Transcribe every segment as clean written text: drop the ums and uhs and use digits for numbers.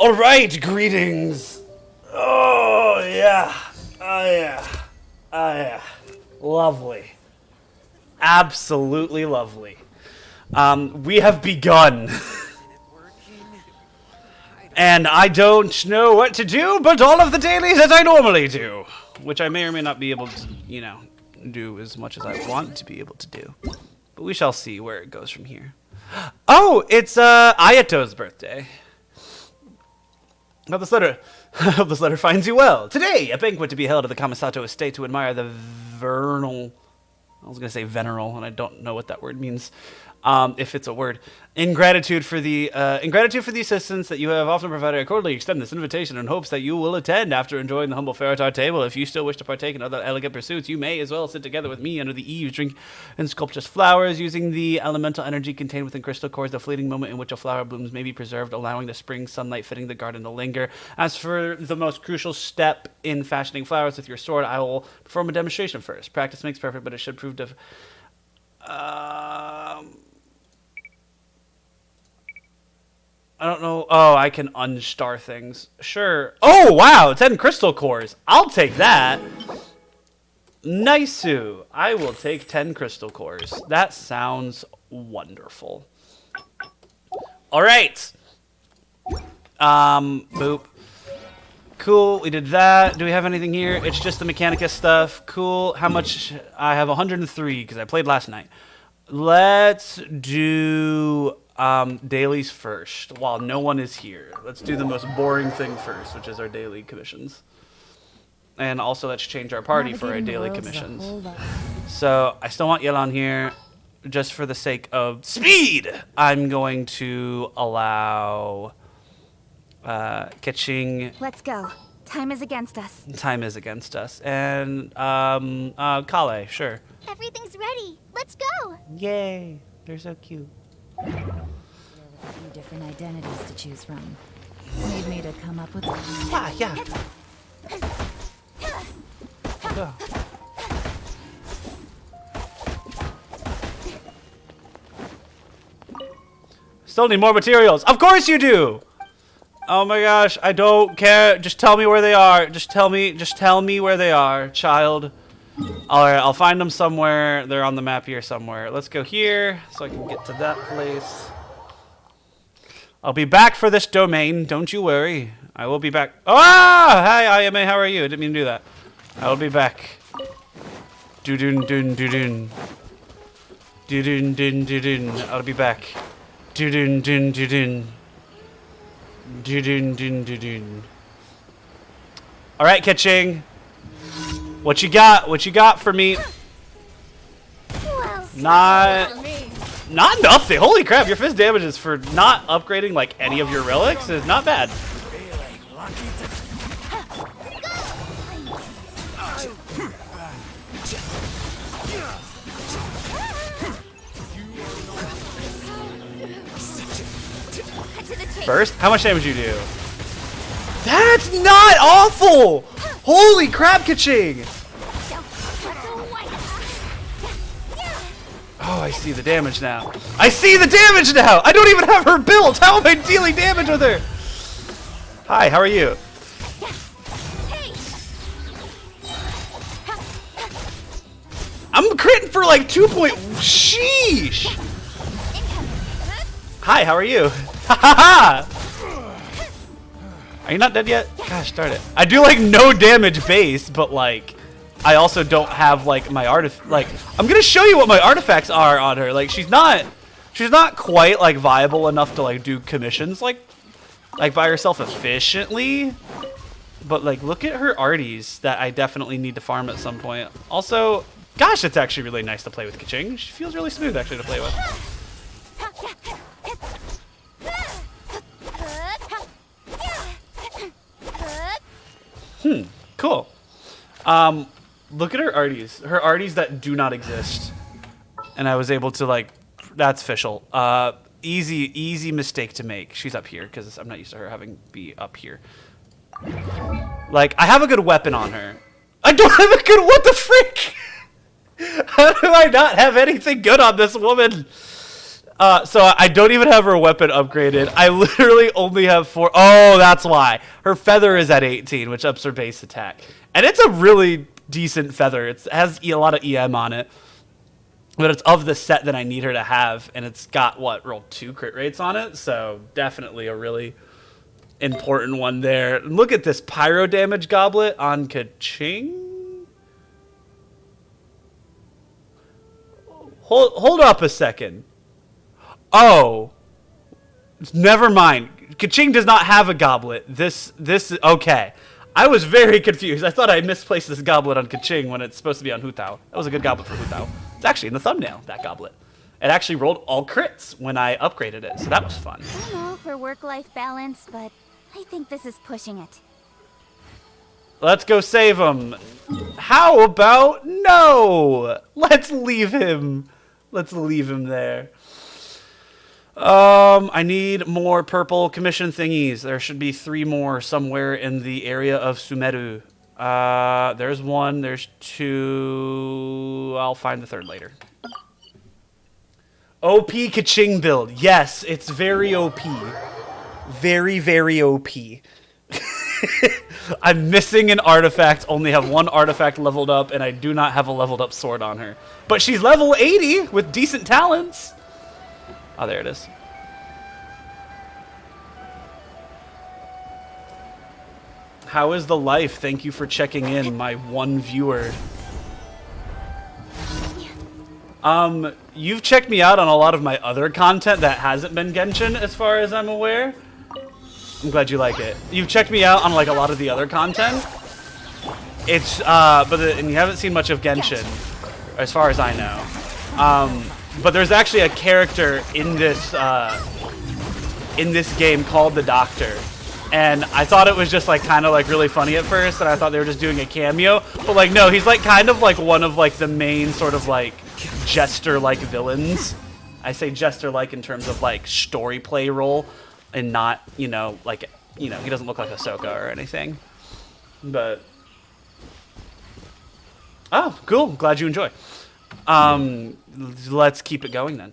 All right, greetings. Oh yeah, oh yeah, oh yeah. Lovely, absolutely lovely. We have begun, and I don't know what to do, but all of the dailies as I normally do, which I may or may not be able to, do as much as I want to be able to do. But we shall see where it goes from here. Oh, it's Ayato's birthday. Hope this letter finds you well. Today, a banquet to be held at the Kamisato estate to admire the vernal. I was going to say veneral, and I don't know what that word means, if it's a word. In gratitude for the assistance that you have often provided, I cordially extend this invitation in hopes that you will attend after enjoying the humble fare at our table. If you still wish to partake in other elegant pursuits, you may as well sit together with me under the eaves, drink and sculptuous flowers, using the elemental energy contained within crystal cores. The fleeting moment in which a flower blooms may be preserved, allowing the spring sunlight fitting the garden to linger. As for the most crucial step in fashioning flowers with your sword, I will perform a demonstration first. Practice makes perfect, but it should prove to... I don't know. Oh, I can unstar things. Sure. Oh, wow. 10 crystal cores. I'll take that. Nice-oo. I will take 10 crystal cores. That sounds wonderful. All right. Boop. Cool. We did that. Do we have anything here? It's just the Mechanicus stuff. Cool. How much? I have 103 because I played last night. Let's do... dailies first, while no one is here. Let's do the most boring thing first, which is our daily commissions. And also let's change our party for our daily commissions. So I still want Yelan here, just for the sake of speed. I'm going to allow Ketching. Let's go. Time is against us. Time is against us. And Kale, sure. Everything's ready. Let's go. Yay. They're so cute. There were a few different identities to choose from. Need me to come up with Yeah. Go. Still need more materials. Of course you do. Oh my gosh, I don't care. Just tell me where they are. Just tell me where they are, child. Alright, I'll find them somewhere. They're on the map here somewhere. Let's go here so I can get to that place. I'll be back for this domain. Don't you worry. I will be back. Ah! Hi, IMA. How are you? I didn't mean to do that. I will be back. Do-doon, doon, do-doon. Do-doon, doon, do-doon. I'll be back. Do-doon, doon, do-doon. Do-doon, doon, do-doon. Alright, Ketching. What you got? What you got for me? Not nothing. Holy crap, your fist damages for not upgrading like any of your relics is not bad. Burst? How much damage you do? That's not awful! Holy crap, Kaching! Oh, I see the damage now. I see the damage now! I don't even have her built! How am I dealing damage with her? Hi, how are you? I'm critting for like 2 point... Sheesh! Hi, how are you? Ha ha ha! Are you not dead yet? Gosh darn it. I do like no damage base, but like I also don't have like my like I'm gonna show you what my artifacts are on her. Like she's not quite like viable enough to like do commissions like by herself efficiently. But like look at her arties that I definitely need to farm at some point. Also, gosh, it's actually really nice to play with Kaching. She feels really smooth actually to play with. Cool. Look at her arties. Her arties that do not exist. And I was able to like, that's official. Easy mistake to make. She's up here because I'm not used to her having be up here. Like, I have a good weapon on her. I don't have a good, what the frick? How do I not have anything good on this woman? So I don't even have her weapon upgraded. I literally only have 4. Oh, that's why. Her feather is at 18, which ups her base attack. And it's a really decent feather. It has a lot of EM on it. But it's of the set that I need her to have. And it's got, what, rolled 2 crit rates on it. So definitely a really important one there. Look at this pyro damage goblet on Kaching. Hold up a second. Oh, never mind. Kaching does not have a goblet. This okay. I was very confused. I thought I misplaced this goblet on Kaching when it's supposed to be on Hu Tao. That was a good goblet for Hu Tao. It's actually in the thumbnail, that goblet. It actually rolled all crits when I upgraded it, so that was fun. I'm all for work-life balance, but I think this is pushing it. Let's go save him. How about no? Let's leave him. Let's leave him there. I need more purple commission thingies. There should be 3 more somewhere in the area of Sumeru. There's 1, there's 2. I'll find the 3rd later. OP Kaching build. Yes, it's very OP. Very, very OP. I'm missing an artifact, only have 1 artifact leveled up, and I do not have a leveled up sword on her. But she's level 80 with decent talents. Oh, there it is. How is the life? Thank you for checking in, my 1 viewer. You've checked me out on a lot of my other content that hasn't been Genshin, as far as I'm aware. I'm glad you like it. You've checked me out on like a lot of the other content. It's and you haven't seen much of Genshin, as far as I know. But there's actually a character in this game called the Doctor, and I thought it was just like kind of like really funny at first, and I thought they were just doing a cameo. But like no, he's like kind of like one of like the main sort of like jester-like villains. I say jester-like in terms of like story play role, and not like he doesn't look like Ahsoka or anything. But oh, cool. Glad you enjoy. Let's keep it going then.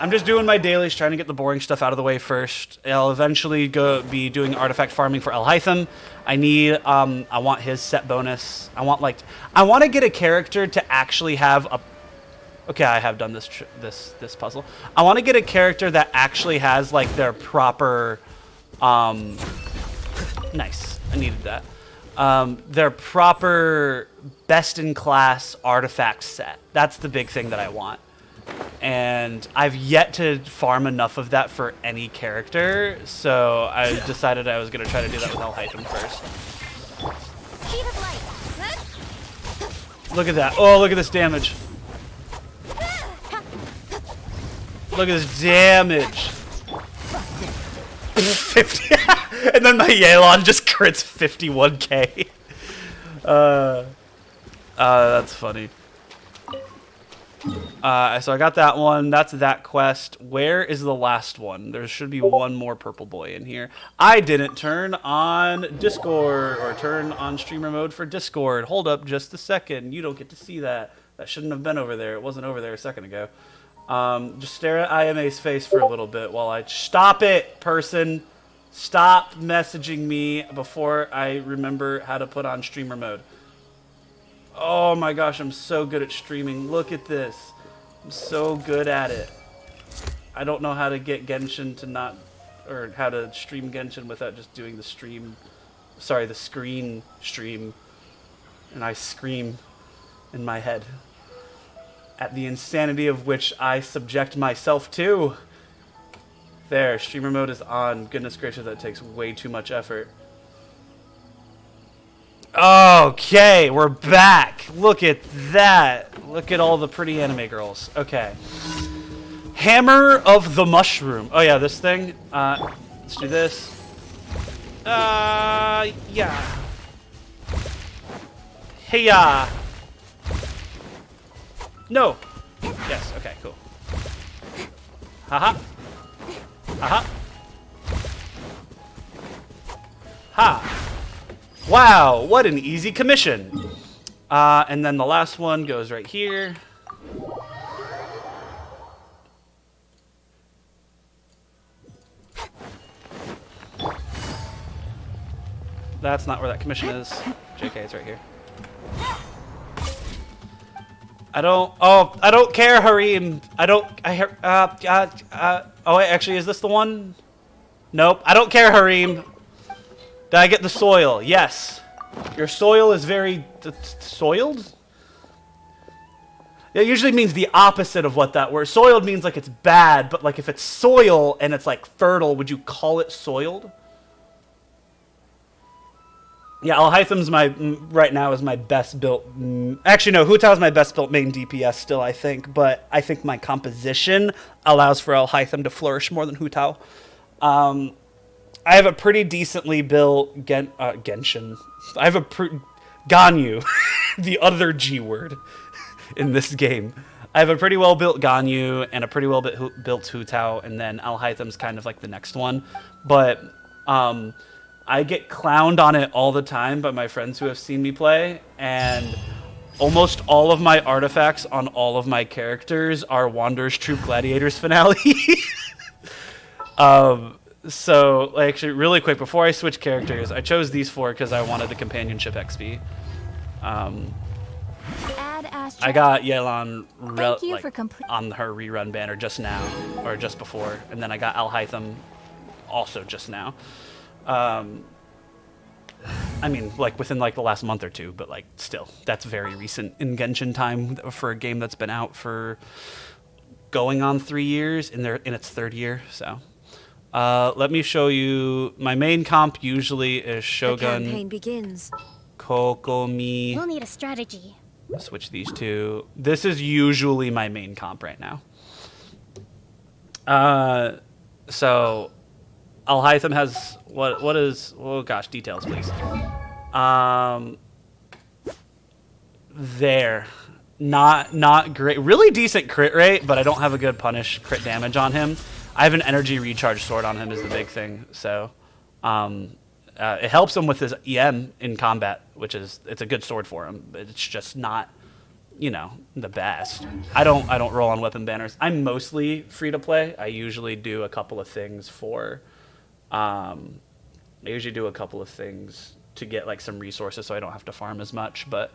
I'm just doing my dailies, trying to get the boring stuff out of the way first. I'll eventually be doing artifact farming for El Hytham. I want his set bonus. I want to get a character to actually have a. Okay, I have done this puzzle. I want to get a character that actually has like their proper. Nice. I needed that. Their proper best-in-class artifact set. That's the big thing that I want. And I've yet to farm enough of that for any character, so I decided I was going to try to do that with El Hytham first. Look at that. Oh, look at this damage. Look at this damage. 50. And then my Yelan just crits 51k. That's funny. So I got that one. That's that quest. Where is the last one? There should be 1 more purple boy in here. I didn't turn on Discord or turn on streamer mode for Discord. Hold up just a second. You don't get to see that. That shouldn't have been over there. It wasn't over there a second ago. Just stare at IMA's face for a little bit while I... Stop it, person. Stop messaging me before I remember how to put on streamer mode. Oh my gosh, I'm so good at streaming. Look at this. I'm so good at it. I don't know how to get Genshin to not... Or how to stream Genshin without just doing the stream... Sorry, the screen stream. And I scream in my head at the insanity of which I subject myself to. There, streamer mode is on. Goodness gracious, that takes way too much effort. Okay, we're back. Look at that. Look at all the pretty anime girls. Okay. Hammer of the Mushroom. Oh yeah, this thing. Let's do this. Yeah. Hey-ya. No. Yes, okay, cool. Haha. Haha. Ha. Wow, what an easy commission. And then the last one goes right here. That's not where that commission is. JK, it's right here. I don't care, Harim. Oh, wait, actually, is this the one? Nope, I don't care, Harim. Did I get the soil? Yes. Your soil is very soiled? It usually means the opposite of what that word. Soiled means like it's bad, but like if it's soil and it's like fertile, would you call it soiled? Yeah, Alhaitham's right now is my best built. Actually, no, Hu Tao's my best built main DPS still, I think. But I think my composition allows for Alhaitham to flourish more than Hu Tao. I have a pretty decently built Genshin. I have a Ganyu, the other G word in this game. I have a pretty well built Ganyu and a pretty well built Hu Tao, and then Alhaitham's kind of like the next one. But I get clowned on it all the time by my friends who have seen me play, and almost all of my artifacts on all of my characters are Wanderer's Troop Gladiators finale. So, actually, really quick, before I switch characters, I chose these four because I wanted the companionship XP. I got Yelan on her rerun banner just now, or just before, and then I got Alhaitham also just now. I mean, like within like the last month or two, but like still, that's very recent in Genshin time for a game that's been out for going on 3 years in its third year. So, let me show you my main comp. Usually is Shogun. The campaign begins. Kokomi. We'll need a strategy. Switch these two. This is usually my main comp right now. So Alhaitham has what is, oh gosh, details please. There. Not great. Really decent crit rate, but I don't have a good punish crit damage on him. I have an energy recharge sword on him is the big thing. So it helps him with his EM in combat, which is, it's a good sword for him, but it's just not, you know, the best. I don't roll on weapon banners. I'm mostly free to play. I usually do a couple of things to get like some resources so I don't have to farm as much, but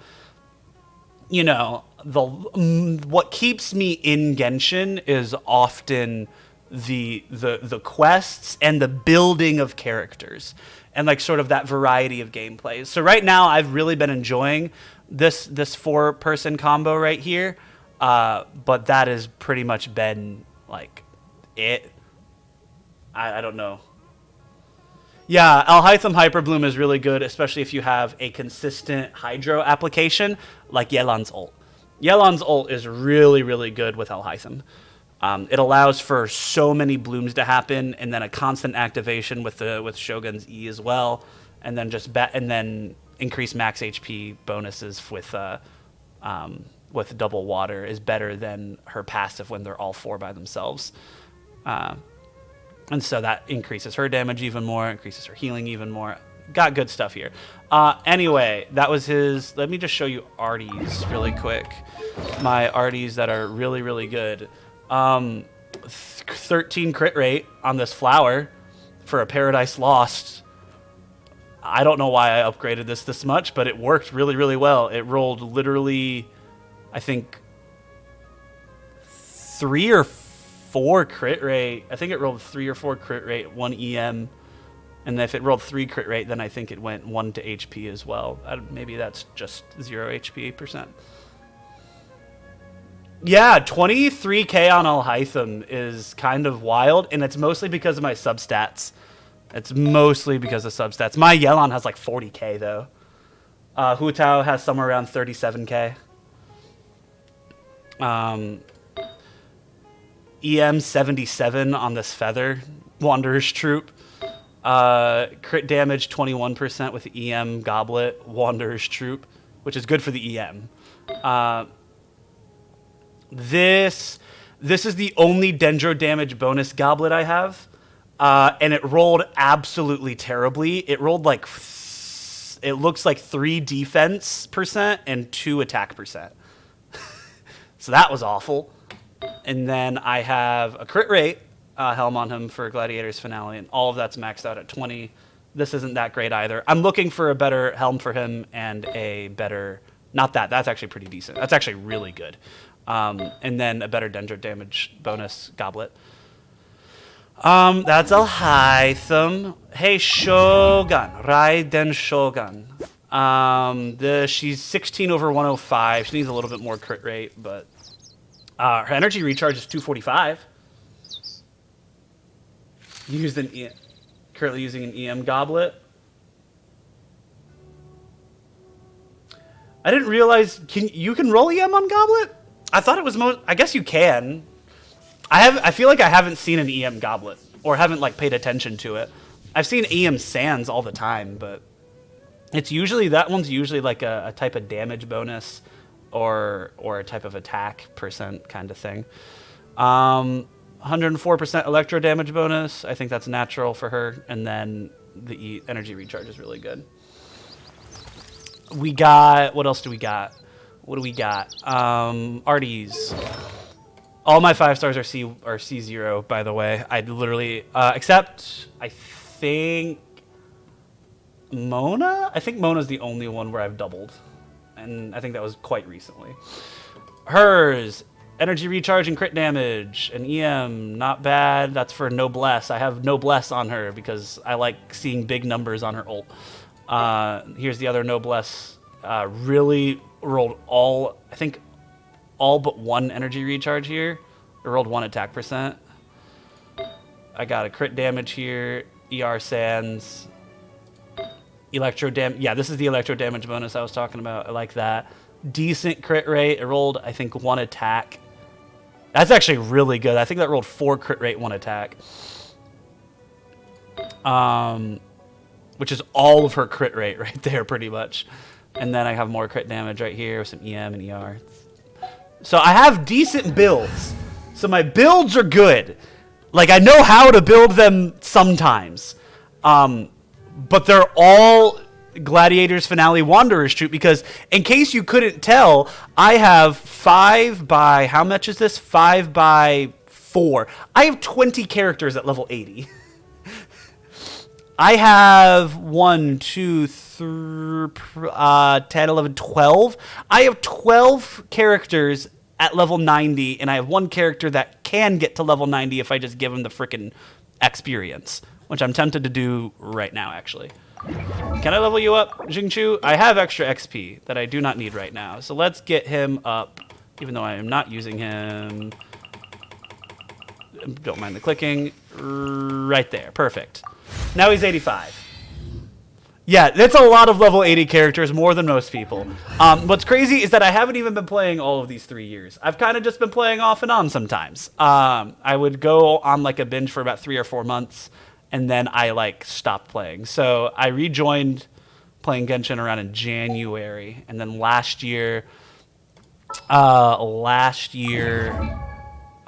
you know, what keeps me in Genshin is often the quests and the building of characters and like sort of that variety of gameplays. So right now I've really been enjoying this 4-person combo right here, but that has pretty much been like it. I don't know. Yeah, Alhaitham Hyperbloom is really good, especially if you have a consistent Hydro application like Yelan's ult. Yelan's ult is really, really good with Alhaitham. It allows for so many blooms to happen, and then a constant activation with Shogun's E as well, and then increase max HP bonuses with double water is better than her passive when they're all 4 by themselves. And so that increases her damage even more, increases her healing even more. Got good stuff here. Anyway, that was his. Let me just show you Arties really quick. My Arties that are really, really good. 13 crit rate on this flower for a Paradise Lost. I don't know why I upgraded this much, but it worked really, really well. It rolled literally, I think, 3 or 4 crit rate. I think it rolled 3 or 4 crit rate, 1 EM. And if it rolled 3 crit rate, then I think it went 1 to HP as well. Maybe that's just 0 HP percent. Yeah, 23k on Alhaitham is kind of wild, and it's mostly because of my substats. It's mostly because of substats. My Yelan has like 40k though. Hu Tao has somewhere around 37k. EM 77 on this feather, Wanderer's Troop. Crit damage 21% with EM Goblet, Wanderer's Troop, which is good for the EM. This is the only Dendro damage bonus Goblet I have, and it rolled absolutely terribly. It rolled like, it looks like 3 defense percent and 2 attack percent. So that was awful. And then I have a crit rate helm on him for Gladiator's Finale, and all of that's maxed out at 20. this isn't that great either. I'm looking for a better helm for him and a better, not that, that's actually pretty decent. That's actually really good. And then a better Dendro damage bonus goblet. That's a Hytham. Hey, Shogun. Raiden Shogun. She's 16 over 105. She needs a little bit more crit rate, but her energy recharge is 245. Currently using an EM goblet. I didn't realize you can roll EM on goblet? I thought it was I guess you can. I feel like I haven't seen an EM goblet or haven't like paid attention to it. I've seen EM sands all the time, but it's usually that one's usually like a type of damage bonus or a type of attack percent kind of thing. 104% electro damage bonus. I think that's natural for her, and then the energy recharge is really good. We got, what else do we got? What do we got? Arties. All my 5 stars are C0, by the way. I literally, except I think Mona? I think Mona's the only one where I've doubled. And I think that was quite recently. Hers, energy recharge and crit damage. And EM, not bad. That's for Noblesse. I have Noblesse on her because I like seeing big numbers on her ult. Here's the other Noblesse. Really rolled all, I think, all but 1 energy recharge here. I rolled 1 attack percent. I got a crit damage here. ER sands. Electro damage. Yeah, this is the electro damage bonus I was talking about. I like that. Decent crit rate. It rolled, I think, 1 attack. That's actually really good. I think that rolled 4 crit rate, 1 attack. Which is all of her crit rate right there, pretty much. And then I have more crit damage right here with some EM and ER. So I have decent builds. So my builds are good. Like, I know how to build them sometimes. But they're all Gladiators Finale Wanderer's Troop because, in case you couldn't tell, I have 5 by, how much is this? 5 by 4. I have 20 characters at level 80. I have 1, 2, 3, 10, 11, 12. I have 12 characters at level 90, and I have 1 character that can get to level 90 if I just give him the frickin' experience, which I'm tempted to do right now, actually. Can I level you up, Jingchu? I have extra XP that I do not need right now, so let's get him up, even though I am not using him. Don't mind the clicking. Right there. Perfect. Now he's 85. Yeah, that's a lot of level 80 characters, more than most people. What's crazy is that I haven't even been playing all of these 3 years. I've kind of just been playing off and on sometimes. I would go on like a binge for about 3 or 4 months, and then I like stopped playing. So I rejoined playing Genshin around in January, and then last year,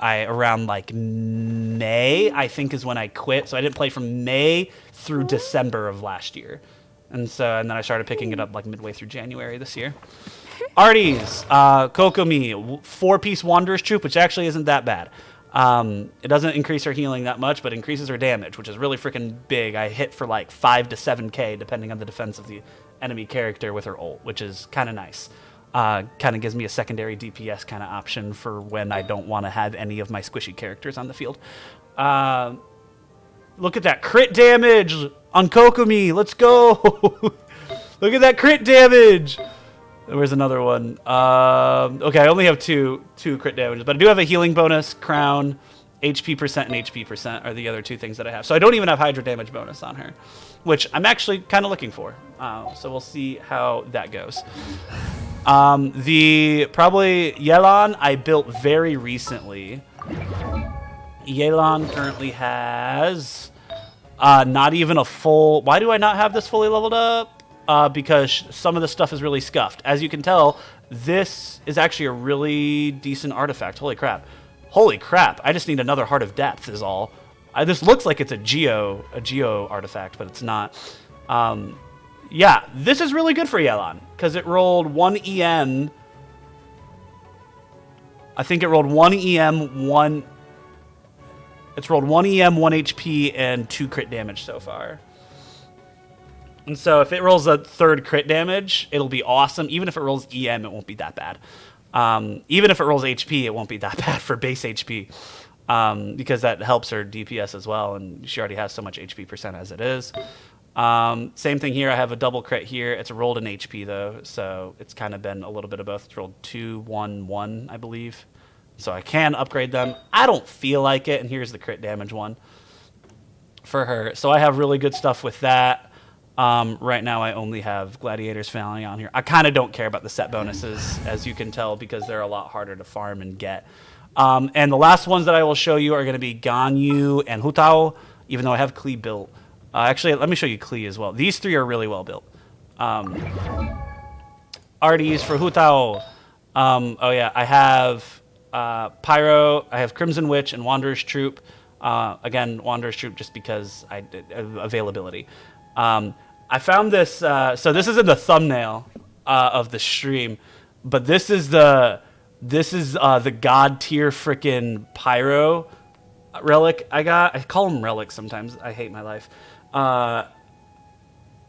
around like May, I think is when I quit. So I didn't play from May through December of last year. And then I started picking it up like midway through January this year. Arties, Kokomi, 4-piece Wanderer's Troop, which actually isn't that bad. It doesn't increase her healing that much, but increases her damage, which is really freaking big. I hit for like 5 to 7k, depending on the defense of the enemy character with her ult, which is kind of nice. Kind of gives me a secondary DPS kind of option for when I don't want to have any of my squishy characters on the field. Look at that crit damage on Kokomi. Let's go. Look at that crit damage. Where's another one? Okay, I only have two crit damages, but I do have a healing bonus, crown, HP percent, and HP percent are the other 2 things that I have. So I don't even have Hydra damage bonus on her, which I'm actually kind of looking for. So we'll see how that goes. Probably Yelan I built very recently. Yelan currently has not even a full... Why do I not have this fully leveled up? Because some of the stuff is really scuffed. As you can tell, this is actually a really decent artifact. Holy crap. Holy crap. I just need another Heart of Depth is all. This looks like it's a Geo artifact, but it's not. Yeah, this is really good for Yelan, because it rolled 1 EM. I think it rolled 1 EM, 1... It's rolled 1 EM, 1 HP, and 2 crit damage so far. And so if it rolls a third crit damage, it'll be awesome. Even if it rolls EM, it won't be that bad. Even if it rolls HP, it won't be that bad for base HP. Because that helps her DPS as well, and she already has so much HP percent as it is. Same thing here. I have a double crit here. It's rolled in HP though, so it's kind of been a little bit of both. It's rolled 2, 1, 1, I believe. So I can upgrade them. I don't feel like it, and here's the crit damage one for her. So I have really good stuff with that. Right now I only have Gladiator's Finale on here. I kind of don't care about the set bonuses, as you can tell, because they're a lot harder to farm and get. And the last ones that I will show you are going to be Ganyu and Hutao, even though I have Klee built. Actually, let me show you Klee as well. These three are really well built. RDs for Hutao. Oh yeah, I have Pyro, I have Crimson Witch, and Wanderer's Troop. Again, Wanderer's Troop just because availability. I found this, so this is in the thumbnail of the stream, but this is the god tier frickin' Pyro relic I got. I call them relics sometimes. I hate my life.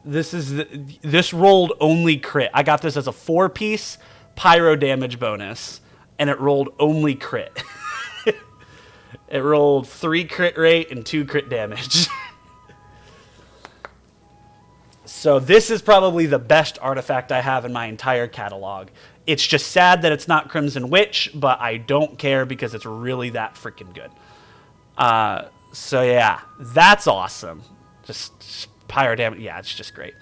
This rolled only crit. I got this as a 4-piece Pyro damage bonus, and it rolled only crit. It rolled 3 crit rate and 2 crit damage. So this is probably the best artifact I have in my entire catalog. It's just sad that it's not Crimson Witch, but I don't care because it's really that freaking good. So yeah, that's awesome. Just pyro damage. Yeah, it's just great.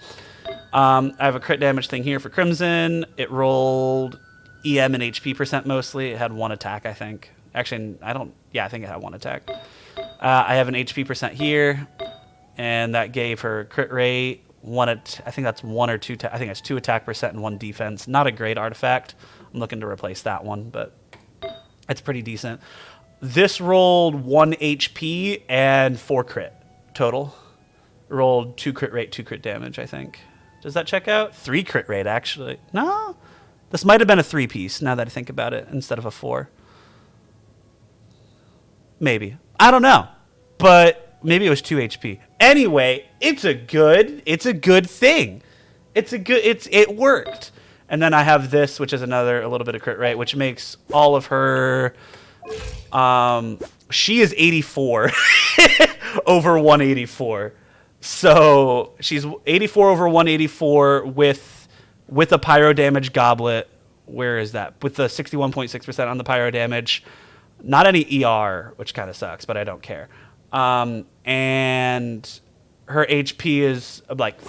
I have a crit damage thing here for Crimson. It rolled EM and HP percent mostly. It had 1 attack, I think. Actually, I think it had 1 attack. I have an HP percent here, and that gave her crit rate. I think that's 1 or 2. I think it's 2 attack percent and 1 defense. Not a great artifact. I'm looking to replace that one, but it's pretty decent. This rolled 1 HP and 4 crit total. Rolled 2 crit rate, 2 crit damage, I think. Does that check out? 3 crit rate, actually. No, this might have been a 3-piece. Now that I think about it, instead of a 4. Maybe. I don't know, but maybe it was 2 HP. Anyway, it's a good thing. It worked. And then I have this, which is a little bit of crit rate, which makes all of her, she is 84 over 184. So she's 84 over 184 with a pyro damage goblet. Where is that? With the 61.6% on the pyro damage. Not any ER, which kind of sucks, but I don't care. And her HP is like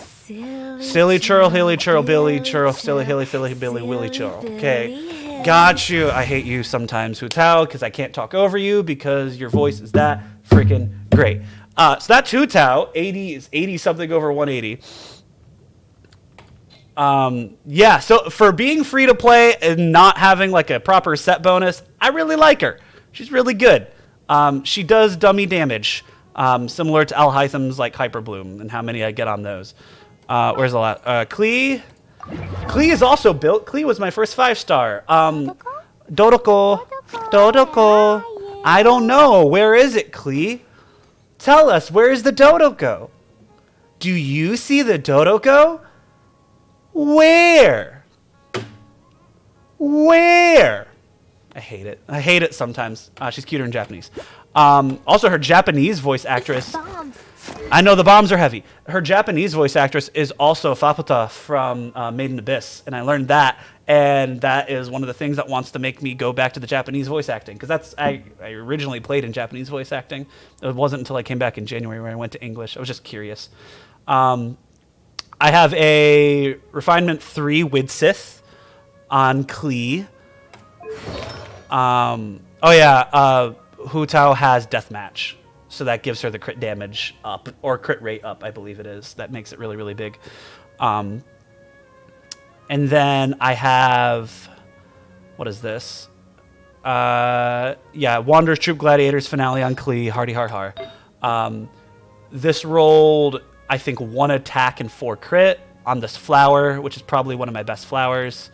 silly churl, hilly churl, billy churl, silly hilly, filly, billy, willy churl. Okay, got you. I hate you sometimes, Hutao, because I can't talk over you because your voice is that freaking great. So that's Hutao. 80 is 80 something over 180. Yeah. So for being free to play and not having like a proper set bonus, I really like her. She's really good. She does dummy damage, similar to Al Hytham's like Hyper Bloom and how many I get on those. Where's the last? Klee. Klee is also built. Klee was my first 5-star. Dodoko. I don't know. Where is it, Klee? Tell us, where is the Dodoko? Do you see the Dodoko? Where? I hate it. I hate it sometimes. She's cuter in Japanese. Also, her Japanese voice actress. I know the bombs are heavy. Her Japanese voice actress is also Faputa from Made in Abyss, and I learned that, and that is one of the things that wants to make me go back to the Japanese voice acting, because I originally played in Japanese voice acting. It wasn't until I came back in January when I went to English. I was just curious. I have a Refinement 3 Widsith on Klee. Hutao has Deathmatch, so that gives her the crit damage up, or crit rate up, I believe it is. That makes it really, really big. And then I have, what is this? Wanderer's Troop Gladiators Finale on Klee, Hardy Har Har. This rolled, I think, 1 attack and 4 crit on this flower, which is probably one of my best flowers.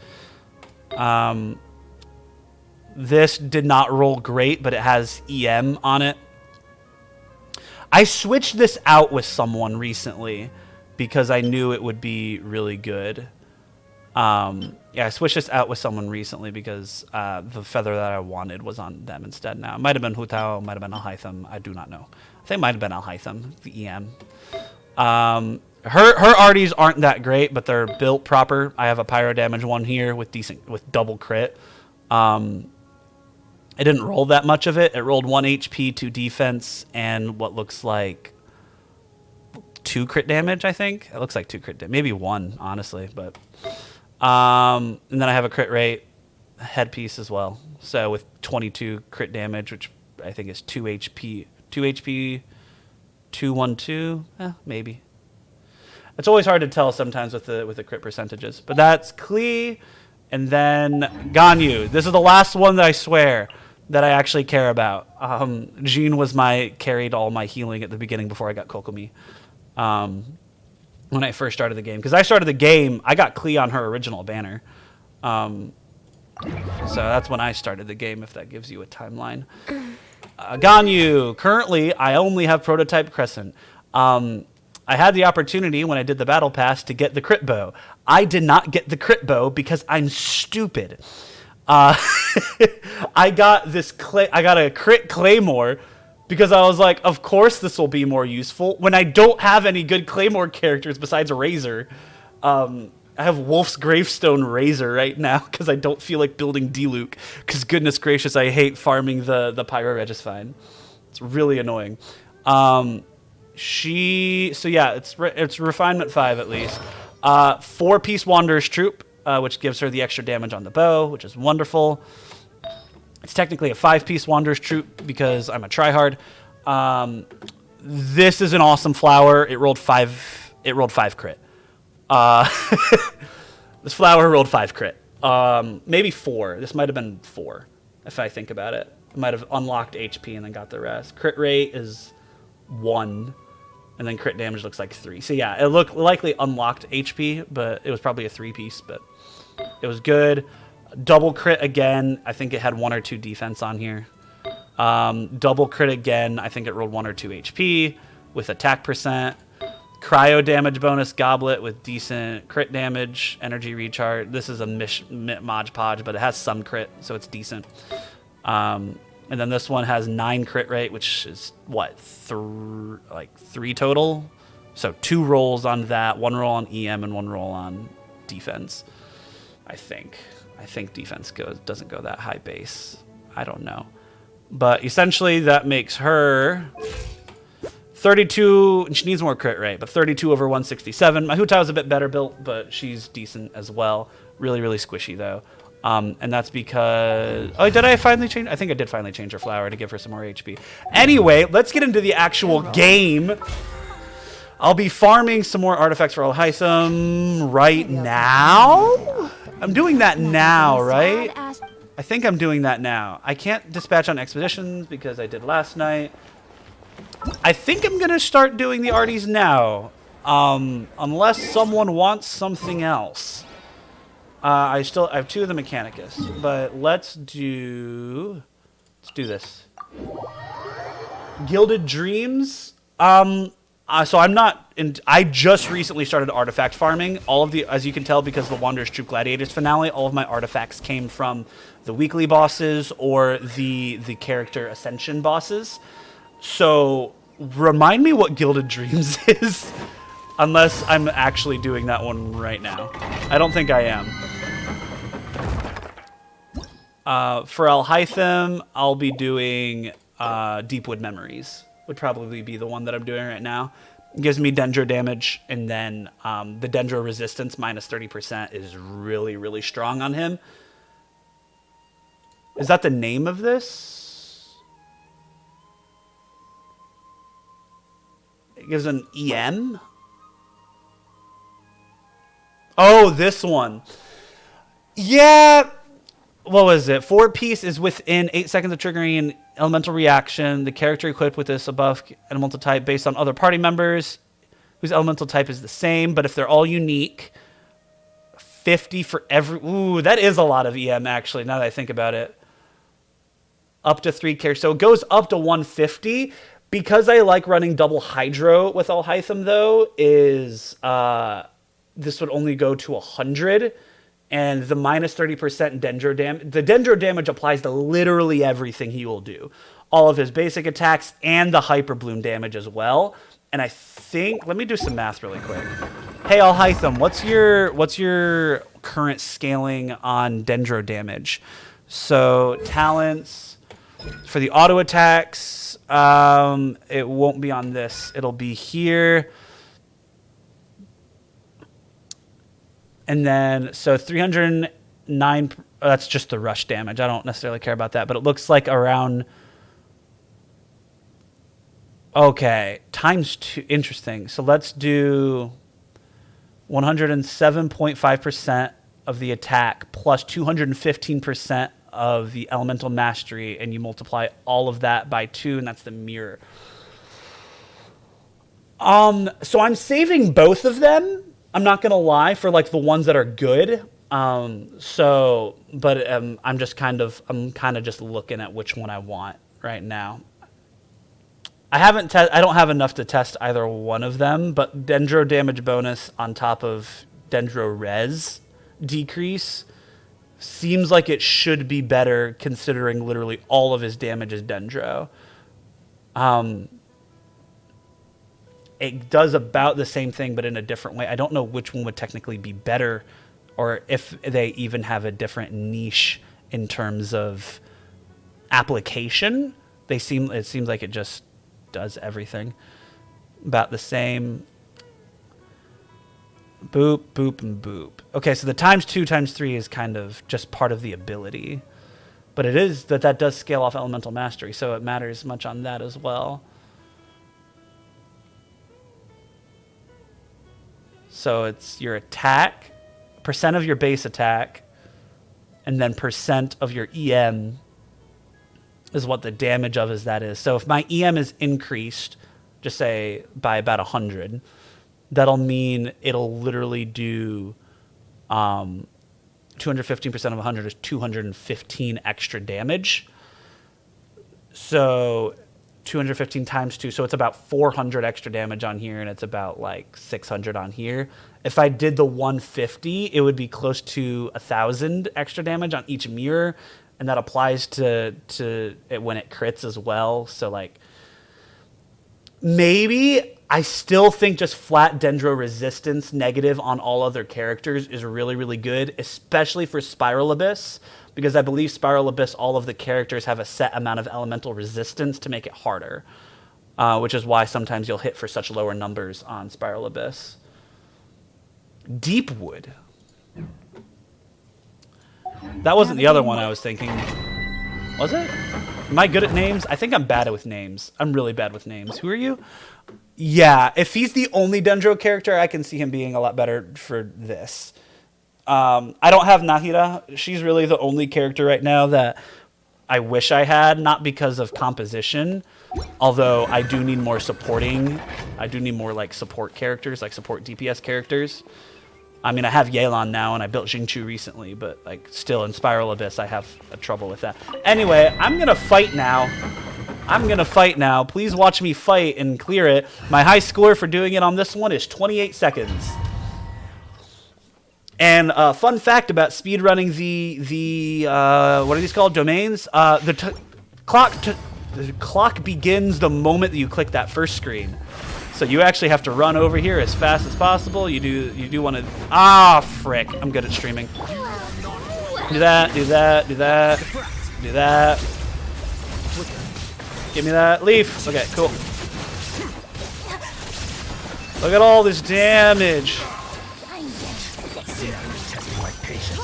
This did not roll great, but it has EM on it. I switched this out with someone recently, because I knew it would be really good. Yeah, I switched this out with someone recently because the feather that I wanted was on them instead now. It might have been Hutao, might have been Alhaitham. I do not know. I think it might have been Alhaitham, the EM. Her arties aren't that great, but they're built proper. I have a pyro damage one here with double crit. It didn't roll that much of it. It rolled 1 HP, 2 defense, and what looks like 2 crit damage, I think. It looks like 2 crit damage. Maybe 1, honestly. But and then I have a crit rate headpiece as well. So with 22 crit damage, which I think is 2 HP. 2 HP, 212, maybe. It's always hard to tell sometimes with the crit percentages. But that's Klee, and then Ganyu. This is the last one that I swear that I actually care about. Jean was carried all my healing at the beginning before I got Kokomi. When I first started the game. Because I started the game, I got Klee on her original banner. So that's when I started the game, if that gives you a timeline. Ganyu. Currently, I only have Prototype Crescent. I had the opportunity when I did the Battle Pass to get the crit bow. I did not get the crit bow because I'm stupid. I got a crit claymore because I was like, of course this will be more useful when I don't have any good claymore characters besides Razor. I have Wolf's Gravestone Razor right now because I don't feel like building D-Luke because goodness gracious, I hate farming the Pyro Registine. It's really annoying. It's refinement 5 at least. 4-piece Wanderer's Troop, which gives her the extra damage on the bow, which is wonderful. It's technically a 5-piece Wanderer's Troop because I'm a tryhard. This is an awesome flower. It rolled 5 crit. This flower rolled 5 crit. Maybe 4. This might have been 4 if I think about it. It might have unlocked HP and then got the rest. Crit rate is 1. And then crit damage looks like 3. So yeah, it likely unlocked HP, but it was probably a 3-piece, but it was good. Double crit again. I think it had 1 or 2 defense on here. Double crit again. I think it rolled 1 or 2 HP with attack percent. Cryo damage bonus goblet with decent crit damage. Energy recharge. This is a Modge Podge, but it has some crit, so it's decent. And then this one has 9 crit rate, which is what, 3 total? So 2 rolls on that, 1 roll on EM and 1 roll on defense. I think defense doesn't go that high base. I don't know. But essentially that makes her 32, and she needs more crit rate, but 32 over 167. My Hutao is a bit better built, but she's decent as well. Really, really squishy though. And that's because... Oh, did I finally change? I think I did finally change her flower to give her some more HP. Anyway, let's get into the actual game. I'll be farming some more artifacts for Alhaitham right now. I'm doing that now, right? I think I'm doing that now. I can't dispatch on expeditions because I did last night. I think I'm going to start doing the arties now. Unless someone wants something else. I have 2 of the Mechanicus, but let's do this. Gilded Dreams. So I'm not. I just recently started artifact farming. All of the, as you can tell, because the Wanderer's Troop Gladiators finale, all of my artifacts came from the weekly bosses or the character ascension bosses. So remind me what Gilded Dreams is, unless I'm actually doing that one right now. I don't think I am. For Alhaitham, I'll be doing Deepwood Memories. Would probably be the one that I'm doing right now. It gives me Dendro damage, and then the Dendro resistance minus 30% is really, really strong on him. Is that the name of this? It gives an EM? Oh, this one. Yeah. What was it? 4-piece is within 8 seconds of triggering an elemental reaction. The character equipped with this above elemental type based on other party members whose elemental type is the same, but if they're all unique, 50 for every... Ooh, that is a lot of EM, actually, now that I think about it. Up to 3 characters. So it goes up to 150, Because I like running double Hydro with Alhaitham, though, is this would only go to 100, and the minus 30% Dendro damage. The Dendro damage applies to literally everything he will do. All of his basic attacks and the Hyper Bloom damage as well. And I think, let me do some math really quick. Hey, Alhaitham, what's your current scaling on Dendro damage? So talents for the auto attacks, it won't be on this. It'll be here. And then, so 309, that's just the rush damage. I don't necessarily care about that, but it looks like around, okay, times 2, interesting. So let's do 107.5% of the attack plus 215% of the elemental mastery, and you multiply all of that by 2, and that's the mirror. So I'm saving both of them. I'm not gonna lie, for like the ones that are good. I'm kind of just looking at which one I want right now. I don't have enough to test either one of them, but Dendro damage bonus on top of Dendro res decrease seems like it should be better, considering literally all of his damage is Dendro. It does about the same thing, but in a different way. I don't know which one would technically be better, or if they even have a different niche in terms of application. It seems like it just does everything about the same. Boop, boop, and boop. Okay, so the times 2, times 3 is kind of just part of the ability. But it is that does scale off elemental mastery, so it matters much on that as well. So it's your attack, percent of your base attack, and then percent of your EM is what the damage of that is. So if my EM is increased, just say by about 100, that'll mean it'll literally do 215% of 100 is 215 extra damage. So 215 times 2, so it's about 400 extra damage on here, and it's about like 600 on here. If I did the 150, it would be close to 1,000 extra damage on each mirror, and that applies to it when it crits as well. So like, maybe I still think just flat Dendro resistance negative on all other characters is really, really good, especially for Spiral Abyss, because I believe Spiral Abyss, all of the characters have a set amount of elemental resistance to make it harder, which is why sometimes you'll hit for such lower numbers on Spiral Abyss. Deepwood. That wasn't the other one I was thinking. Was it? Am I good at names? I think I'm bad with names. I'm really bad with names. Who are you? Yeah, if he's the only Dendro character, I can see him being a lot better for this. I don't have Nahida. She's really the only character right now that I wish I had, not because of composition, although I do need more supporting. I do need more like support characters, like support DPS characters. I mean, I have Yelan now, and I built Xingqiu recently, but like still in Spiral Abyss, I have trouble with that. Anyway, I'm gonna fight now. Please watch me fight and clear it. My high score for doing it on this one is 28 seconds. And fun fact about speedrunning the what are these called? Domains? The clock begins the moment that you click that first screen. So you actually have to run over here as fast as possible. You do want to... Ah, frick. I'm good at streaming. Do that. Give me that leaf. Okay, cool. Look at all this damage.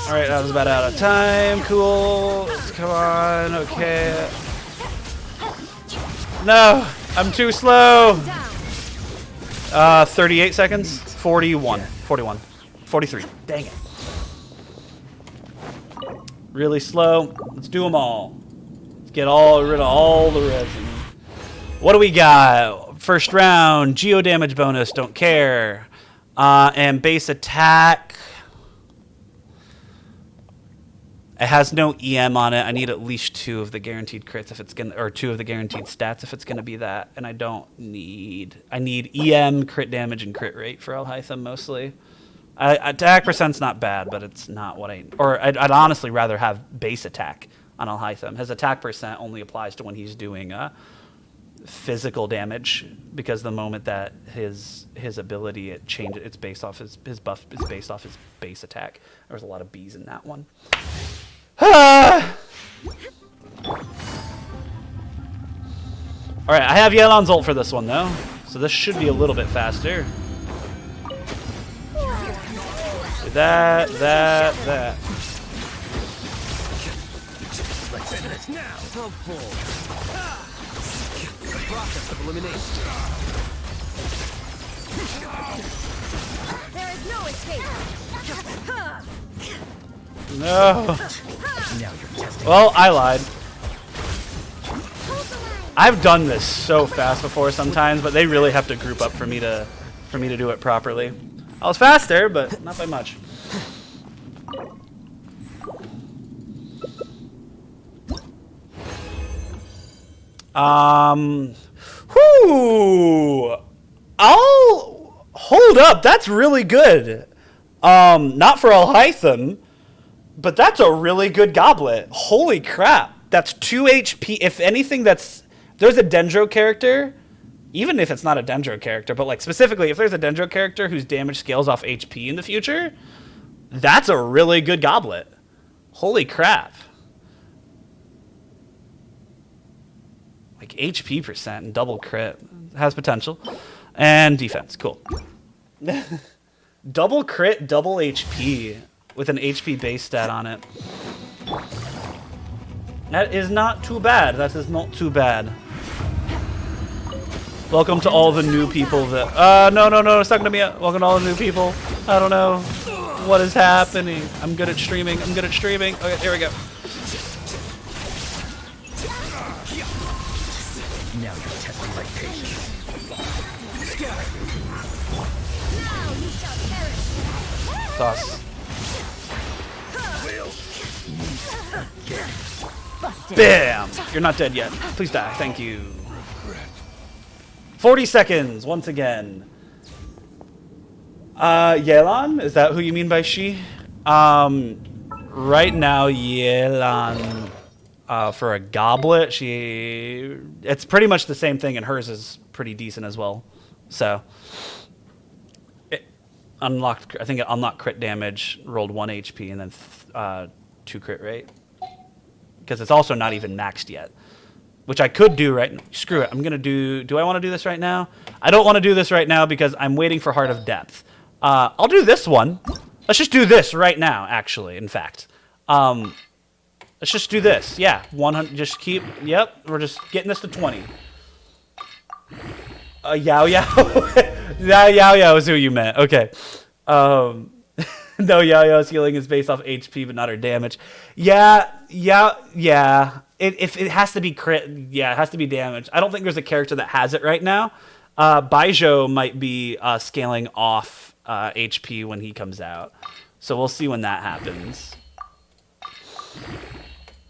Alright, that was about out of time. Cool. Come on. Okay. No, I'm too slow. 38 seconds. 41. 43. Dang it. Really slow. Let's do them all. Let's get rid of all the resin. What do we got? First round, geo damage bonus, don't care. And base attack. It has no EM on it. I need at least 2 of the guaranteed crits if it's gonna, or 2 of the guaranteed stats if it's gonna be that. And I don't need. I need EM, crit damage, and crit rate for Alhaitham mostly. Attack percent's not bad, but it's not what I. Or I'd honestly rather have base attack on Alhaitham. His attack percent only applies to when he's doing physical damage, because the moment that his ability it changes, it's based off his buff is based off his base attack. There was a lot of B's in that one. All right, I have Yelan's ult for this one though, so this should be a little bit faster. That. Process of elimination. There is no escape. No. Now you're testing. Well, I lied. I've done this so fast before sometimes, but they really have to group up for me to do it properly. I was faster, but not by much. Whoo! I'll hold up. That's really good. Not for Alhaitham, but that's a really good goblet. Holy crap. That's 2 HP. If anything, there's a Dendro character, even if it's not a Dendro character, but like specifically if there's a Dendro character whose damage scales off HP in the future, that's a really good goblet. Holy crap. Like HP percent and double crit has potential, and defense. Cool. Double crit, double HP with an HP base stat on it. That is not too bad. That is not too bad. Welcome to all the new people that. No, it's not gonna be. Welcome to all the new people. I don't know what is happening. I'm good at streaming. Okay, here we go. Now you're testing my patience. Sauce. Busted. Bam! You're not dead yet. Please die. Thank you. 40 seconds once again. Yelan? Is that who you mean by she? Right now, Yelan, for a goblet, it's pretty much the same thing, and hers is pretty decent as well. So, it unlocked, I think it unlocked crit damage, rolled 1 HP, and then 2 crit rate. Because it's also not even maxed yet. Which I could do right now. Screw it. I'm going to do I want to do this right now? I don't want to do this right now because I'm waiting for Heart of Depth. I'll do this one. Let's just do this right now, actually, in fact. Let's just do this. Yeah, 100. Just keep. Yep, we're just getting this to 20. Yao Yao. Yao Yao is who you meant. Okay. No, Yao Yao's healing is based off HP, but not her damage. Yeah. If it has to be crit, yeah, it has to be damage. I don't think there's a character that has it right now. Baijo might be scaling off HP when he comes out. So we'll see when that happens.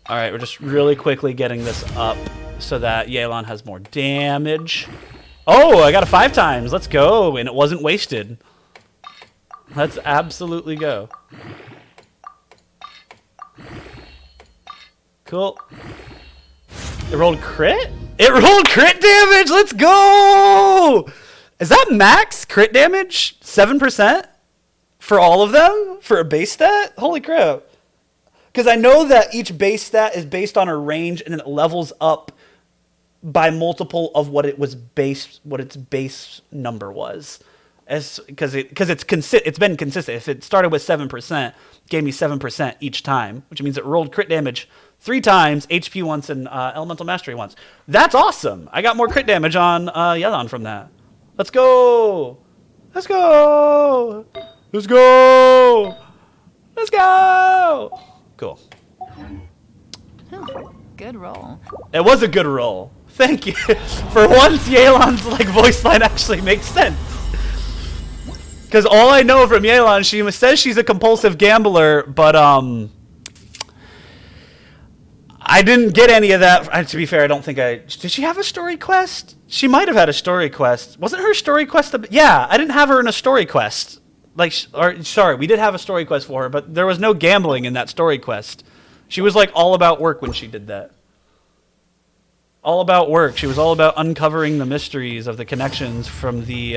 All right, we're just really quickly getting this up so that Yelan has more damage. Oh, I got a 5 times. Let's go. And it wasn't wasted. Let's absolutely go. Cool. It rolled crit? It rolled crit damage! Let's go! Is that max crit damage? 7%? For all of them? For a base stat? Holy crap. Because I know that each base stat is based on a range and then it levels up by multiple of what its base number was. Because it's been consistent. If it started with 7%, it gave me 7% each time, which means it rolled crit damage 3 times, HP once, and Elemental Mastery once. That's awesome. I got more crit damage on Yelan from that. Let's go. Let's go. Let's go. Let's go. Cool. Good roll. It was a good roll. Thank you. For once, Yelan's voice line actually makes sense. Because all I know from Yelan, she says she's a compulsive gambler, but I didn't get any of that. To be fair, I don't think I... Did she have a story quest? She might have had a story quest. Wasn't her story quest... Yeah, I didn't have her in a story quest. Sorry, we did have a story quest for her, but there was no gambling in that story quest. She was like all about work when she did that. All about work. She was all about uncovering the mysteries of the connections from the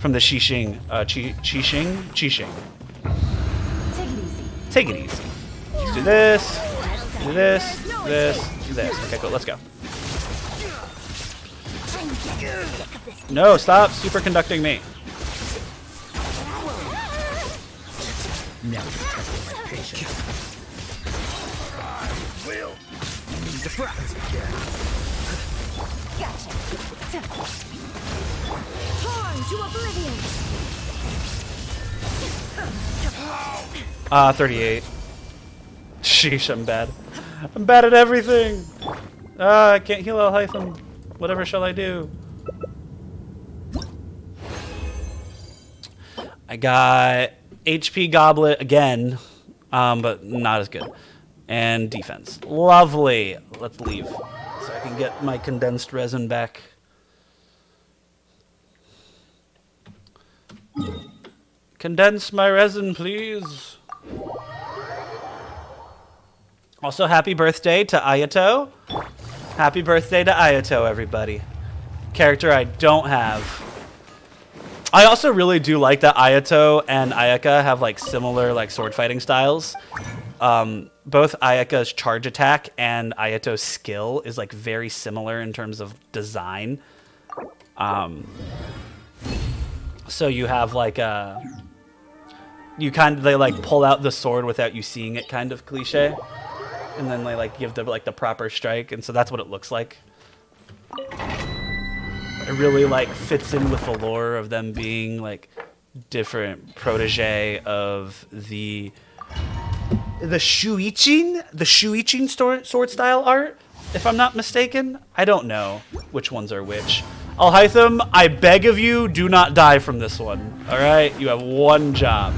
Xixing. Xixing. Take it easy. Let's do this. Do this. This. Okay, cool. Let's go. No, stop superconducting me. Now you're testing my patience. Will. Defract. Gotcha. Torn to oblivion. 38. Sheesh, I'm bad. I'm bad at everything. I can't heal Alhaitham. Whatever shall I do? I got HP Goblet again, but not as good. And defense. Lovely. Let's leave so I can get my condensed resin back. Condense my resin, please. Also, happy birthday to Ayato. Happy birthday to Ayato, everybody. Character I don't have. I also really do like that Ayato and Ayaka have like similar like sword fighting styles. Both Ayaka's charge attack and Ayato's skill is like very similar in terms of design. So you have like they like pull out the sword without you seeing it, kind of cliche, and then they like give the proper strike, and so that's what it looks like. It really like fits in with the lore of them being like different protege of the Shuichin sword style art, if I'm not mistaken. I don't know which ones are which. Alhaitham, I beg of you, do not die from this one. All right, you have one job.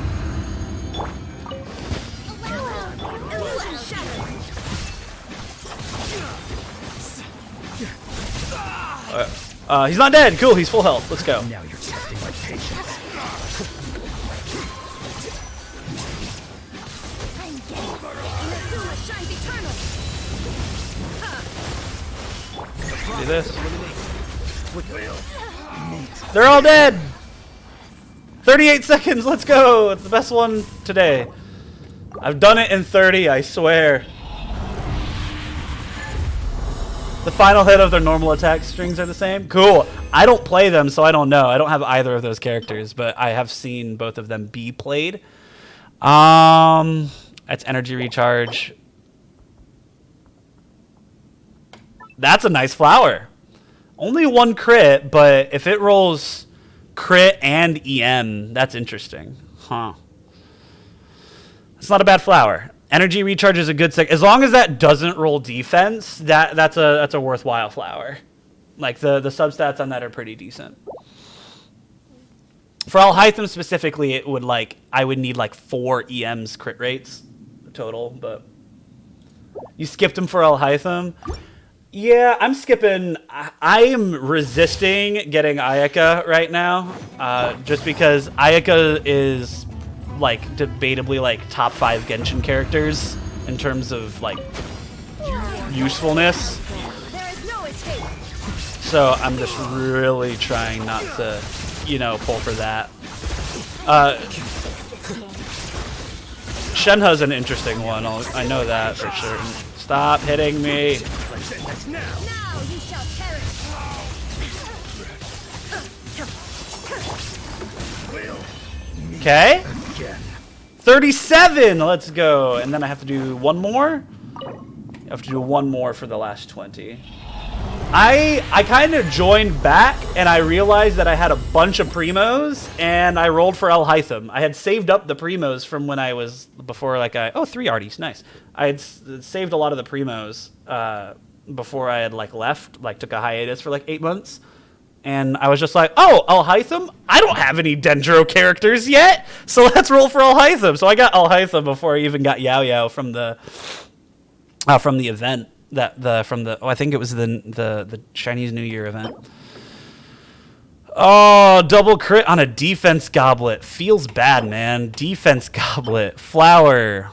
He's not dead. Cool, he's full health. Let's go. Now you're testing my patience. Do this. They're all dead. 38 seconds. Let's go. It's the best one today. I've done it in 30, I swear. The final hit of their normal attack strings are the same. Cool. I don't play them, so I don't know. I don't have either of those characters, but I have seen both of them be played. That's energy recharge. That's a nice flower. Only one crit, but if it rolls crit and EM, that's interesting. Huh. It's not a bad flower. Energy recharge is a good sec. As long as that doesn't roll defense, that's a worthwhile flower. Like the substats on that are pretty decent. For Alhaitham specifically, it would I would need like 4 EMs crit rates total, but you skipped him for Alhaitham. Yeah, I'm skipping. I am resisting getting Ayaka right now, just because Ayaka is like debatably like top 5 Genshin characters in terms of like usefulness. So I'm just really trying not to, pull for that. Shenhe's an interesting one. I know that for sure. Stop hitting me. Now you shall perish. 37. Let's go. And then I have to do one more. I have to do one more for the last 20. I kind of joined back and I realized that I had a bunch of primos and I rolled for Alhaitham. I had saved up the primos from when I was before oh, 3 arties, nice. I had saved a lot of the primos before I had left, took a hiatus for 8 months. And I was just like, oh, Alhaitham? I don't have any Dendro characters yet, so let's roll for Alhaitham. So I got Alhaitham before I even got Yao Yao from the from the event I think it was the Chinese New Year event. Oh, double crit on a defense goblet. Feels bad, man. Defense goblet. Flower.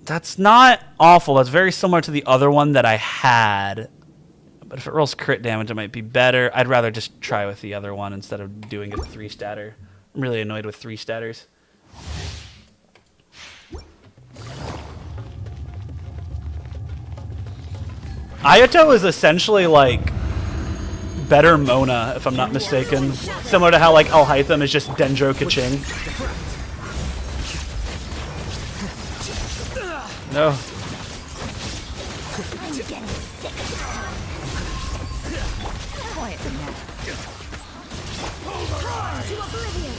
That's not awful. That's very similar to the other one that I had. But if it rolls crit damage, it might be better. I'd rather just try with the other one instead of doing a 3-statter. I'm really annoyed with 3-statters. Ayato is essentially like better Mona, if I'm not mistaken. Similar to how like Alhaitham is just Dendro Kaching. No. I'm getting sick. Quiet now. To oblivion.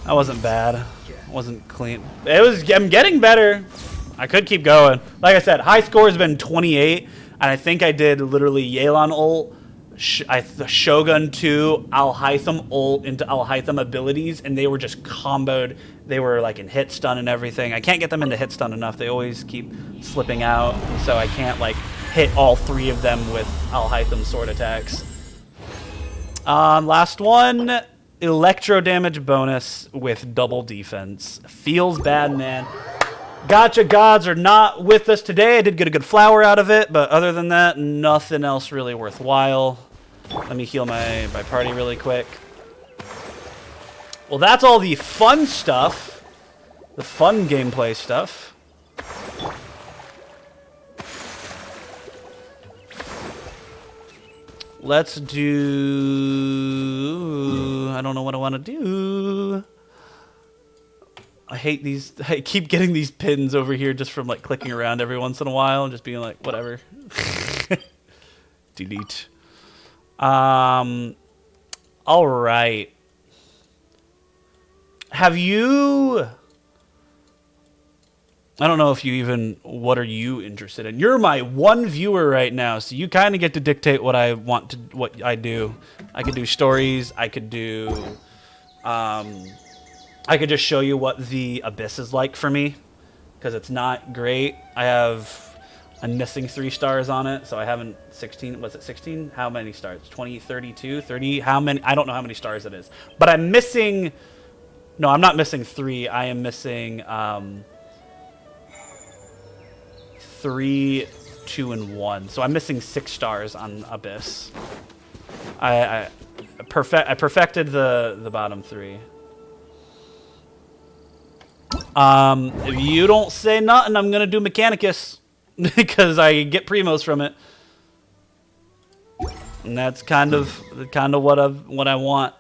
That wasn't bad. It wasn't clean. I'm getting better. I could keep going. Like I said, high score has been 28, and I think I did literally Yelan ult, Shogun 2, Alhaitham ult into Alhaitham abilities, and they were just comboed. They were like in hit stun and everything. I can't get them into hit stun enough. They always keep slipping out, so I can't like hit all 3 of them with Alhaitham sword attacks. Last one. Electro damage bonus with double defense. Feels bad, man. Gotcha gods are not with us today. I did get a good flower out of it, but other than that, nothing else really worthwhile. Let me heal my party really quick. Well, that's all the fun stuff. The fun gameplay stuff. Let's do... I don't know what I want to do. I hate these. I keep getting these pins over here just from like clicking around every once in a while and just being like, whatever. Delete. All right. Have you... I don't know if you even... What are you interested in? You're my one viewer right now, so you kind of get to dictate what I want to... What I do. I could do stories. I could do... I could just show you what the Abyss is like for me, because it's not great. I'm missing 3 stars on it, so I haven't 16. Was it 16? How many stars? 20, 32, 30? How many? I don't know how many stars it is. But I'm missing... No, I'm not missing 3. I am missing 3, 2, and 1. So I'm missing 6 stars on Abyss. I perfected the bottom 3. If you don't say nothing, I'm gonna do Mechanicus because I get primos from it, and that's kind of what I want.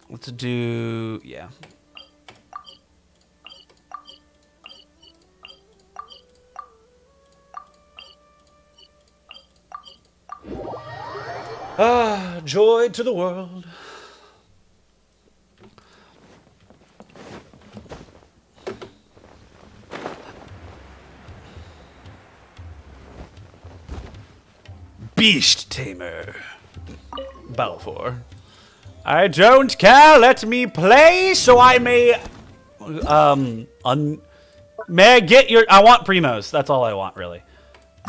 Let's do joy to the world. Beast Tamer. Balfour. I don't care. Let me play so I may may I get your... I want primos. That's all I want, really.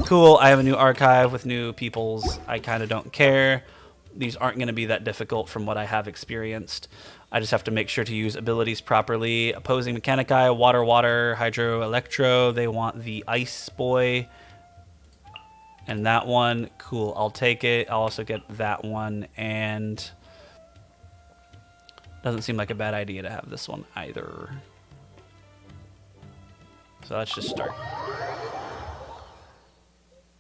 Cool. I have a new archive with new peoples. I kind of don't care. These aren't going to be that difficult from what I have experienced. I just have to make sure to use abilities properly. Opposing Mechanici, Water, Hydro, Electro. They want the Ice Boy. And that one, cool, I'll take it. I'll also get that one, and doesn't seem like a bad idea to have this one either. So let's just start.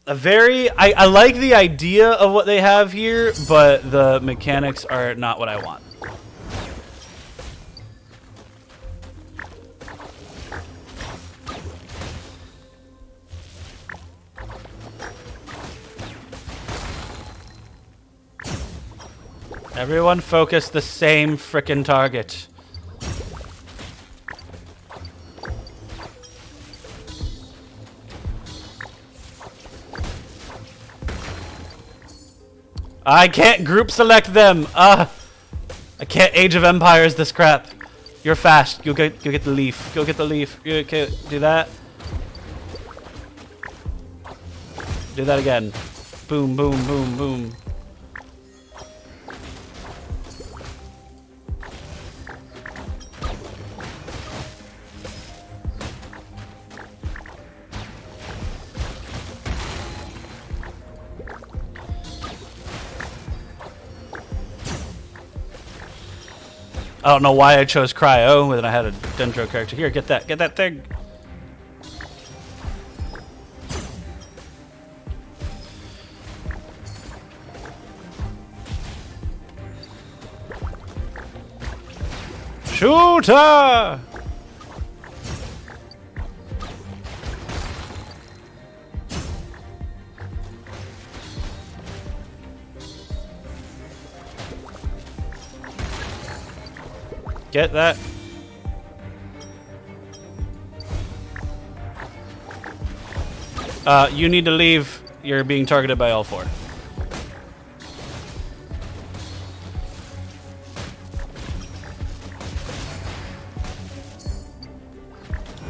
I like the idea of what they have here, but the mechanics are not what I want. Everyone focus the same frickin' target. I can't group select them. I can't Age of Empires this crap. You're fast. Go get the leaf. Go get the leaf. Okay, do that. Do that again. Boom, boom, boom, boom. I don't know why I chose Cryo when I had a Dendro character. Here, get that thing. Shooter! Get that. You need to leave. You're being targeted by all four.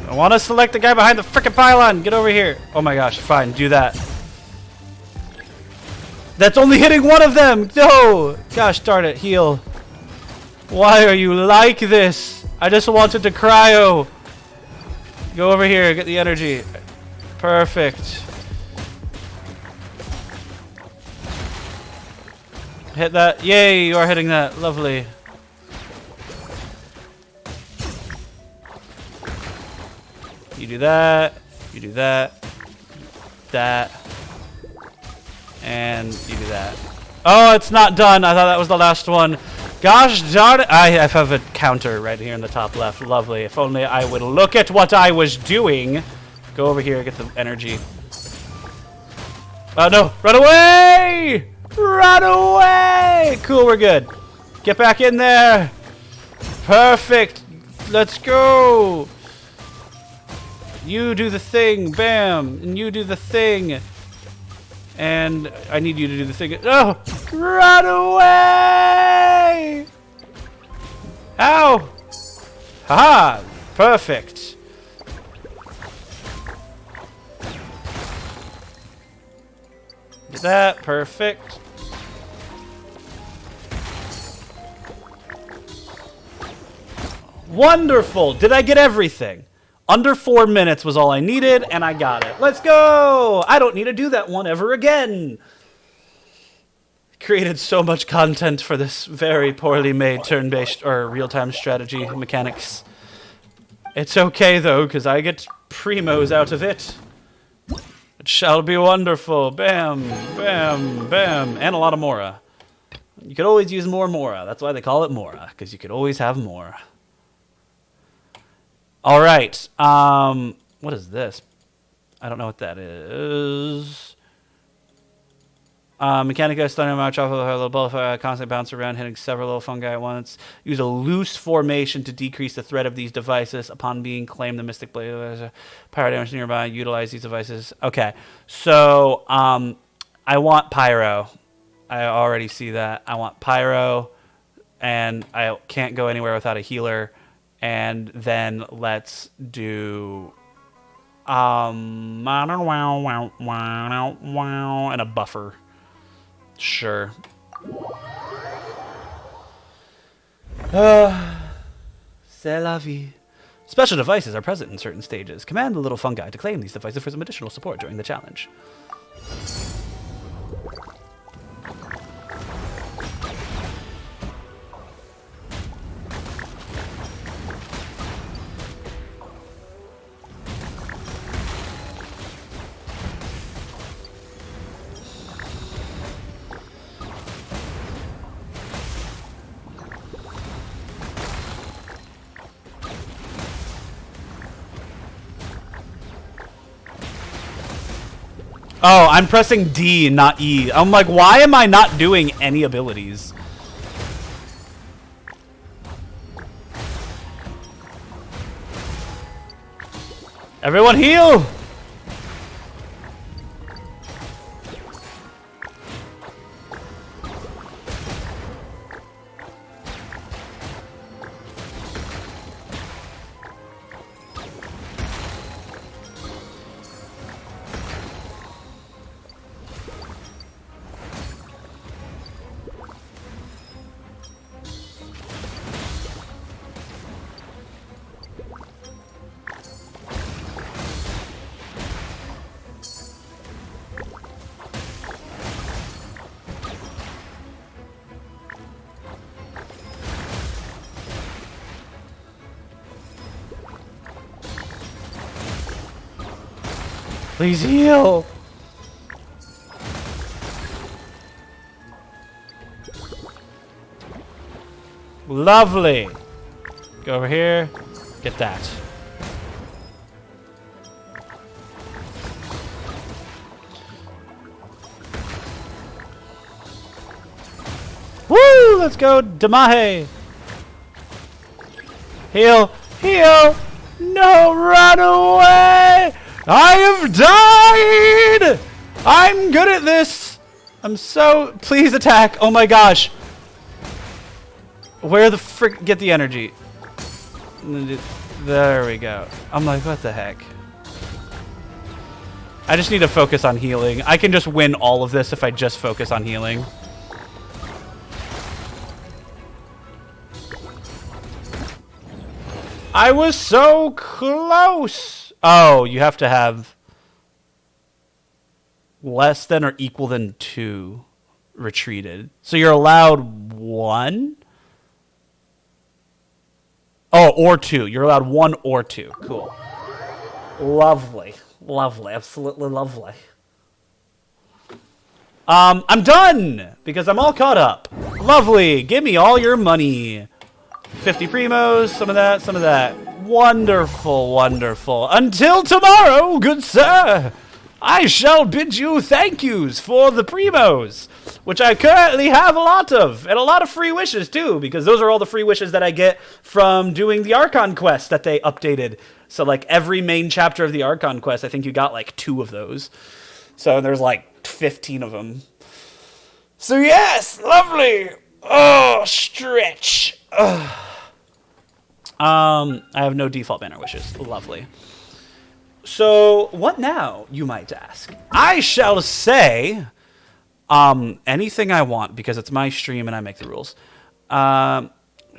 I want to select the guy behind the frickin' pylon. Get over here. Oh my gosh. Fine. Do that. That's only hitting one of them. No. Gosh darn it. Heal. Why are you like this? I just wanted to cryo. Go over here. Get the energy. Perfect. Hit that. Yay, you are hitting that. Lovely. You do that. You do that. That. And you do that. Oh, it's not done. I thought that was the last one. Gosh darn it. I have a counter right here in the top left. Lovely. If only I would look at what I was doing. Go over here, get the energy. Oh no, run away! Run away! Cool, we're good. Get back in there. Perfect. Let's go. You do the thing, bam. And you do the thing. And I need you to do the thing. Oh, run away! Ow! Haha, perfect. That perfect. Wonderful. Did I get everything? Under 4 minutes was all I needed, and I got it. Let's go! I don't need to do that one ever again. Created so much content for this very poorly made turn-based or real-time strategy mechanics. It's okay though, because I get primos out of it. It shall be wonderful. Bam, bam, bam. And a lot of Mora. You could always use more Mora. That's why they call it Mora, because you could always have more. All right. What is this? I don't know what that is. Mechanica, stunning march off of a little ball, constantly bounce around, hitting several little fungi at once. Use a loose formation to decrease the threat of these devices. Upon being claimed, the Mystic Blade, pyro damage nearby. Utilize these devices. Okay, so I want pyro. I already see that. I want pyro, and I can't go anywhere without a healer. And then let's do and a buffer. Sure. C'est la vie. Special devices are present in certain stages. Command the little fungi to claim these devices for some additional support during the challenge. Oh, I'm pressing D, not E. I'm like, why am I not doing any abilities? Everyone heal! Please heal. Lovely. Go over here. Get that. Woo! Let's go, Damahe. Heal. Heal. No, run away. I have died. I'm good at this. I'm so... Please attack. Oh my gosh. Where the frick... Get the energy. There we go. I'm like, what the heck? I just need to focus on healing. I can just win all of this if I just focus on healing. I was so close. Oh, you have to have less than or equal than 2 retreated. So you're allowed 1? Oh, or 2. You're allowed 1 or 2. Cool. Lovely. Lovely. Absolutely lovely. I'm done! Because I'm all caught up. Lovely. Give me all your money. 50 primos, some of that, some of that. Wonderful, wonderful. Until tomorrow, good sir, I shall bid you thank yous for the primos, which I currently have a lot of, and a lot of free wishes too, because those are all the free wishes that I get from doing the Archon quest that they updated. So like every main chapter of the Archon quest, I think you got like 2 of those. So there's like 15 of them. So yes, lovely. Oh, stretch. Ugh. I have no default banner wishes. Lovely. So, what now, you might ask? I shall say anything I want, because it's my stream and I make the rules.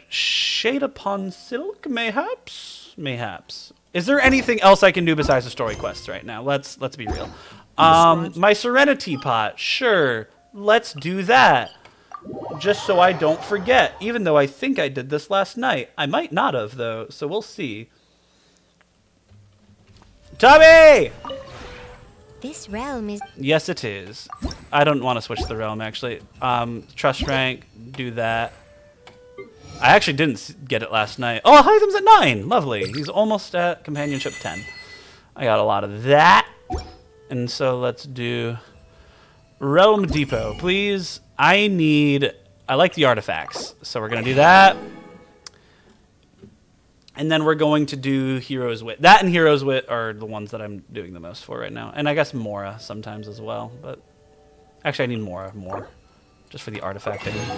Shade upon silk, mayhaps? Mayhaps. Is there anything else I can do besides the story quests right now? Let's be real. My Serenity Pot, sure. Let's do that. Just so I don't forget, even though I think I did this last night. I might not have, though, so we'll see. Tommy! This realm is... Yes, it is. I don't want to switch the realm, actually. Trust rank, do that. I actually didn't get it last night. Oh, Hytham's at 9! Lovely. He's almost at companionship 10. I got a lot of that. And so let's do... Realm Depot, please. I like the artifacts, so we're going to do that. And then we're going to do Hero's Wit. That and Hero's Wit are the ones that I'm doing the most for right now. And I guess Mora sometimes as well, but actually I need Mora more, just for the artifact I need.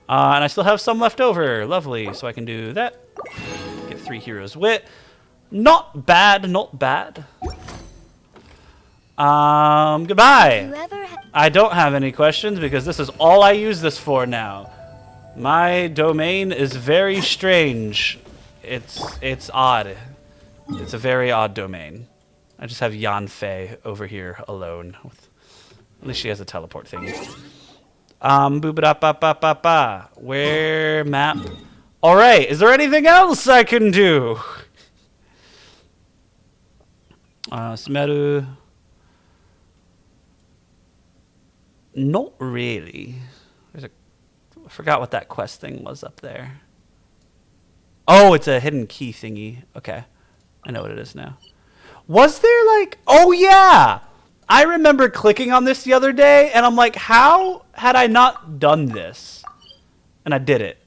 And I still have some left over. Lovely, so I can do that. Get 3 Hero's Wit. Not bad, not bad. Goodbye. I don't have any questions because this is all I use this for now. My domain is very strange. It's odd. It's a very odd domain. I just have Yanfei over here alone. At least she has a teleport thing. Boop-a-da-ba-ba-ba-ba. Where map? All right. Is there anything else I can do? Smeru. Not really. I forgot what that quest thing was up there. Oh, it's a hidden key thingy. Okay. I know what it is now. Was there like... Oh, yeah! I remember clicking on this the other day, and I'm like, how had I not done this? And I did it.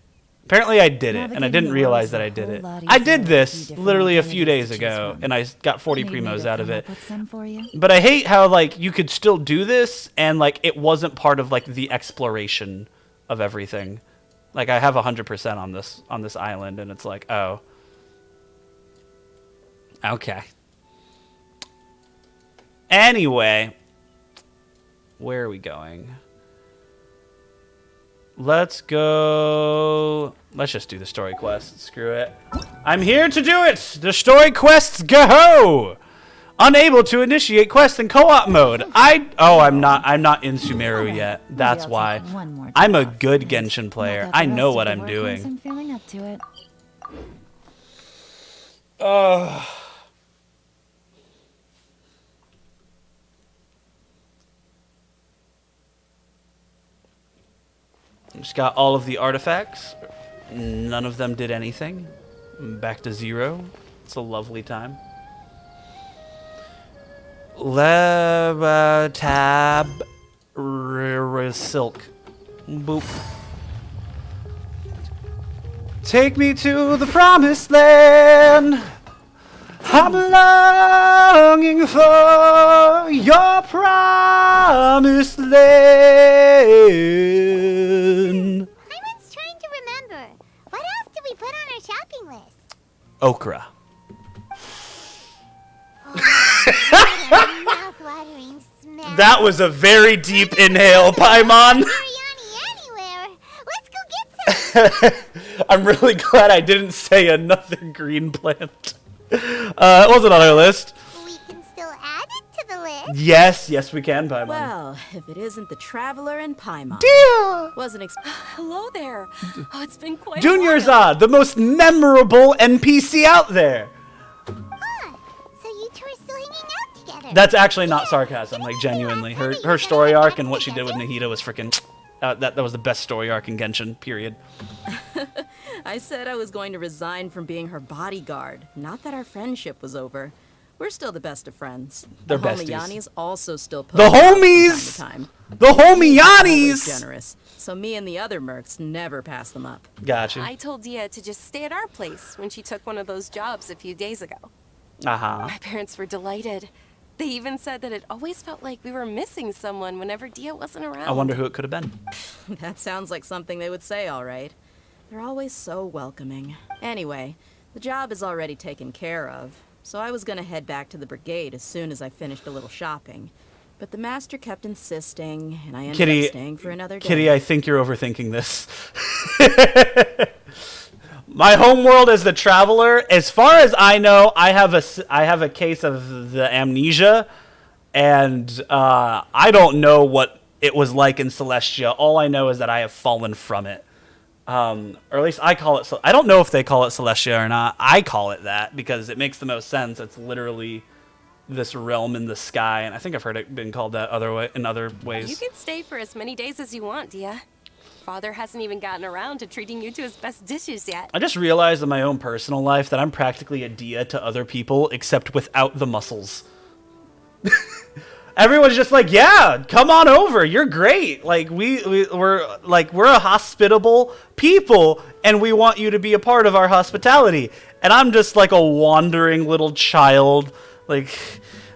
Apparently I did it, and I didn't realize that I did it. I did this literally a few days ago, and I got 40 primos out of it. But I hate how, like, you could still do this, and, like, it wasn't part of, like, the exploration of everything. Like, I have 100% on this island, and it's like, oh. Okay. Anyway. Where are we going? Let's go... Let's just do the story quest. Screw it. I'm here to do it! The story quests go! Unable to initiate quest in co-op mode. I'm not in Sumeru yet. That's why. I'm a good Genshin player. I know what I'm doing. I'm feeling up to it. Just got all of the artifacts. None of them did anything. Back to 0. It's a lovely time. Tab silk. Boop. Take me to the promised land. I'm longing for your promised land. Iron's trying to remember. What else did we put on our shopping list? Okra. Mouth-watering smell. That was a very deep inhale, Paimon. Biryani anywhere. Let's go get some. I'm really glad I didn't say another green plant. It wasn't on our list. We can still add it to the list. Yes, we can, Paimon. Well, if it isn't the Traveler and Paimon. Dear Wasn't Hello there. Oh, it's been quite Junior a while. Zod, the most memorable NPC out there. Huh. So you two are still hanging out together. That's actually not sarcasm, like genuinely. Her story arc and what she did with Nahida was freaking. That was the best story arc in Genshin. Period. I said I was going to resign from being her bodyguard. Not that our friendship was over. We're still the best of friends. They're the besties. Homiyanis also still post The up from homies! time to time. The Always Homiyanis! generous. So me and the other mercs never pass them up. Gotcha. I told Dia to just stay at our place when she took one of those jobs a few days ago. Uh-huh. My parents were delighted. They even said that it always felt like we were missing someone whenever Dia wasn't around. I wonder who it could have been. That sounds like something they would say, all right. They're always so welcoming. Anyway, the job is already taken care of, so I was gonna head back to the brigade as soon as I finished a little shopping. But the master kept insisting, and I ended up staying for another day. Kitty, I think you're overthinking this. My homeworld as the Traveler, as far as I know, I have a case of the amnesia, and I don't know what it was like in Celestia. All I know is that I have fallen from it. Or at least I call it. I don't know if they call it Celestia or not. I call it that because it makes the most sense. It's literally this realm in the sky, and I think I've heard it been called that in other ways. You can stay for as many days as you want, Dia. Father hasn't even gotten around to treating you to his best dishes yet. I just realized in my own personal life that I'm practically a Dia to other people, except without the muscles. Everyone's just like, yeah, come on over. You're great. Like we're a hospitable people, and we want you to be a part of our hospitality. And I'm just like a wandering little child, like,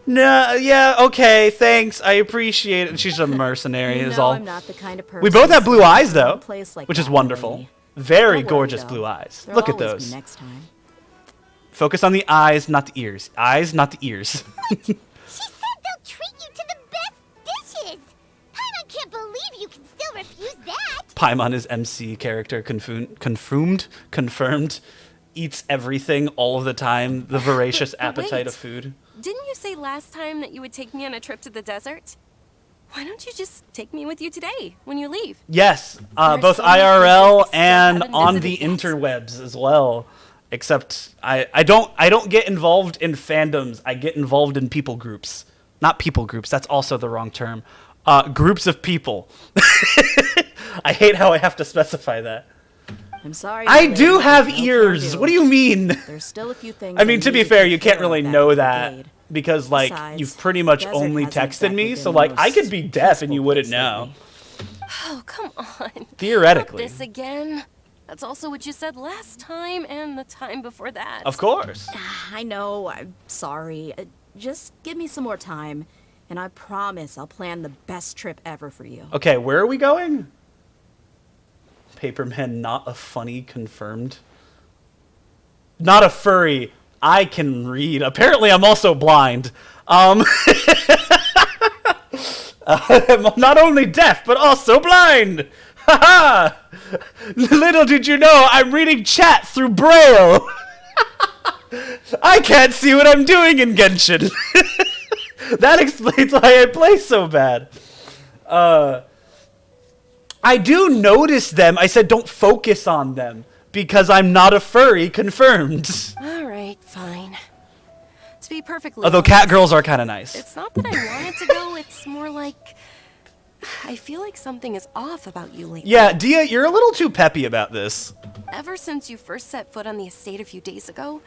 no, yeah, okay, thanks, I appreciate it. And she's a mercenary, is all. I'm not the kind of person We both have blue who eyes, stays in a though, place like which is that, wonderful. lady. Very Don't worry, gorgeous though. blue eyes. There'll Look at always be those. next time. Focus on the eyes, not the ears. Eyes, not the ears. She said they'll treat you to the best dishes. I can't believe you can still refuse that. Paimon is MC character, confirmed, eats everything all of the time, the voracious But appetite wait. of food. Didn't you say last time that you would take me on a trip to the desert? Why don't you just take me with you today when you leave? Yes, are both so many IRL places we still and haven't on the visited yet. interwebs as well. Except I don't get involved in fandoms. I get involved in people groups. Not people groups. That's also the wrong term. Groups of people. I hate how I have to specify that. I'm sorry. I my do lady, have but no ears. can do. What do you mean? There's still a few things. I mean, to be need fair, take you can't care of really back know at the that brigade. because, like, Besides, you've pretty much desert only hasn't texted me, exactly so, been like, the I could most be deaf and you peaceful wouldn't place know. lately. Oh, come on. Theoretically. Not this again. That's also what you said last time and the time before that. Of course. I know. I'm sorry. Just give me some more time, and I promise I'll plan the best trip ever for you. Okay, where are we going? Paperman, not a funny, confirmed. Not a furry. I can read. Apparently, I'm also blind. I'm not only deaf, but also blind. Haha! Little did you know, I'm reading chat through Braille. I can't see what I'm doing in Genshin. That explains why I play so bad. I do notice them. I said don't focus on them because I'm not a furry, confirmed. All right, fine. To be perfectly Although honest, cat girls are kind of nice. it's not that I wanted to go, it's more like I feel like something is off about you lately. Yeah, Dia, you're a little too peppy about this. Ever since you first set foot on the estate a few days ago,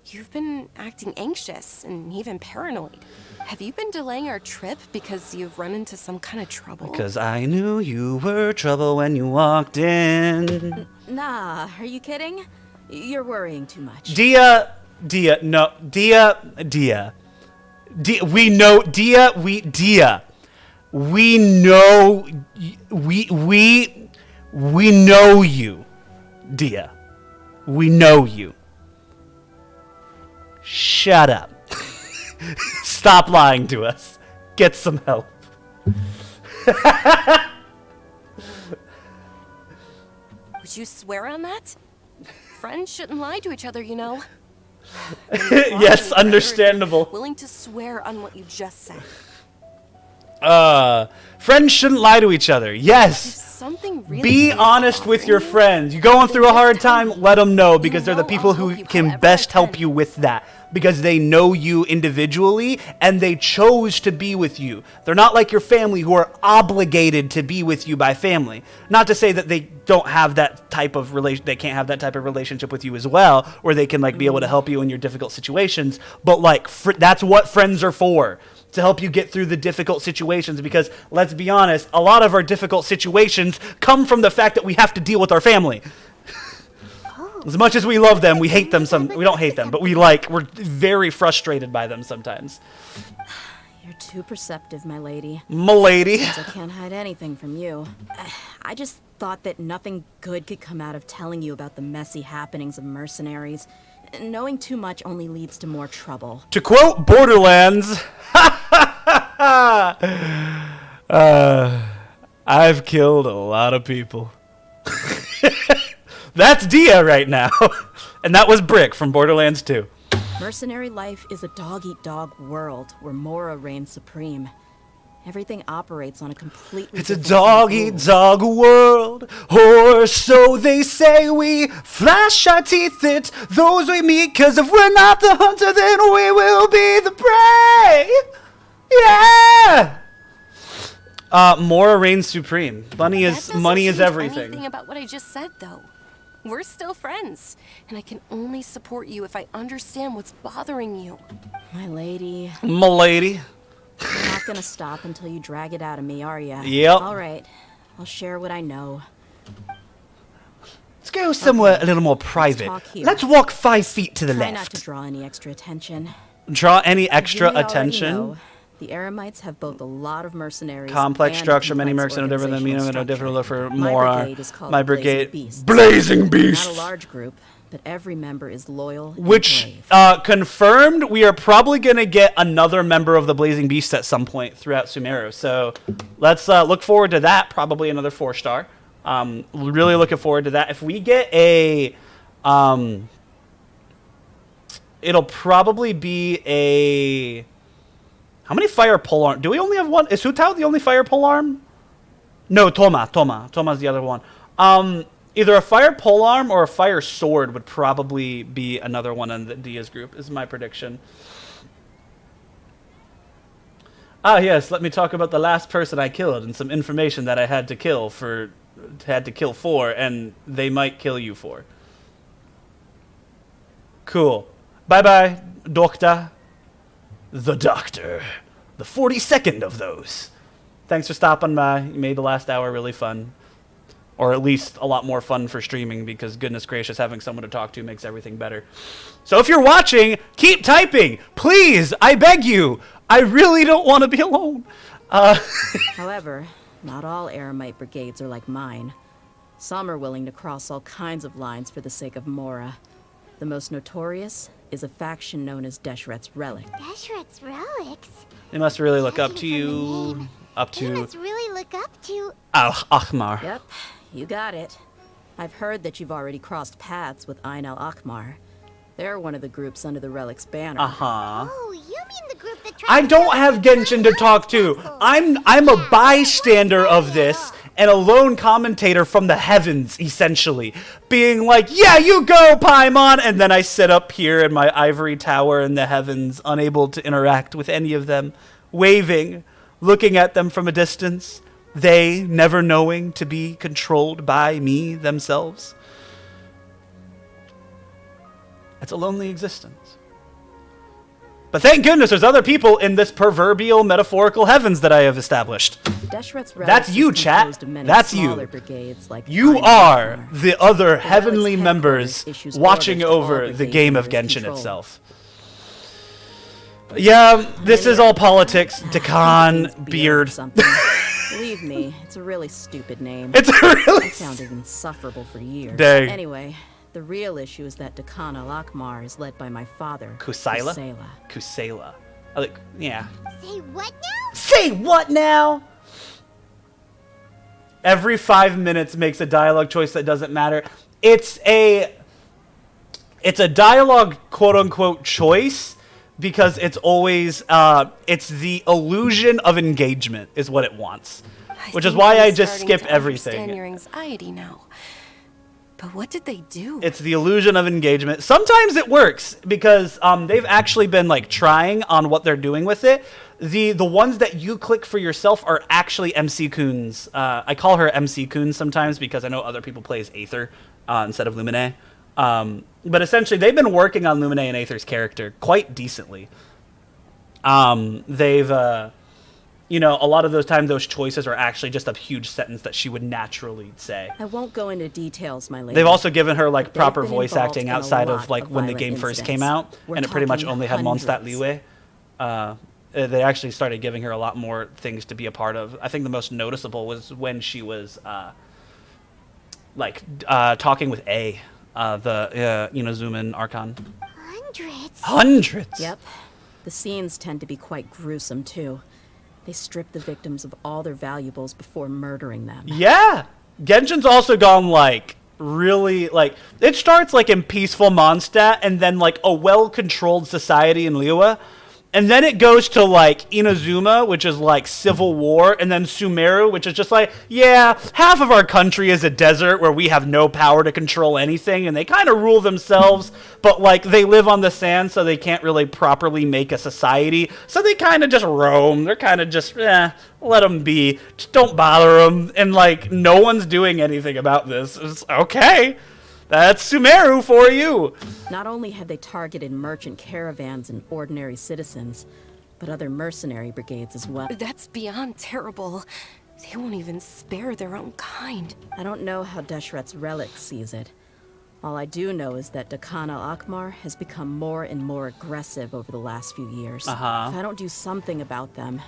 you've been acting anxious and even paranoid. Have you been delaying our trip because you've run into some kind of trouble? Because I knew you were trouble when you walked in. Nah, are you kidding? You're worrying too much. Dia, we know, Dia, we know, we know you, Dia. We know you. Shut up. Stop lying to us. Get some help. Would you swear on that? Friends shouldn't lie to each other, you know. Yes, understandable. Willing to swear on what you just said. Friends shouldn't lie to each other. Yes. Something really Be is honest with your bothering you, friends. You're going through a hard just tell time, me. let them know, because You they're the know people I'll who help you can however best I help can. you with that. Because they know you individually, and they chose to be with you. They're not like your family who are obligated to be with you by family. Not to say that they don't have that type of they can't have that type of relationship with you as well, or they can like be able to help you in your difficult situations. But like, that's what friends are for. To help you get through the difficult situations, because let's be honest, a lot of our difficult situations come from the fact that we have to deal with our family. As much as we love them, we hate them we don't hate them, but we're very frustrated by them sometimes. You're too perceptive, my lady. M'lady. I can't hide anything from you. I just thought that nothing good could come out of telling you about the messy happenings of mercenaries. Knowing too much only leads to more trouble. To quote Borderlands, I've killed a lot of people. That's Dia right now. And that was Brick from Borderlands 2. Mercenary life is a dog-eat-dog world where Mora reigns supreme. Everything operates on a completely It's a different set of rules. dog-eat-dog world, or so they say. We flash our teeth at those we meet, 'cause if we're not the hunter, then we will be the prey. Yeah! Mora reigns supreme. Money That is doesn't everything. Anything about what I just said, though. We're still friends, and I can only support you if I understand what's bothering you. My lady, M'lady. you're not gonna stop until you drag it out of me, are ya? Yep. All right, I'll share what I know. Let's go somewhere a little more private. talk here. Let's walk 5 feet to the Try not to left. draw any extra attention. Draw any You extra may already attention. know, the Eremites have both a lot of mercenaries. Complex and structure, many complex mercs, no different than me, no organizational different look for structure. more. My brigade is called My the brigade, Beasts. Blazing They're Beasts. not a large group, but every member is loyal and Which, brave. confirmed, we are probably going to get another member of the Blazing Beasts at some point throughout Sumeru. So let's look forward to that. Probably another 4-star. Really looking forward to that. If we get a... it'll probably be a... How many fire pole arm? Do we only have one? Is Hutao the only fire pole arm? No, Toma. Toma's the other one. Either a fire polearm or a fire sword would probably be another one in the Dia's group, is my prediction. Ah, yes, let me talk about the last person I killed and some information that I had to kill for, and they might kill you for. Cool. Bye-bye, Doctor. The Doctor. The 42nd of those. Thanks for stopping by. You made the last hour really fun. Or at least a lot more fun for streaming, because goodness gracious, having someone to talk to makes everything better. So if you're watching, keep typing. Please, I beg you. I really don't want to be alone. However, not all Eremite brigades are like mine. Some are willing to cross all kinds of lines for the sake of Mora. The most notorious is a faction known as Deshret's Relic. Deshret's relics? They must really look up to Judging from the you. name, Up They to must really look up to... Al-Akhmar. Yep, you got it. I've heard that you've already crossed paths with Ain al-Akhmar. They're one of the groups under the Relic's banner. Oh, you mean the group that tried I to don't kill have us Genshin to in talk to. Castle? I'm a Yeah, bystander what's of this that? and a lone commentator from the heavens, essentially. Being like, yeah, you go, Paimon! And then I sit up here in my ivory tower in the heavens, unable to interact with any of them, waving, looking at them from a distance, They never knowing to be controlled by me themselves. It's a lonely existence. But thank goodness there's other people in this proverbial metaphorical heavens that I have established. Deshret's That's relics you, is chat. composed of many That's you. smaller brigades like You Iron are Armor. the other The heavenly relic's members headquarters issues watching orders to all over the brigades game under of its Genshin control. itself. Yeah, this is all politics. Dakan, Brigades beard. Something. Believe me, it's a really stupid name. It's really... It sounded insufferable for years. Dang. Anyway, the real issue is that Dakan al-Akmar is led by my father, Kusila? Kusela. Kusela. Yeah. Say what now? Say what now? Every 5 minutes makes a dialogue choice that doesn't matter. It's a dialogue quote unquote choice because it's always it's the illusion of engagement is what it wants, which is think why I'm I just starting skip to understand everything. your anxiety now. But what did they do? It's the illusion of engagement. Sometimes it works because they've actually been like trying on what they're doing with it. The ones that you click for yourself are actually MC Coons. I call her MC Coons sometimes because I know other people play as Aether instead of Lumine. But essentially, they've been working on Lumine and Aether's character quite decently. They've you know, a lot of those times those choices are actually just a huge sentence that she would naturally say. I won't go into details, my lady. They've also given her like They've proper been voice involved acting in a outside lot of like when the violent game first came incidents. out, We're and it pretty much talking only had Mondstadt hundreds. leeway. They actually started giving her a lot more things to be a part of. I think the most noticeable was when she was talking with A, the Inazuman Archon. Hundreds? Hundreds. Yep. The scenes tend to be quite gruesome, too. They strip the victims of all their valuables before murdering them. Yeah. Genshin's also gone like really like it starts like in peaceful Mondstadt and then like a well-controlled society in Liyue. And then it goes to like Inazuma, which is like civil war, and then Sumeru, which is just like, yeah, half of our country is a desert where we have no power to control anything, and they kind of rule themselves, but like they live on the sand, so they can't really properly make a society. So they kind of just roam. They're kind of just, let them be. Just don't bother them. And like no one's doing anything about this. It's okay. That's Sumeru for you. Not only had they targeted merchant caravans and ordinary citizens, but other mercenary brigades as well. That's beyond terrible. They won't even spare their own kind. I don't know how Deshret's relic sees it. All I do know is that Dakan al-Akmar has become more and more aggressive over the last few years. Uh-huh. If I don't do something about them,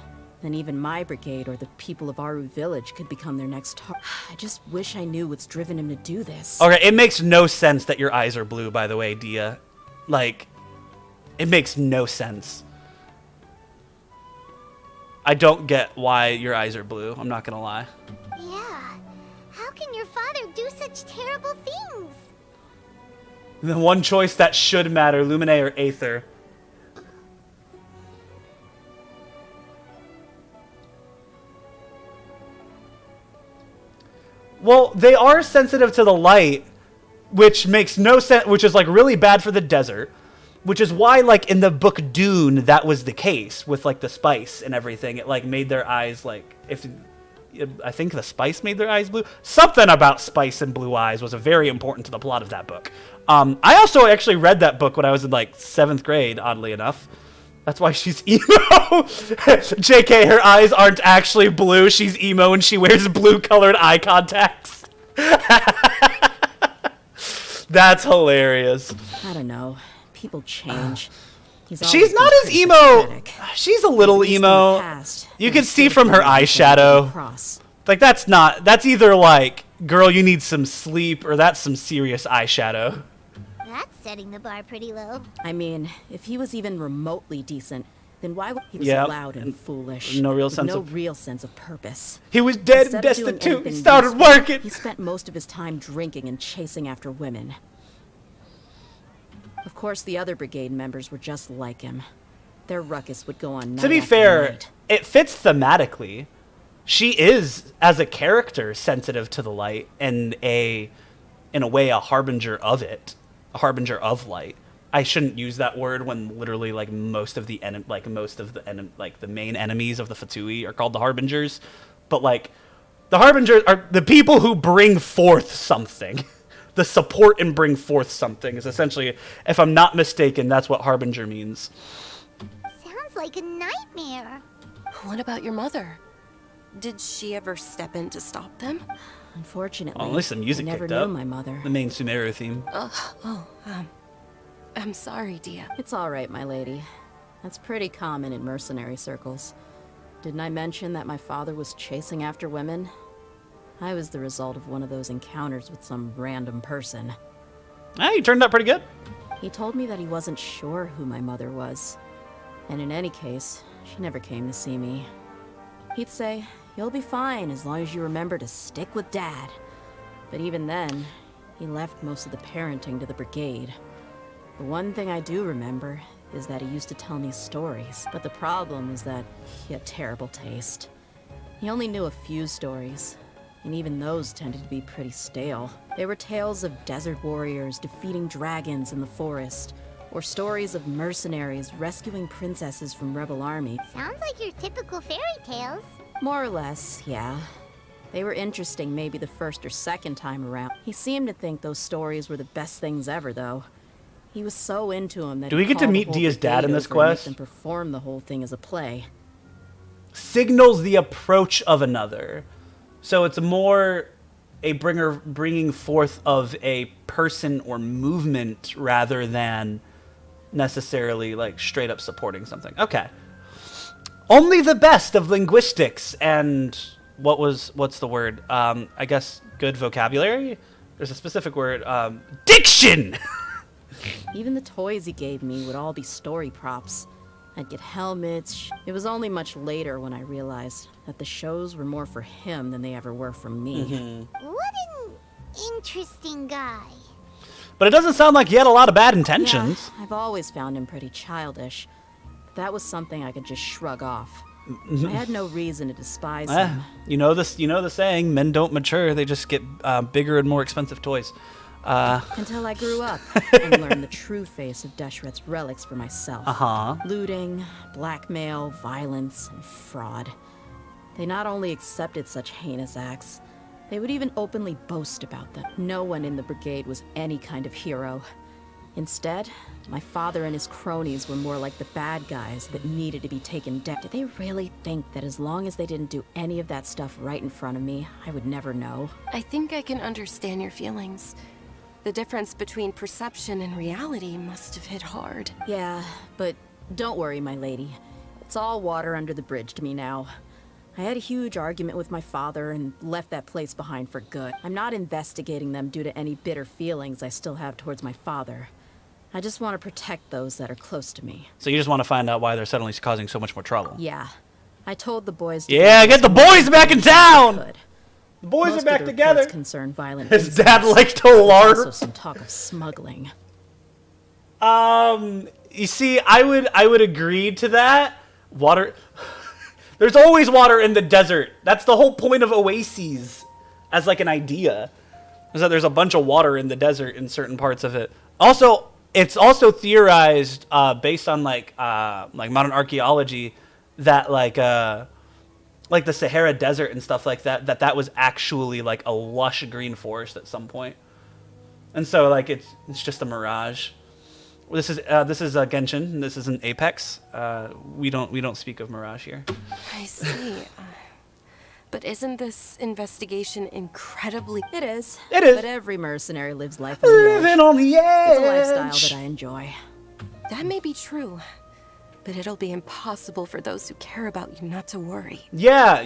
then even my brigade or the people of Aru village could become their next target. I just wish I knew what's driven him to do this. Okay, it makes no sense that your eyes are blue, by the way, Dia. Like, it makes no sense. I don't get why your eyes are blue, I'm not gonna lie. Yeah. How can your father do such terrible things? The one choice that should matter, Lumine or Aether. Well, they are sensitive to the light, which makes no sense, which is like really bad for the desert, which is why like in the book Dune, that was the case with like the spice and everything. It like made their eyes like, I think the spice made their eyes blue. Something about spice and blue eyes was very important to the plot of that book. I also actually read that book when I was in like 7th grade, oddly enough. That's why she's emo. JK, her eyes aren't actually blue. She's emo and she wears blue-colored eye contacts. That's hilarious. I don't know. People change. He's She's always not been as pretty emo. pathetic. She's a little At least in the emo. past, You it can was see still from her pretty eyeshadow. across. Like, that's either like, girl, you need some sleep, or that's some serious eyeshadow. That's setting the bar pretty low. I mean, if he was even remotely decent, then why would he was Yep. loud and foolish? No real with sense no of- real sense of purpose. He was dead and Instead of doing destitute. He anything started useful, working. He spent most of his time drinking and chasing after women. Of course, the other brigade members were just like him. Their ruckus would go on night To be after fair, night. it fits thematically. She is, as a character, sensitive to the light and in a way, a harbinger of it, a harbinger of light. I shouldn't use that word when literally like most of the main enemies of the Fatui are called the harbingers, but like The harbingers are the people who bring forth something. The support and bring forth something is essentially, if I'm not mistaken, that's what harbinger means. Sounds like a nightmare. What about your mother? Did she ever step in to stop them? Unfortunately, Oh, at least the music I never picked knew up. my mother. The main Sumeru theme. I'm sorry, Dia. It's all right, my lady. That's pretty common in mercenary circles. Didn't I mention that my father was chasing after women? I was the result of one of those encounters with some random person. Hey, you turned out pretty good. He told me that he wasn't sure who my mother was. And in any case, she never came to see me. He'd say, "You'll be fine as long as you remember to stick with Dad." But even then, he left most of the parenting to the brigade. The one thing I do remember is that he used to tell me stories, but the problem is that he had terrible taste. He only knew a few stories, and even those tended to be pretty stale. They were tales of desert warriors defeating dragons in the forest, or stories of mercenaries rescuing princesses from rebel armies. Sounds like your typical fairy tales. More or less, yeah. They were interesting maybe the first or second time around. He seemed to think those stories were the best things ever, though. He was so into them that Do we get to meet Dia's dad in this quest? And perform the whole thing as a play. Signals the approach of another. So it's more a bringing forth of a person or movement rather than necessarily like straight up supporting something. Okay. Only the best of linguistics and what's the word? I guess good vocabulary? There's a specific word. Diction! Even the toys he gave me would all be story props. I'd get helmets. It was only much later when I realized that the shows were more for him than they ever were for me. What an interesting guy. But it doesn't sound like he had a lot of bad intentions. Yeah, I've always found him pretty childish. But that was something I could just shrug off. I had no reason to despise him. You know the saying, men don't mature, they just get bigger and more expensive toys. Until I grew up and learned the true face of Deshret's relics for myself. Looting, blackmail, violence, and fraud. They not only accepted such heinous acts, they would even openly boast about them. No one in the brigade was any kind of hero. Instead, my father and his cronies were more like the bad guys that needed to be taken down. Did they really think that as long as they didn't do any of that stuff right in front of me, I would never know? I think I can understand your feelings. The difference between perception and reality must have hit hard. Yeah, but don't worry, my lady. It's all water under the bridge to me now. I had a huge argument with my father and left that place behind for good. I'm not investigating them due to any bitter feelings I still have towards my father. I just want to protect those that are close to me. So you just want to find out why they're suddenly causing so much more trouble. Yeah. I told the boys to Yeah, get the boys back in town! Good. The boys Most are back of the together. reports concern violent His incidents. dad likes to There's LARP. also some talk of smuggling. You see, I would agree to that. Water. There's always water in the desert. That's the whole point of oases, as like an idea, is that there's a bunch of water in the desert in certain parts of it. Also, it's also theorized based on like modern archaeology that like the Sahara Desert and stuff like that that was actually like a lush green forest at some point, and so like it's just a mirage. This is Genshin. This is an Apex. We don't speak of mirage here. I see. But isn't this investigation incredibly... It is. It is. But every mercenary lives life on the edge. Living on the edge. It's a lifestyle that I enjoy. That may be true, but it'll be impossible for those who care about you not to worry. Yeah,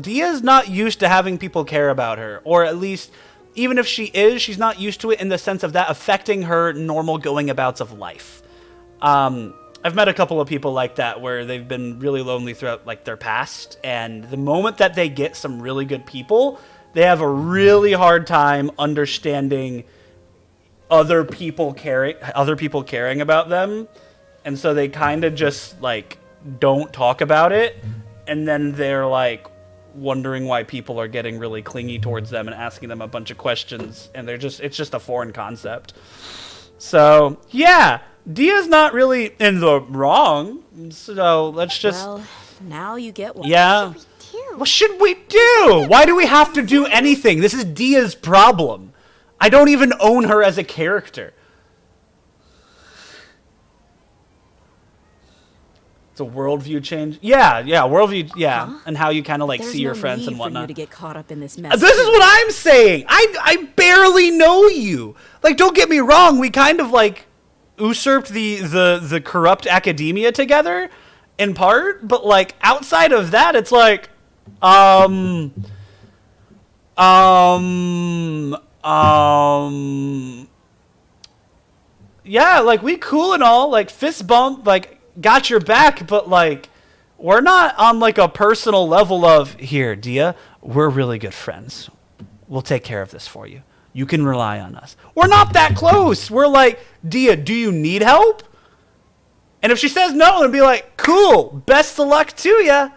Dia's not used to having people care about her, or at least, even if she is, she's not used to it in the sense of that affecting her normal going abouts of life. I've met a couple of people like that where they've been really lonely throughout like their past, and the moment that they get some really good people, they have a really hard time understanding other people caring about them, and so they kind of just like don't talk about it, and then they're like wondering why people are getting really clingy towards them and asking them a bunch of questions, and it's just a foreign concept. So yeah, Dia's not really in the wrong, so let's just... Well, now you get one. Yeah. We do. do? What should we do? Why do we have to do anything? This is Dia's problem. I don't even own her as a character. It's a worldview change. Yeah, worldview. Yeah, Huh? and how you kind of like There's see your no friends need and for you whatnot. to get caught up in this mess. This is what I'm saying. I barely know you. Like, don't get me wrong. We kind of like usurped the corrupt academia together, in part. But like outside of that, it's like, yeah, like we cool and all. Like fist bump, like got your back, but like we're not on like a personal level of here, Dia. We're really good friends. We'll take care of this for you. You can rely on us. We're not that close. We're like, Dia, do you need help? And if she says no, it'd be like, cool, best of luck to ya.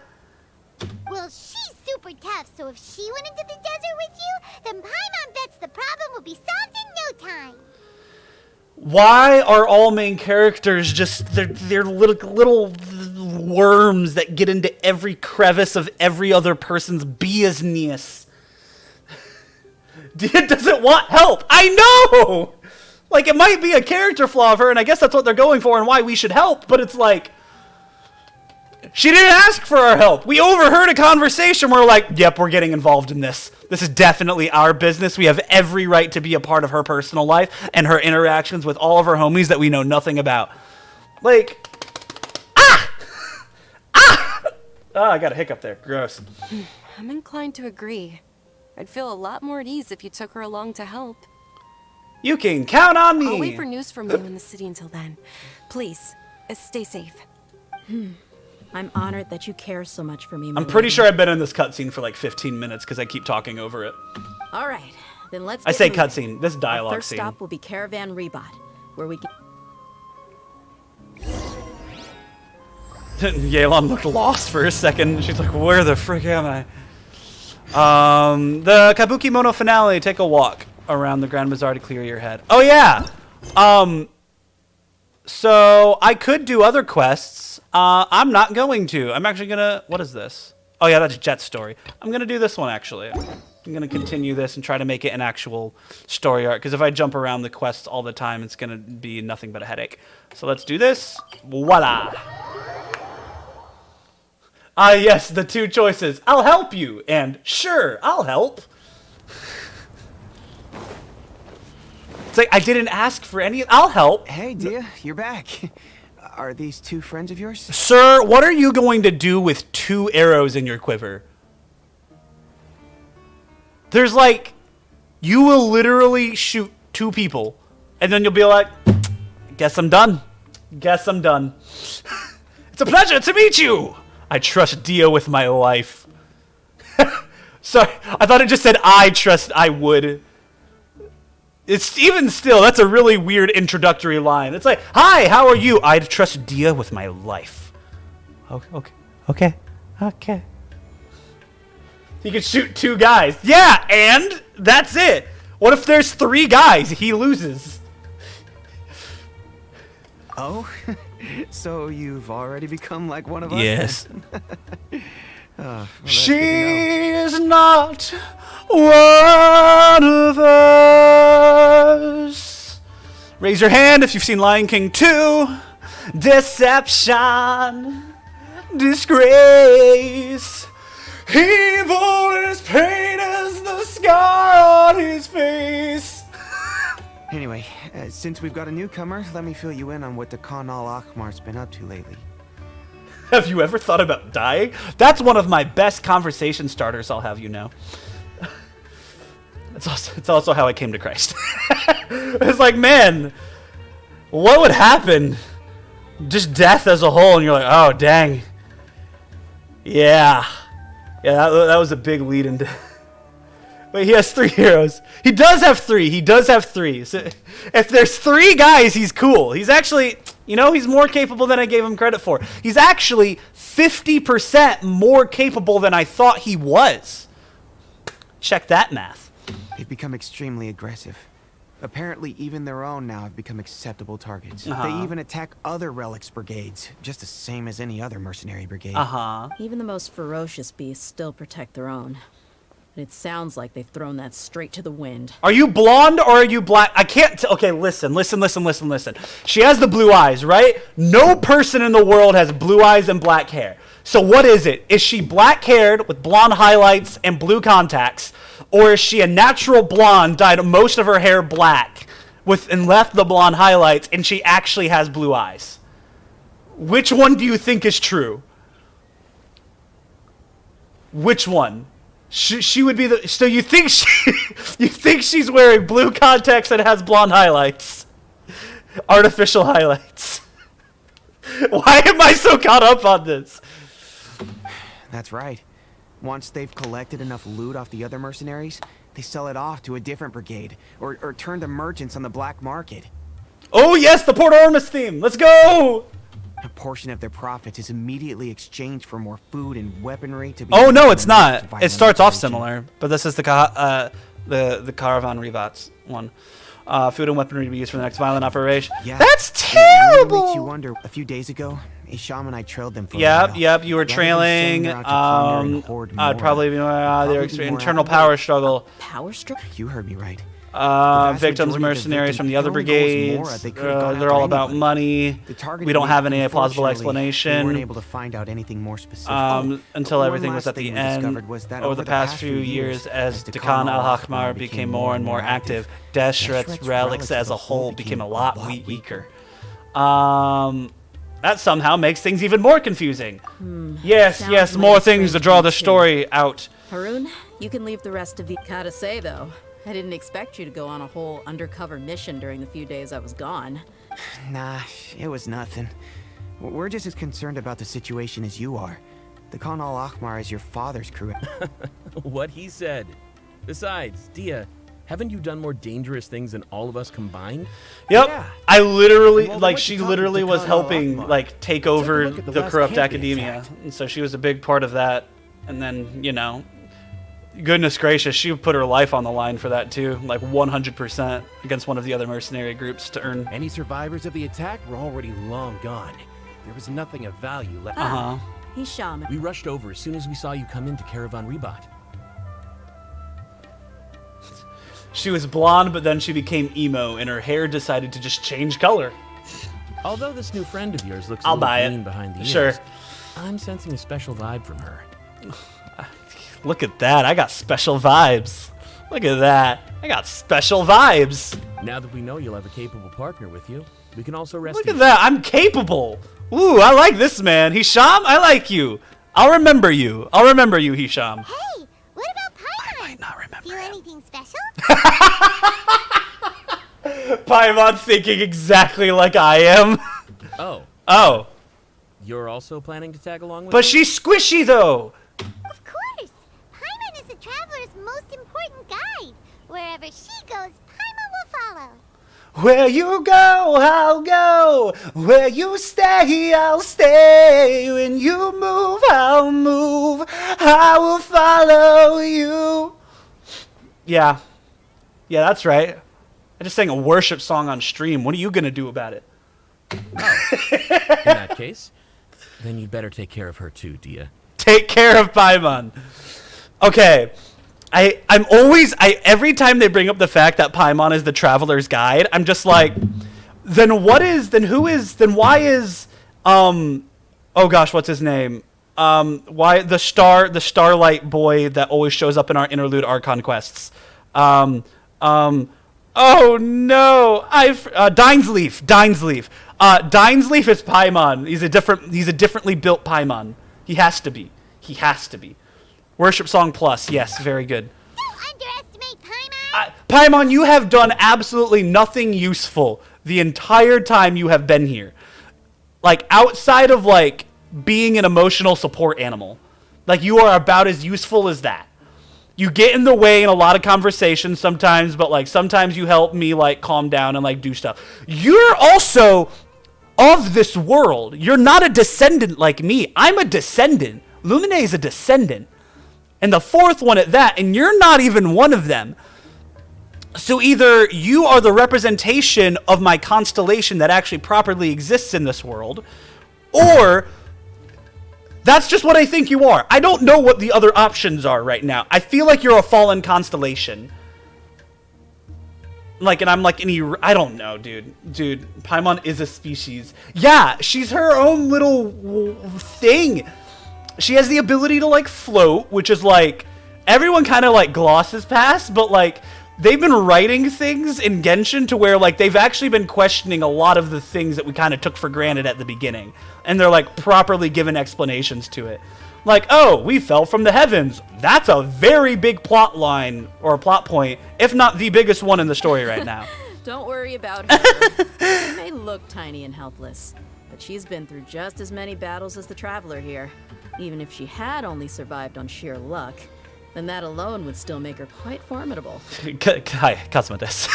Well, she's super tough, so if she went into the desert with you, then Paimon bets the problem will be solved in no time. Why are all main characters just they're little worms that get into every crevice of every other person's business? Dia doesn't want help. I know. Like it might be a character flaw of her, and I guess that's what they're going for and why we should help, but it's like she didn't ask for our help. We overheard a conversation. We're like, yep, we're getting involved in this. This is definitely our business. We have every right to be a part of her personal life and her interactions with all of her homies that we know nothing about. Like, oh, I got a hiccup there. Gross. I'm inclined to agree. I'd feel a lot more at ease if you took her along to help. You can count on me. I'll wait for news from you in the city until then. Please, stay safe. I'm honored that you care so much for me. I'm pretty sure I've been in this cutscene for like 15 minutes because I keep talking over it. All right, then let's. I get say moving. cutscene. This Our dialogue first scene. stop will be Caravan Rebot, where we can. Yelan looked lost for a second. She's like, where the frick am I? The Kabuki Mono finale, take a walk around the Grand Bazaar to clear your head. Oh yeah. So I could do other quests. I'm not going to. I'm actually gonna, what is this? Oh yeah, that's Jet's story. I'm gonna do this one actually. I'm gonna continue this and try to make it an actual story arc, because if I jump around the quests all the time, it's gonna be nothing but a headache. So let's do this. Voila. Yes, the two choices. I'll help you, and sure, I'll help. It's like, I didn't ask for any. I'll help. Hey, Dia, you're back. Are these two friends of yours? Sir, what are you going to do with 2 arrows in your quiver? There's like, you will literally shoot 2 people, and then you'll be like, guess I'm done. Guess I'm done. It's a pleasure to meet you. I trust Dia with my life. Sorry, I thought it just said I would. It's even still, that's a really weird introductory line. It's like, hi, how are you? I trust Dia with my life. Okay. He could shoot 2 guys. Yeah, and that's it. What if there's 3 guys? He loses. Oh, so you've already become like one of us? Yes. Well, She that's good to know. is not one of us. Raise your hand if you've seen Lion King 2. Deception. Disgrace. Evil as pain as the scar on his face. Anyway, since we've got a newcomer, let me fill you in on what the Khan al-Akhmar's been up to lately. Have you ever thought about dying? That's one of my best conversation starters, I'll have you know. It's also how I came to Christ. It's like, man, what would happen? Just death as a whole, and you're like, oh, dang. Yeah, that was a big lead into... Wait, he has 3 heroes. He does have 3. So if there's 3 guys, he's cool. He's actually, he's more capable than I gave him credit for. He's actually 50% more capable than I thought he was. Check that math. They've become extremely aggressive. Apparently, even their own now have become acceptable targets. Uh-huh. They even attack other relics brigades, just the same as any other mercenary brigade. Uh-huh. Even the most ferocious beasts still protect their own. And it sounds like they've thrown that straight to the wind. Are you blonde or are you black? I can't okay, listen. She has the blue eyes, right? No person in the world has blue eyes and black hair. So what is it? Is she black-haired with blonde highlights and blue contacts? Or is she a natural blonde, dyed most of her hair black, and left the blonde highlights, and she actually has blue eyes? Which one do you think is true? Which one? She would be the. So you think she's wearing blue contacts and has blonde highlights, artificial highlights? Why am I so caught up on this? That's right. Once they've collected enough loot off the other mercenaries, they sell it off to a different brigade, or turn to merchants on the black market. Oh yes, the Port Ormus theme. Let's go. A portion of their profits is immediately exchanged for more food and weaponry to be. Oh no, it's not. It violent starts off operation. similar, but this is the Caravan Rebats one. Food and weaponry to be used for the next violent operation. Yeah. That's It really terrible. makes you wonder. A few days ago, a shaman and I trailed them for a while. Yep. You were Rather than trailing. sending her out to plunder and hoard I'd more, probably be probably their be more internal out- power struggle. Power strip? You heard me right. vast Victims, majority of the mercenaries from the victims other don't go as brigades. Mora, they could've gone They're after all about anybody. money. The target We don't have unfortunately, any plausible We explanation. weren't able to find out anything more specific. Until One everything was last at the thing we end. discovered was that Over the past few years, as Dakan al-Hakmar became more and more active, Deshret's relics as a whole became a lot weaker. That somehow makes things even more confusing. Yes, Sounds more like things to strange draw the too. story out. Haroon, you can leave the rest of the... Gotta say, though, I didn't expect you to go on a whole undercover mission during the few days I was gone. Nah, it was nothing. We're just as concerned about the situation as you are. The Khan al-Ahmar is your father's crew. What he said. Besides, Dia, haven't you done more dangerous things than all of us combined? Yep. Yeah. I literally, Well, like, what she you talking literally to was Khan helping, al-Ahmar? like, take over look at the the last corrupt camp they academia. attacked. And so she was a big part of that. And then, you know, goodness gracious, she put her life on the line for that, too. Like, 100% against one of the other mercenary groups to earn. Any survivors of the attack were already long gone. There was nothing of value left. Uh-huh. He's shaman. We rushed over as soon as we saw you come into Caravan Rebat. She was blonde, but then she became emo, and her hair decided to just change color. Although this new friend of yours looks a I'll little buy it. green behind the ears, Sure. I'm sensing a special vibe from her. Look at that. I got special vibes. Look at that. I got special vibes. Now that we know you'll have a capable partner with you, we can also rest Look at easy. that. I'm capable. Ooh, I like this man. Hisham, I like you. I'll remember you. I'll remember you, Hisham. Hey, what about Paimon? Might not remember Do him. anything special? Paimon thinking exactly like I am. Oh, Oh. you're also planning to tag along with But me? she's squishy, though. Of course. Paimon is the traveler's most important guide. Wherever she goes, Paimon will follow. Where you go, I'll go. Where you stay, I'll stay. When you move, I'll move. I will follow you. Yeah. Yeah, that's right. I just sang a worship song on stream. What are you going to do about it? In that case, then you'd better take care of her too, Dia. Take care of Paimon. Okay. I'm always every time they bring up the fact that Paimon is the traveler's guide, I'm just like, why is oh gosh, what's his name? Why the starlight boy that always shows up in our interlude Archon quests? Oh no, Dinesleaf. Dinesleaf is Paimon. He's a differently built Paimon. He has to be. Worship Song Plus, yes, very good. Don't underestimate Paimon. Paimon, you have done absolutely nothing useful the entire time you have been here. Like, outside of, like, being an emotional support animal. Like, you are about as useful as that. You get in the way in a lot of conversations sometimes, but, like, sometimes you help me, like, calm down and, like, do stuff. You're also of this world. You're not a descendant like me. I'm a descendant. Lumine is a descendant. And the fourth one at that, and you're not even one of them. So either you are the representation of my constellation that actually properly exists in this world, or that's just what I think you are. I don't know what the other options are right now. I feel like you're a fallen constellation. Like, and I'm like, I don't know, dude. Dude, Paimon is a species. Yeah, she's her own little thing. She has the ability to, like, float, which is, like, everyone kind of, like, glosses past, but, like, they've been writing things in Genshin to where, like, they've actually been questioning a lot of the things that we kind of took for granted at the beginning. And they're, like, properly given explanations to it. Like, oh, we fell from the heavens. That's a very big plot line or plot point, if not the biggest one in the story right now. Don't worry about her. She may look tiny and helpless, but she's been through just as many battles as the Traveler here. Even if she had only survived on sheer luck, then that alone would still make her quite formidable. Hi, Cosmodus.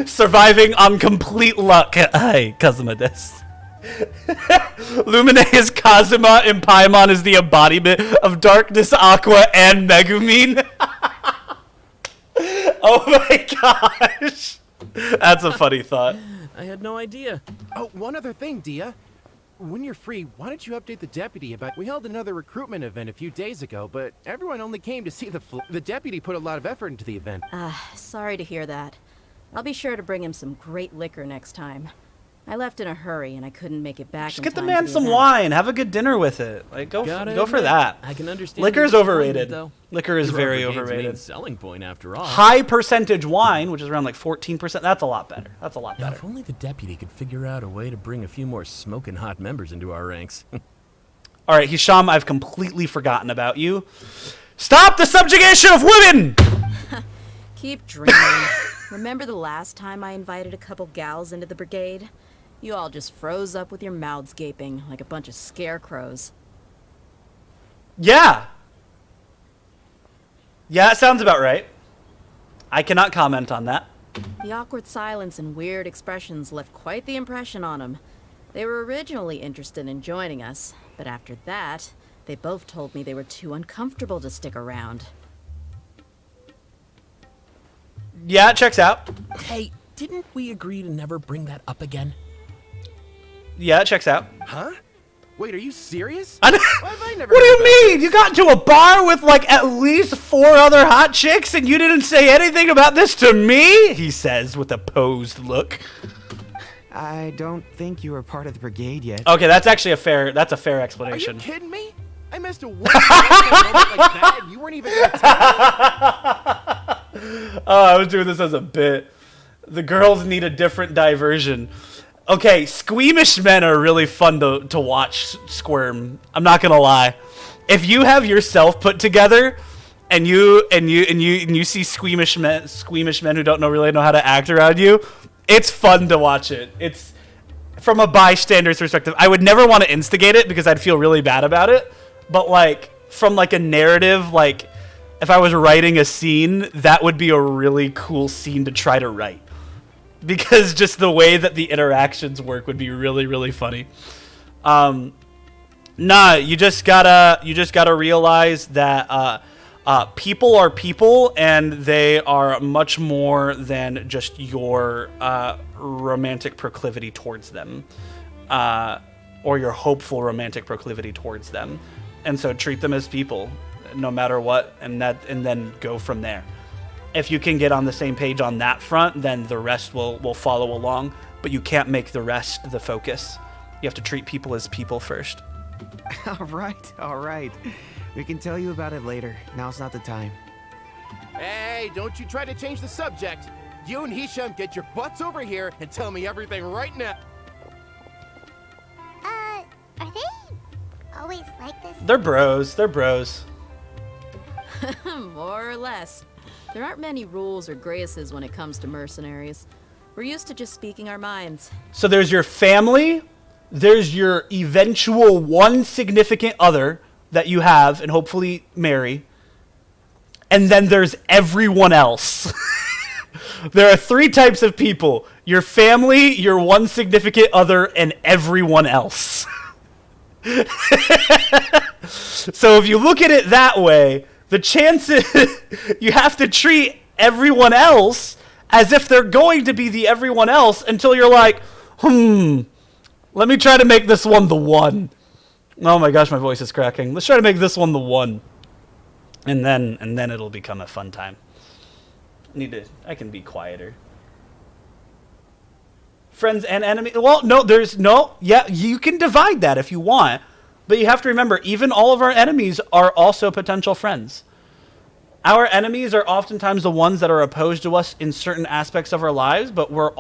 Surviving on complete luck. Hi, Cosmodus. Lumine is Kazuma and Paimon is the embodiment of Darkness, Aqua, and Megumin. Oh my gosh. That's a funny thought. I had no idea. Oh, one other thing, Dia. When you're free, why don't you update the deputy about... We held another recruitment event a few days ago, but everyone only came to see the deputy put a lot of effort into the event. Sorry to hear that. I'll be sure to bring him some great liquor next time. I left in a hurry and I couldn't make it back. Just in get the time man for some event. wine. Have a good dinner with it. Like, go for that. I can understand. Liquor is the disappointment, overrated. though. Liquor is You're our very brigade's main overrated. selling point, after all. High percentage wine, which is around like 14%. That's a lot better. That's a lot Now, better. if only the deputy could figure out a way to bring a few more smoking hot members into our ranks. All right, Hisham, I've completely forgotten about you. Stop the subjugation of women! Keep dreaming. Remember the last time I invited a couple gals into the brigade? You all just froze up with your mouths gaping like a bunch of scarecrows. Yeah. Yeah, it sounds about right. I cannot comment on that. The awkward silence and weird expressions left quite the impression on them. They were originally interested in joining us, but after that, they both told me they were too uncomfortable to stick around. Yeah, it checks out. Hey, didn't we agree to never bring that up again? Yeah, it checks out. Huh? Wait, are you serious? What Why have I never do you heard about mean? You got into a bar with like at least 4 other hot chicks and you didn't say anything about this to me? He says with a posed look. I don't think you were part of the brigade yet. Okay, that's actually a fair Are you explanation. kidding me? I missed a one moment like that, and you weren't even gonna tell me? Oh, I was doing this as a bit. The girls need a different diversion. Okay, squeamish men are really fun to watch squirm. I'm not gonna lie. If you have yourself put together, and you see squeamish men who don't really know how to act around you, it's fun to watch it. It's from a bystander's perspective. I would never want to instigate it because I'd feel really bad about it. But like from like a narrative, like if I was writing a scene, that would be a really cool scene to try to write. Because just the way that the interactions work would be really, really funny. Nah, you just gotta realize that people are people, and they are much more than just your romantic proclivity towards them, or your hopeful romantic proclivity towards them. And so treat them as people, no matter what, and then go from there. If you can get on the same page on that front, then the rest will follow along. But you can't make the rest the focus. You have to treat people as people first. All right. We can tell you about it later. Now's not the time. Hey, don't you try to change the subject. You and Hisham get your butts over here and tell me everything right now. Are they always like this? They're bros. More or less. There aren't many rules or graces when it comes to mercenaries. We're used to just speaking our minds. So there's your family, there's your eventual one significant other that you have and hopefully marry, and then there's everyone else. There are 3 types of people: your family, your one significant other, and everyone else. So if you look at it that way, the chances you have to treat everyone else as if they're going to be the everyone else until you're like, let me try to make this one the one. Oh my gosh, my voice is cracking. Let's try to make this one the one. And then it'll become a fun time. I can be quieter. Friends and enemies. Well, no. Yeah, you can divide that if you want. But you have to remember, even all of our enemies are also potential friends. Our enemies are oftentimes the ones that are opposed to us in certain aspects of our lives, but we're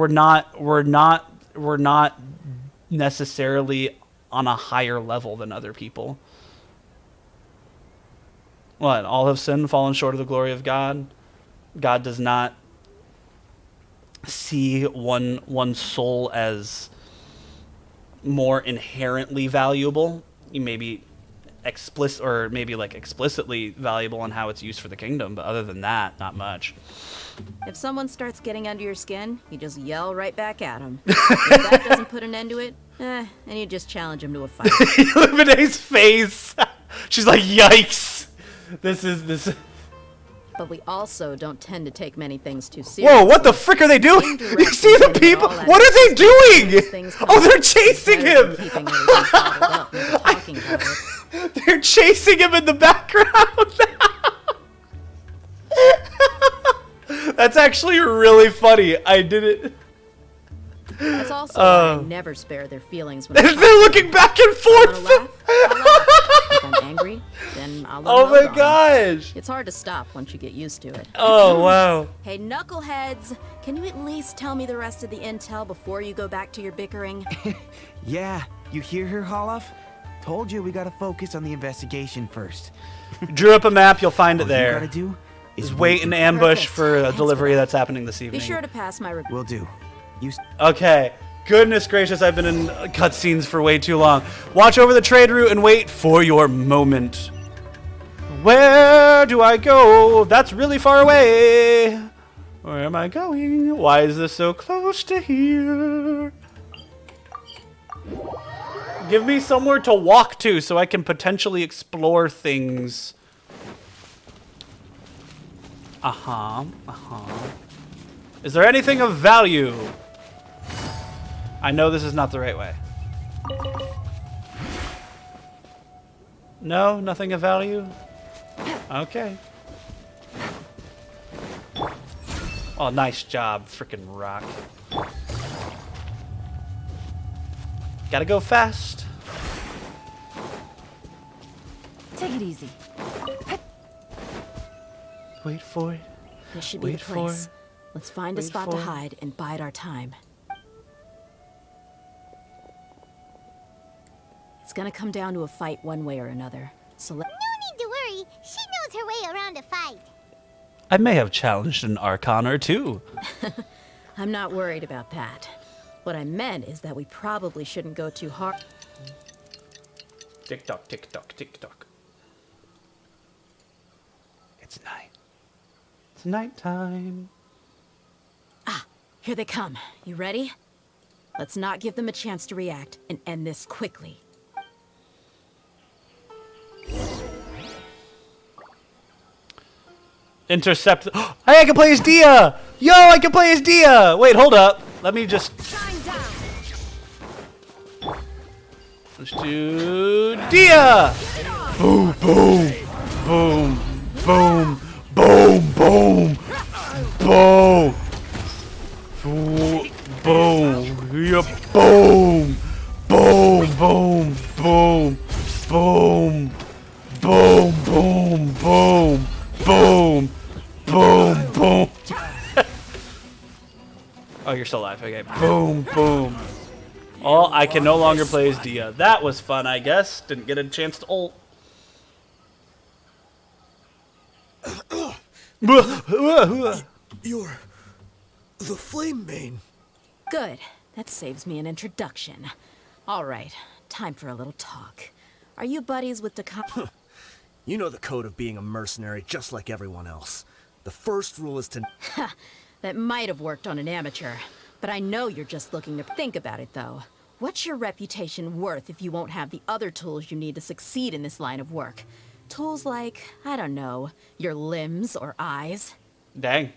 not necessarily on a higher level than other people. What? All have sinned, fallen short of the glory of God. God does not see one soul as more inherently valuable. You may be explicitly valuable in how it's used for the kingdom, but other than that, not much. If someone starts getting under your skin, you just yell right back at them. If that doesn't put an end to it, then you just challenge them to a fight. Illuminate's face. She's like, yikes. This. But we also don't tend to take many things too seriously. Whoa, what the frick are they doing? You see the people? What are they doing? Oh, they're chasing him. They're chasing him in the background. That's actually really funny. I did it. That's also why I never spare their feelings when they're looking back and forth. If I'm angry, then I'll Oh my gosh. It's hard to stop once you get used to it. Oh, wow. Hey, knuckleheads, can you at least tell me the rest of the intel before you go back to your bickering? Yeah, you hear her, Holloff? Told you we gotta focus on the investigation first. Drew up a map, you'll find it All there. you gotta do is wait in ambush for a delivery that's happening this evening. Be sure to pass my Will do. Okay. Goodness gracious, I've been in cutscenes for way too long. Watch over the trade route and wait for your moment. Where do I go? That's really far away. Where am I going? Why is this so close to here? Give me somewhere to walk to so I can potentially explore things. Is there anything of value? I know this is not the right way. No, nothing of value? Okay. Oh, nice job, frickin' rock. Gotta go fast. Take it easy. Wait for it. This should be the place. Let's find a spot to hide and bide our time. It's gonna come down to a fight one way or another. So No need to worry. She knows her way around a fight. I may have challenged an Archon or two. I'm not worried about that. What I meant is that we probably shouldn't go too hard. Tick tock, tick tock, tick tock. It's night. It's nighttime. Ah, here they come. You ready? Let's not give them a chance to react and end this quickly. Intercept. Hey, I can play as Dia! Yo, I can play as Dia! Wait, hold up. Let me just... Let's do... Dia! Boom, boom, boom, boom, boom, boom, boom. Boom. Yeah, boom. Boom, boom, boom, boom. Boom, boom, boom. Boom! Boom! Boom! Oh, you're still alive. Okay. Boom! Boom! Oh, I can no longer play as Dia. That was fun, I guess. Didn't get a chance to ult. You're the Flame Mane. Good. That saves me an introduction. All right. Time for a little talk. Are you buddies with Dakar? You know the code of being a mercenary just like everyone else. The first rule is to... That might have worked on an amateur, but I know you're just looking to think about it, though. What's your reputation worth if you won't have the other tools you need to succeed in this line of work? tools like, I don't know, your limbs or eyes. Dang.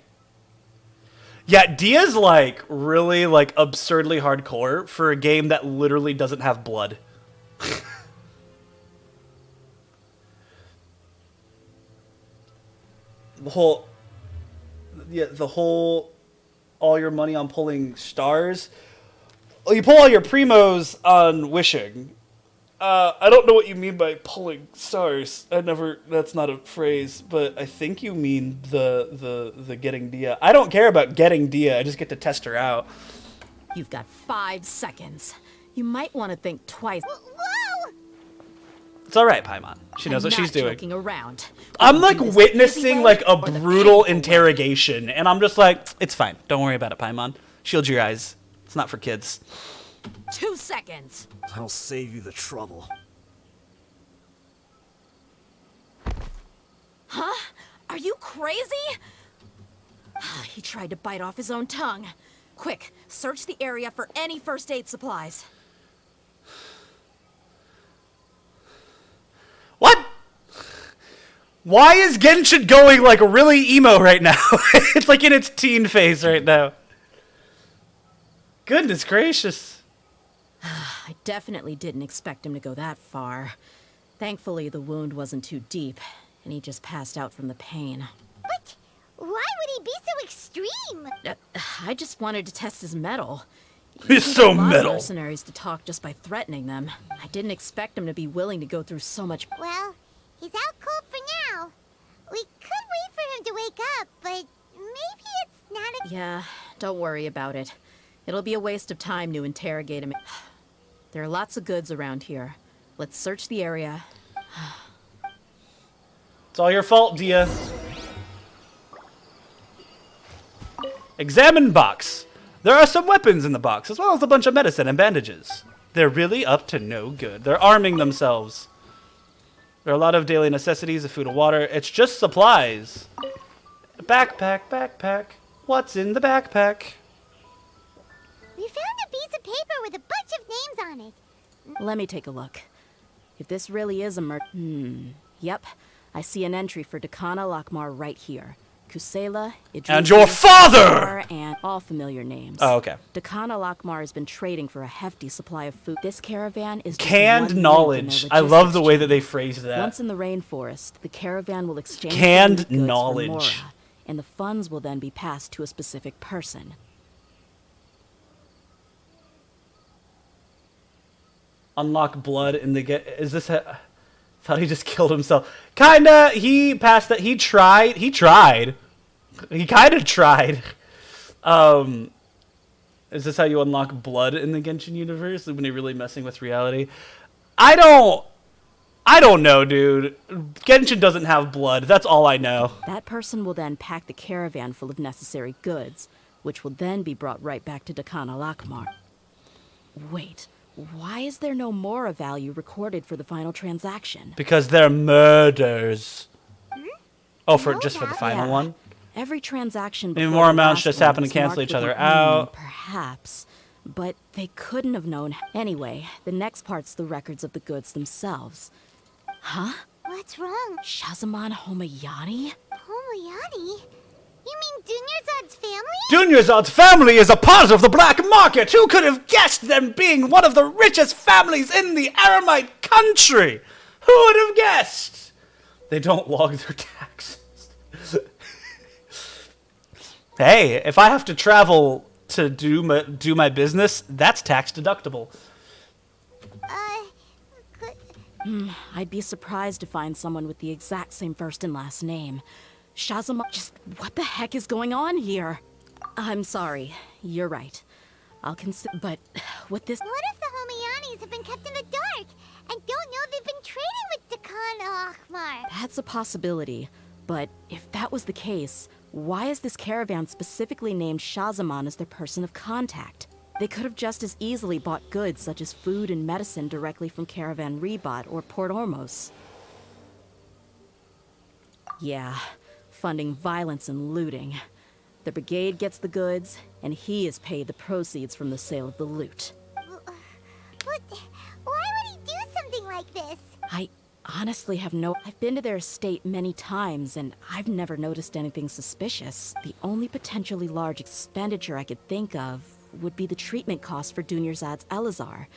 Yeah, Dia's like really like absurdly hardcore for a game that literally doesn't have blood. the whole all your money on pulling stars. Oh, you pull all your primos on wishing. I don't know what you mean by pulling stars. That's not a phrase, but I think you mean the getting Dia. I don't care about getting Dia. I just get to test her out. You've got 5 seconds. You might want to think twice. Whoa! It's all right, Paimon. She knows I'm what she's not doing. joking around. I'm like Do this the witnessing easy way like a or the brutal painful way. interrogation, and I'm just like, it's fine. Don't worry about it, Paimon. Shield your eyes. It's not for kids. 2 seconds. I'll save you the trouble. Huh? Are you crazy? He tried to bite off his own tongue. Quick, search the area for any first aid supplies. What? Why is Genshin going like really emo right now? It's like in its teen phase right now. Goodness gracious. I definitely didn't expect him to go that far. Thankfully, the wound wasn't too deep, and he just passed out from the pain. What? Why would he be so extreme? I just wanted to test his mettle. He's You so get a lot of metal. mercenaries to talk just by threatening them. I didn't expect him to be willing to go through so much. Well, he's out cold for now. We could wait for him to wake up, but maybe it's not a... Yeah, don't worry about it. It'll be a waste of time to interrogate him. There are lots of goods around here. Let's search the area. It's all your fault, Dia. Examine box. There are some weapons in the box, as well as a bunch of medicine and bandages. They're really up to no good. They're arming themselves. There are a lot of daily necessities of food and water. It's just supplies. Backpack, backpack. What's in the backpack? We found a piece of paper with a bunch of names on it. Let me take a look. If this really is a Yep. I see an entry for Dakana Lakmar right here. Kusela, Idrisi, And your father! And all familiar names. Oh, okay. Dakana Lakmar has been trading for a hefty supply of food. This caravan is just Canned one link in knowledge. their I love the logistics way chain. that they phrased that. Once in the rainforest, the caravan will exchange Canned the goods knowledge. for Mora, and the funds will then be passed to a specific person. Unlock blood in the is this thought he just killed himself. Kinda, he passed that. He tried. He kind of tried. Is this how you unlock blood in the Genshin universe when you're really messing with reality? I don't know, dude. Genshin doesn't have blood. That's all I know. That person will then pack the caravan full of necessary goods, which will then be brought right back to Dakana Lakmar. Wait, why is there no Mora value recorded for the final transaction? Because they're murders. Oh, for just for the final Yeah. one? Every transaction Maybe before more the amounts last just one happen to was cancel marked each with other a out. Perhaps. But they couldn't have known. Anyway, the next part's the records of the goods themselves. Huh? What's wrong? Shazamon Homayani? Homayani? You mean Dunyarzad's family? Dunyarzad's family is a part of the black market. Who could have guessed them being one of the richest families in the Aramite country? Who would have guessed? They don't log their taxes. Hey, if I have to travel to do my business, that's tax deductible. I'd be surprised to find someone with the exact same first and last name. Shazamon, just what the heck is going on here? I'm sorry, you're right. I'll consider, but with this... What if the Homayanis have been kept in the dark and don't know they've been trading with Dakana Lakmar? That's a possibility, but if that was the case, why is this caravan specifically named Shazamon as their person of contact? They could have just as easily bought goods such as food and medicine directly from Caravan Rebot or Port Ormos. Yeah, funding violence and looting. The brigade gets the goods, and he is paid the proceeds from the sale of the loot. What? Why would he do something like this? honestly have no... I've been to their estate many times, and I've never noticed anything suspicious. The only potentially large expenditure I could think of would be the treatment cost for Dunyarzad's Elazar.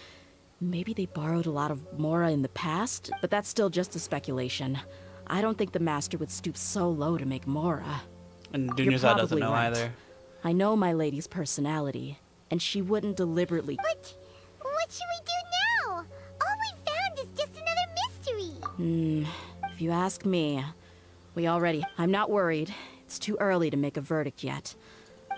Maybe they borrowed a lot of Mora in the past, but that's still just a speculation. I don't think the Master would stoop so low to make Mora. And You're Dunyarzad doesn't probably know right. either. I know my lady's personality, and she wouldn't deliberately... But what should we do now? All we found is just another mystery. If you ask me, we already... I'm not worried. It's too early to make a verdict yet.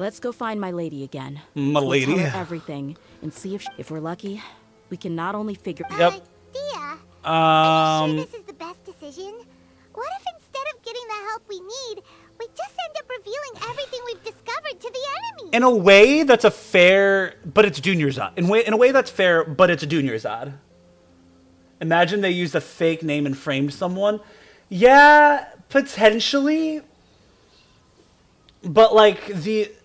Let's go find my lady again. My lady? We'll tell her everything, and see if we're lucky, we can not only figure... Yep. Dia, are you sure this is the best decision? What if instead of getting the help we need, we just end up revealing everything we've discovered to the enemy? In a way, that's a fair, but it's Dunyarzad. In a way, that's fair, but it's Dunyarzad. Imagine they used a fake name and framed someone. Yeah, potentially. But like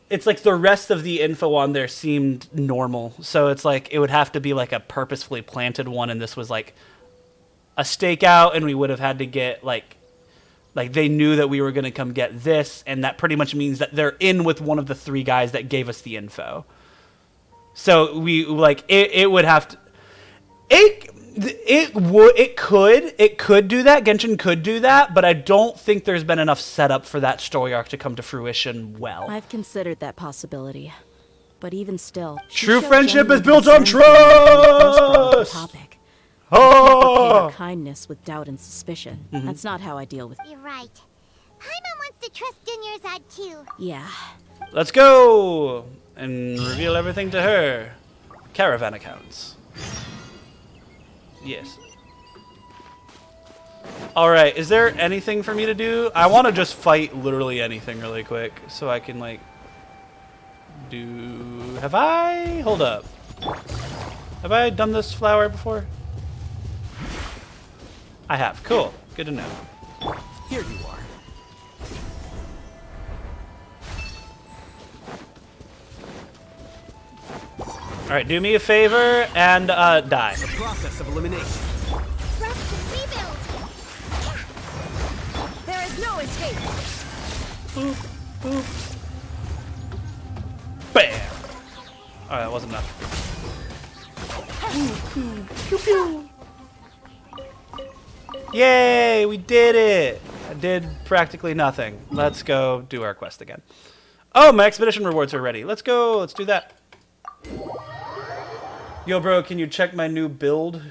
it's like the rest of the info on there seemed normal. So it's like it would have to be like a purposefully planted one, and this was like a stakeout, and we would have had to get like they knew that we were going to come get this, and that pretty much means that they're in with one of the 3 guys that gave us the info. So we like it would have to it could do that. Genshin could do that, but I don't think there's been enough setup for that story arc to come to fruition well. I've considered that possibility. But even still... True friendship is built on trust! Topic. Oh! Kindness with doubt and suspicion. That's not how I deal with... You're right. Paimon wants to trust Dunyarzad too. Yeah. Let's go! And reveal everything to her. Caravan accounts. Yes. Alright, is there anything for me to do? I want to just fight literally anything really quick, so I can, like, do... Have I? Hold up. Have I done this flower before? I have. Cool. Good to know. Here you are. Alright, do me a favor and die. Process of elimination. Rest and rebuild. There is no escape. Bam! Alright, that wasn't enough. Pew pew. Yay! We did it! I did practically nothing. Let's go do our quest again. Oh, my expedition rewards are ready. Let's go. Let's do that. Yo, bro, can you check my new build?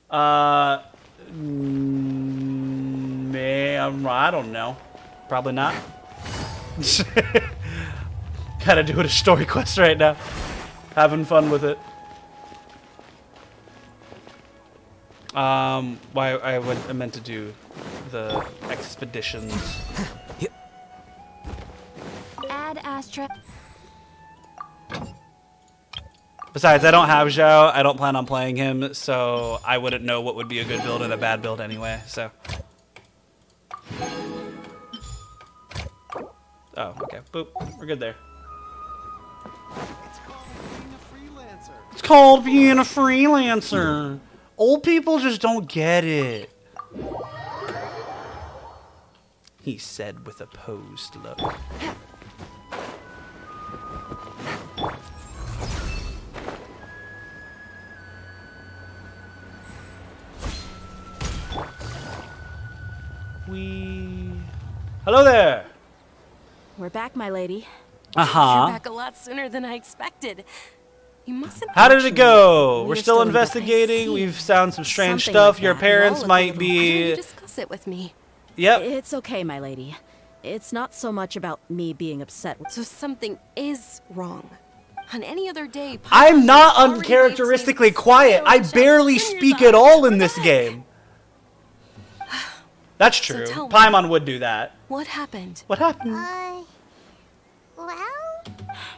I don't know. Probably not. Gotta do it a story quest right now. Having fun with it. I meant to do the expeditions. Add Astra. Besides, I don't have Zhao. I don't plan on playing him, so I wouldn't know what would be a good build and a bad build anyway, so. Oh, okay. Boop. We're good there. It's called being a freelancer. Old people just don't get it. He said with a posed look. Hello there. We're back, my lady. You're back a lot sooner than I expected. You mustn't. How did it go? We're We're still still in investigating. We've found some strange Something stuff. like Your that. parents Roll might Why don't you be. discuss it with me? Yep. It's okay, my lady. It's not so much about me being upset with... So something is wrong. On any other day, I'm Paimon not would already uncharacteristically wave to quiet. I shout barely Dunyarzad speak at all in for this that. game. That's So true. tell me. Paimon would do that. What happened? What happened? Well,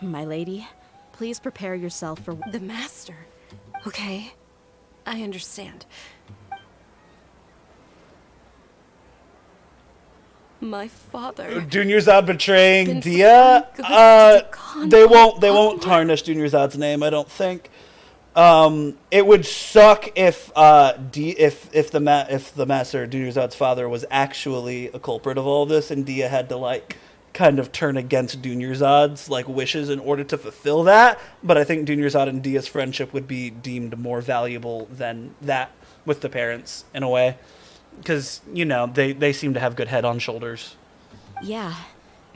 My lady, please prepare yourself for... The master. Okay, I understand. My father. Dunyarzad betraying Been Dia. so good to They Khan. won't tarnish Dunyarzad's name, I don't think. It would suck if if the master Dunyarzad's father was actually a culprit of all this, and Dia had to like kind of turn against Dunyarzad's like wishes in order to fulfill that. But I think Dunyarzad and Dia's friendship would be deemed more valuable than that with the parents in a way, because you know they seem to have good head on shoulders. Yeah,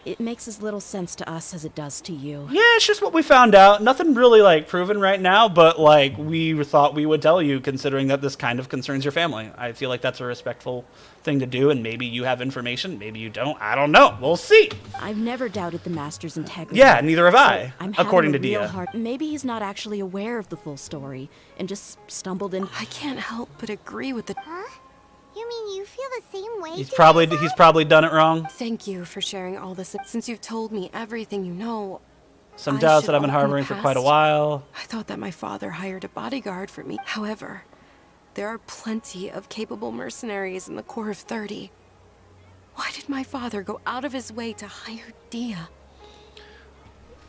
it makes as little sense to us as it does to you. Yeah, it's just what we found out. Nothing really like proven right now, but like we thought we would tell you, considering that this kind of concerns your family. I feel like that's a respectful thing to do, and maybe you have information, maybe you don't. I don't know. We'll see. I've never doubted the Master's integrity. Yeah, neither have I, I'm according to having a real Dia. hard. Maybe he's not actually aware of the full story and just stumbled in. I can't help but agree with the... Huh? You mean you feel the same way? He's probably done it wrong. Thank you for sharing all this. Since you've told me everything you know, Some I doubts should that I've been own the harboring for quite a past. while. I thought that my father hired a bodyguard for me. However, there are plenty of capable mercenaries in the Corps of 30. Why did my father go out of his way to hire Dia?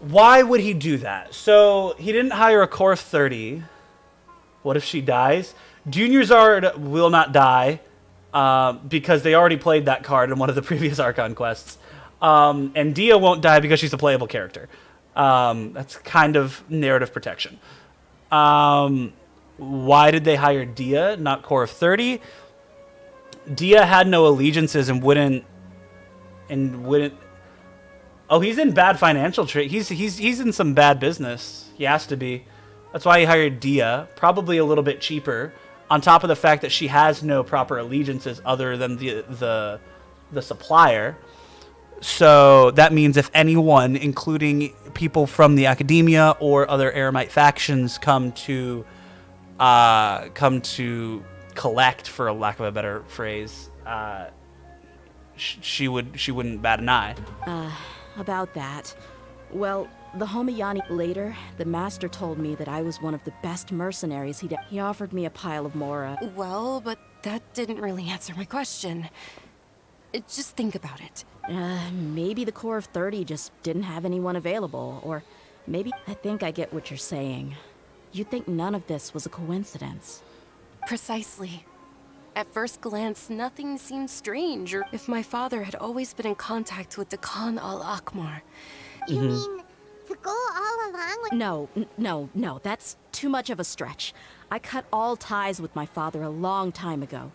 Why would he do that? So he didn't hire a Corps of 30. What if she dies? Dunyarzad will not die because they already played that card in one of the previous Archon quests. And Dia won't die because she's a playable character. That's kind of narrative protection. Why did they hire Dia, not Corps of 30? Dia had no allegiances and wouldn't. Oh, he's in bad financial trade. He's in some bad business. He has to be. That's why he hired Dia, probably a little bit cheaper. On top of the fact that she has no proper allegiances other than the supplier. So that means if anyone, including people from the academia or other Eremite factions, come to collect, for a lack of a better phrase, she wouldn't bat an eye. About that. Well, the Homayani later, the Master told me that I was one of the best mercenaries. He offered me a pile of Mora. Well, but that didn't really answer my question. Just think about it. Maybe the Corps of 30 just didn't have anyone available, or maybe... I think I get what you're saying. You'd think none of this was a coincidence. Precisely. At first glance, nothing seemed strange, or if my father had always been in contact with the Khan al-Akmar. You mean to go all along with... No, that's too much of a stretch. I cut all ties with my father a long time ago.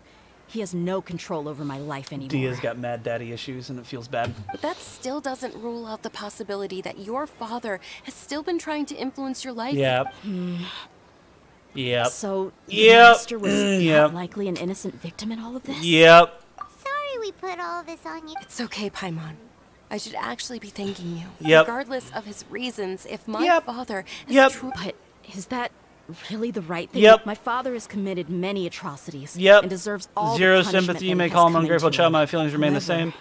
He has no control over my life anymore. Dia's got mad daddy issues and it feels bad. But that still doesn't rule out the possibility that your father has still been trying to influence your life. Yep. Yep. So, the Master was Yep. not likely an innocent victim in all of this? Yep. Sorry we put all this on you. It's okay, Paimon. I should actually be thanking you. Yep. Regardless of his reasons, if my father has Yep. But is that really the right thing? Yep. My father has committed many atrocities. Yep. And deserves all Zero the punishment sympathy. You that may has call him come ungrateful into child. him. My feelings remain the However, same.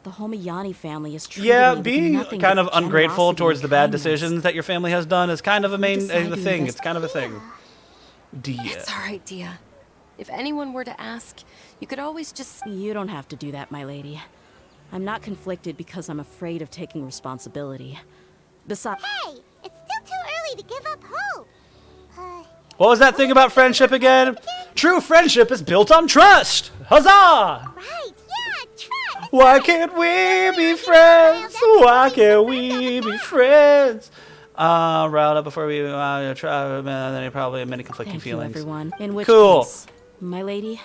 The Homayani family is treating Yeah, me with being nothing kind but of ungrateful generosity towards and the bad kindness. decisions that your family has done is kind of a main deciding thing. this- It's kind of a thing. Dia. It's all right, Dia. If anyone were to ask, you could always just... You don't have to do that, my lady. I'm not conflicted because I'm afraid of taking responsibility. Besides... Hey, it's still too early to give up hope. What was that thing about friendship again? True friendship is built on trust. Huzzah! Right, yeah, trust. Why can't we be friends? Why can't we be friends? Riled up before we try. Then probably many conflicting Thank feelings. you, everyone. In which Cool. case, my lady,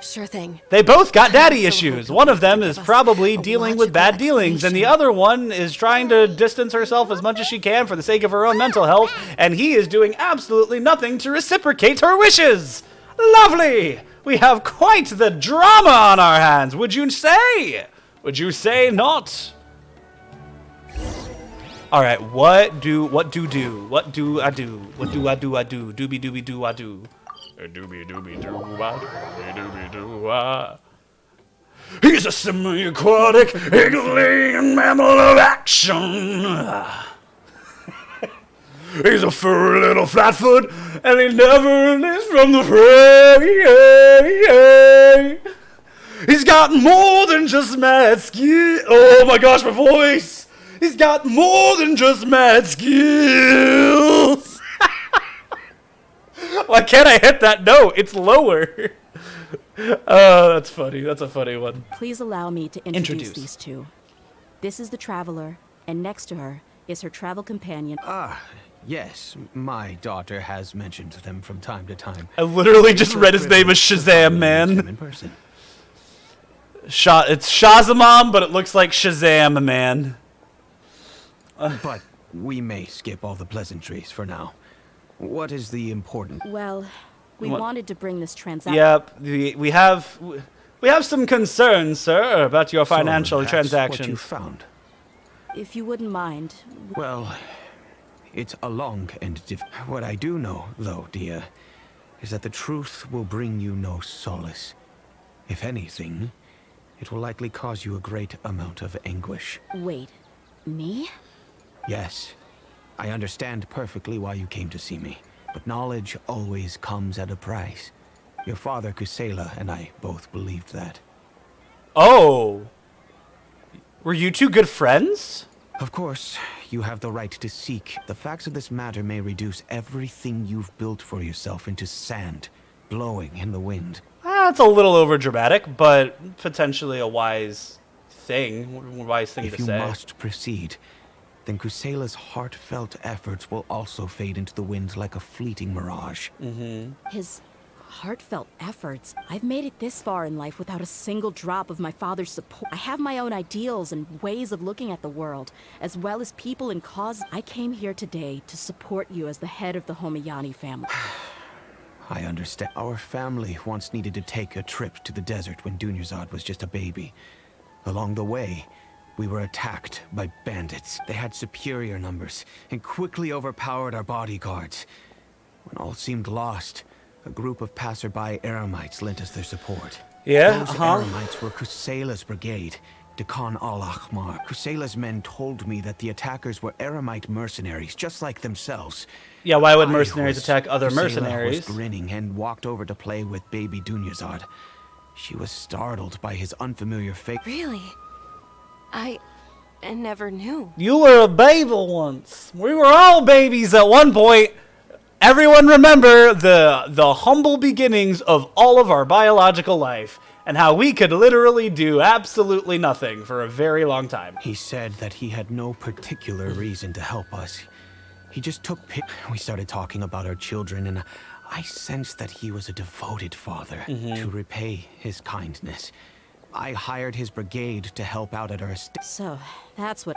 Sure thing. They both got daddy so issues. hoping One of you them could is give us probably a dealing with logical bad dealings, and the explanation. other one is trying to distance herself as much as she can for the sake of her own mental health, and he is doing absolutely nothing to reciprocate her wishes. Lovely! We have quite the drama on our hands, would you say? Would you say not? All right, what do I do? Doobie doobie do I do? Doobie doobie do I doobie do I. He's a semi-aquatic, alien mammal of action. He's a furry little flatfoot, and he never lives from the prey. He's got more than just mad skill. Oh my gosh, my voice! He's got more than just mad skills. Why can't I hit that note? It's lower. Oh, that's funny. That's a funny one. Please allow me to introduce these two. This is the Traveler, and next to her is her travel companion. Yes, my daughter has mentioned them from time to time. I literally just read his name as Shazam, man. In person. It's Shazamam, but it looks like Shazam, man. But we may skip all the pleasantries for now. What is the important? Well, we What? wanted to bring this transaction. Yep, we have some concerns, sir, about your financial So that's transactions. what you found. If you wouldn't mind. Well, it's a long and What I do know, though, dear, is that the truth will bring you no solace. If anything, it will likely cause you a great amount of anguish. Wait, me? Yes, I understand perfectly why you came to see me, but knowledge always comes at a price. Your father, Kusela, and I both believed that. Oh. Were you two good friends? Of course, you have the right to seek. The facts of this matter may reduce everything you've built for yourself into sand, blowing in the wind. That's a little overdramatic, but potentially a wise thing to say. If you must proceed, then Kusela's heartfelt efforts will also fade into the wind like a fleeting mirage. His heartfelt efforts. I've made it this far in life without a single drop of my father's support. I have my own ideals and ways of looking at the world, as well as people and causes. I came here today to support you as the head of the Homayani family. I understand. Our family once needed to take a trip to the desert when Dunyarzad was just a baby. Along the way, we were attacked by bandits. They had superior numbers and quickly overpowered our bodyguards. When all seemed lost, a group of passerby Eremites lent us their support. Yeah, Those Eremites were Kusela's brigade, Dekan al-Ahmar. Kusela's men told me that the attackers were Eremite mercenaries, just like themselves. Yeah, why would I mercenaries was- attack other Kusela mercenaries? was grinning and walked over to play with baby Dunyarzad. She was startled by his unfamiliar face. Really? I never knew. You were a baby once. We were all babies at one point. Everyone remember the humble beginnings of all of our biological life and how we could literally do absolutely nothing for a very long time. He said that he had no particular reason to help us. He just took We started talking about our children, and I sensed that he was a devoted father. To repay his kindness, I hired his brigade to help out at our estate. So, that's what...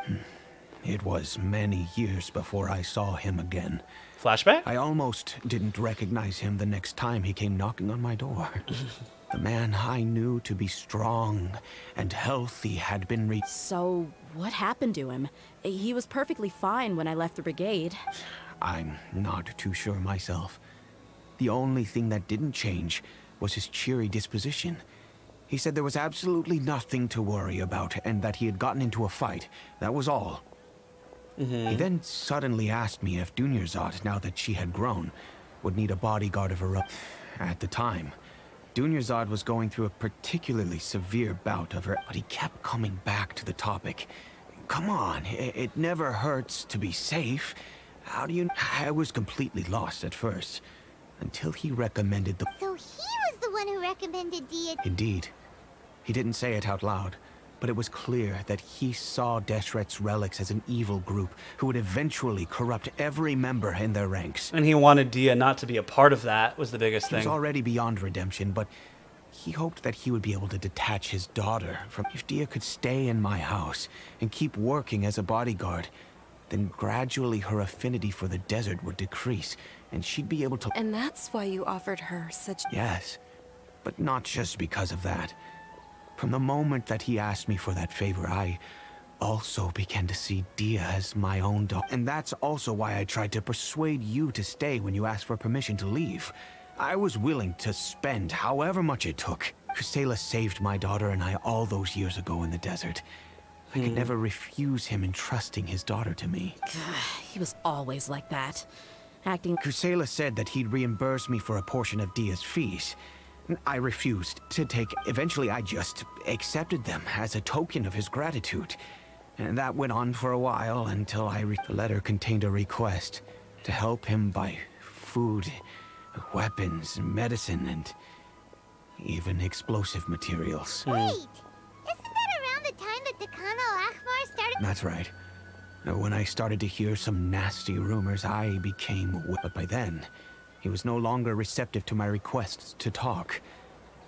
It was many years before I saw him again. Flashback? I almost didn't recognize him the next time he came knocking on my door. The man I knew to be strong and healthy had been So, what happened to him? He was perfectly fine when I left the brigade. I'm not too sure myself. The only thing that didn't change was his cheery disposition. He said there was absolutely nothing to worry about and that he had gotten into a fight. That was all. He then suddenly asked me if Dunyarzad, now that she had grown, would need a bodyguard of her own. At the time, Dunyarzad was going through a particularly severe bout of her, but he kept coming back to the topic. Come on, it never hurts to be safe. How do you... I was completely lost at first, until he recommended the... So he was the one who recommended Dia. Indeed. He didn't say it out loud, but it was clear that he saw Deshret's relics as an evil group who would eventually corrupt every member in their ranks. And he wanted Dia not to be a part of that, was the biggest He was thing. already beyond redemption, but he hoped that he would be able to detach his daughter from... If Dia could stay in my house and keep working as a bodyguard, then gradually her affinity for the desert would decrease, and she'd be able to... And that's why you offered her such... Yes, but not just because of that. From the moment that he asked me for that favor, I also began to see Dia as my own daughter. And that's also why I tried to persuade you to stay when you asked for permission to leave. I was willing to spend however much it took. Kusela saved my daughter and I all those years ago in the desert. I could never refuse him entrusting his daughter to me. He was always like that. Acting... Kusela said that he'd reimburse me for a portion of Dia's fees. I refused to take... Eventually, I just accepted them as a token of his gratitude. And that went on for a while until the letter contained a request to help him buy food, weapons, medicine, and even explosive materials. Wait, isn't that around the time that Decano Akhmar started? That's right. When I started to hear some nasty rumors, I became... But by then, he was no longer receptive to my requests to talk.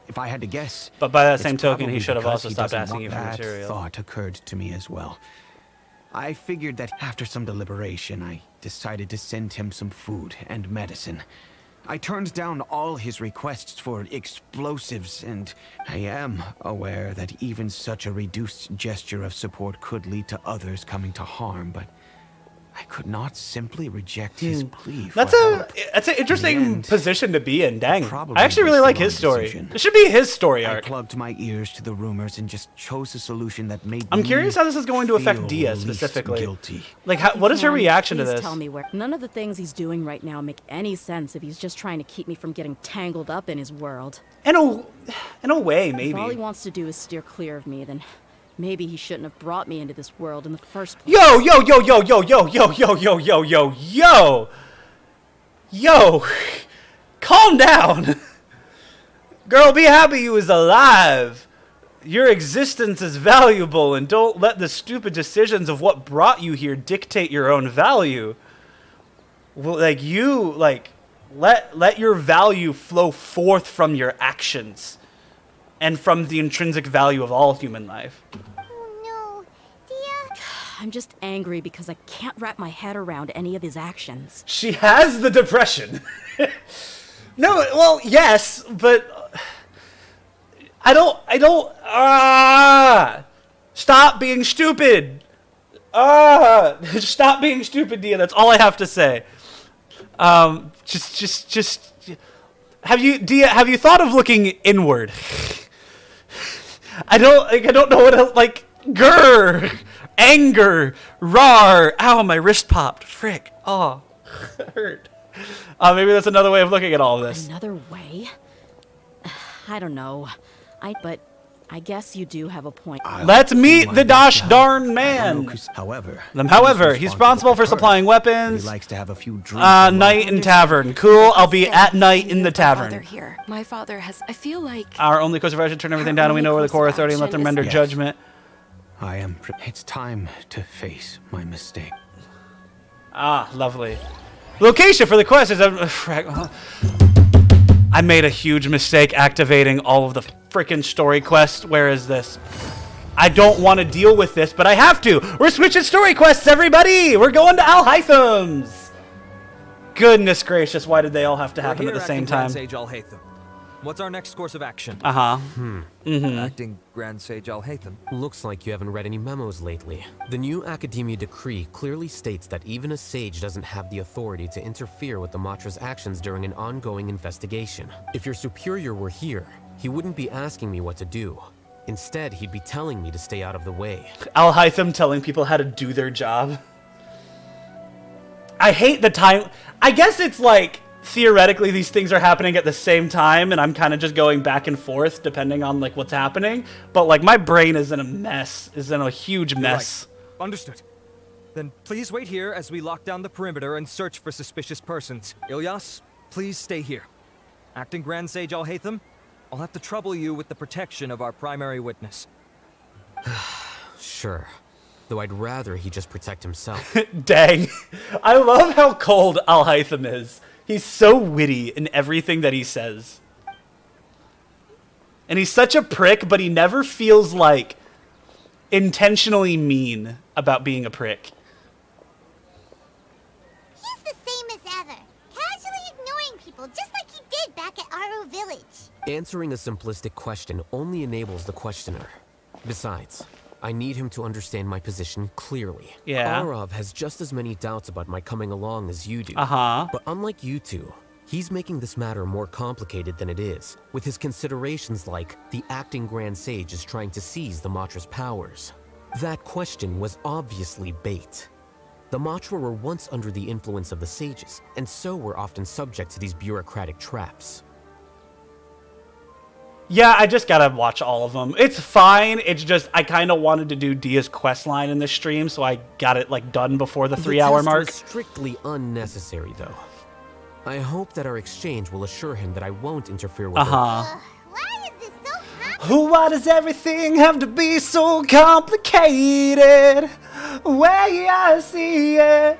If I had to guess... But by that it's same token, he probably should have because also he stopped doesn't asking want you for that material. thought occurred to me as well. I figured that after some deliberation, I decided to send him some food and medicine. I turned down all his requests for explosives, and I am aware that even such a reduced gesture of support could lead to others coming to harm, but I could not simply reject his plea for That's help. an interesting end, position to be in. Dang, probably I actually was really the like wrong his story. decision. It should be his story I arc. plugged my ears to the rumors and just chose a solution that made I'm me curious how this is going to affect feel Dia least specifically. guilty. Like, what is her Can, reaction to please this? Tell me where. None of the things he's doing right now make any sense if he's just trying to keep me from getting tangled up in his world. In a way, If all he maybe. wants to do is steer clear of me, then maybe he shouldn't have brought me into this world in the first place. Yo, yo, yo, yo, yo, yo, yo, yo, yo, yo, yo, yo, yo, calm down. Girl, be happy you was alive. Your existence is valuable, and don't let the stupid decisions of what brought you here dictate your own value. Well, let your value flow forth from your actions and from the intrinsic value of all human life. Oh no, Dia. I'm just angry because I can't wrap my head around any of his actions. She has the depression. No, well, yes, but I don't, stop being stupid. Stop being stupid, Dia. That's all I have to say. Just, have you thought of looking inward? I don't know what else, like, grr, anger, rar, ow, my wrist popped, frick, oh, hurt. Maybe that's another way of looking at all of this. Another way? I don't know. But I guess you do have a point. Let's meet the gosh darn man. However, He's responsible for supplying weapons. He likes to have a few drinks. Night in tavern. Cool, I'll be at night in the tavern. Here. My father has. I feel like. Our only course of action, turn everything down, and we know where the core authority and let them render Yes. judgment. It's time to face my mistake. Ah, lovely. Location for the quest is... I made a huge mistake activating all of the freaking story quests. Where is this? I don't want to deal with this, but I have to. We're switching story quests, everybody. We're going to Al Hytham's. Goodness gracious, why did they all have to happen at the same time? Sage Al Haytham. What's our next course of action? Acting Grand Sage Al Haytham. Looks like you haven't read any memos lately. The new Academia decree clearly states that even a sage doesn't have the authority to interfere with the Matra's actions during an ongoing investigation. If your superior were here, he wouldn't be asking me what to do. Instead, he'd be telling me to stay out of the way. Al Hytham telling people how to do their job. I hate the time. I guess it's like, theoretically, these things are happening at the same time, and I'm kind of just going back and forth depending on like what's happening. But like my brain is in a mess, is in a huge mess. Right. Understood. Then please wait here as we lock down the perimeter and search for suspicious persons. Ilyas, please stay here. Acting Grand Sage Al Haytham, I'll have to trouble you with the protection of our primary witness. Sure. Though I'd rather he just protect himself. Dang. I love how cold Al Hytham is. He's so witty in everything that he says. And he's such a prick, but he never feels like intentionally mean about being a prick. He's the same as ever, casually ignoring people just like he did back at Aru Village. Answering a simplistic question only enables the questioner. Besides, I need him to understand my position clearly. Yeah. Arav has just as many doubts about my coming along as you do. But unlike you two, he's making this matter more complicated than it is, with his considerations like the acting Grand Sage is trying to seize the Matra's powers. That question was obviously bait. The Matra were once under the influence of the sages, and so were often subject to these bureaucratic traps. Yeah, I just gotta watch all of them. It's fine. It's just I kind of wanted to do Dia's quest line in this stream, so I got it like done before the 3-hour mark. Was strictly unnecessary, though. I hope that our exchange will assure him that I won't interfere with Why is this so complicated? Why does everything have to be so complicated? Way I see it.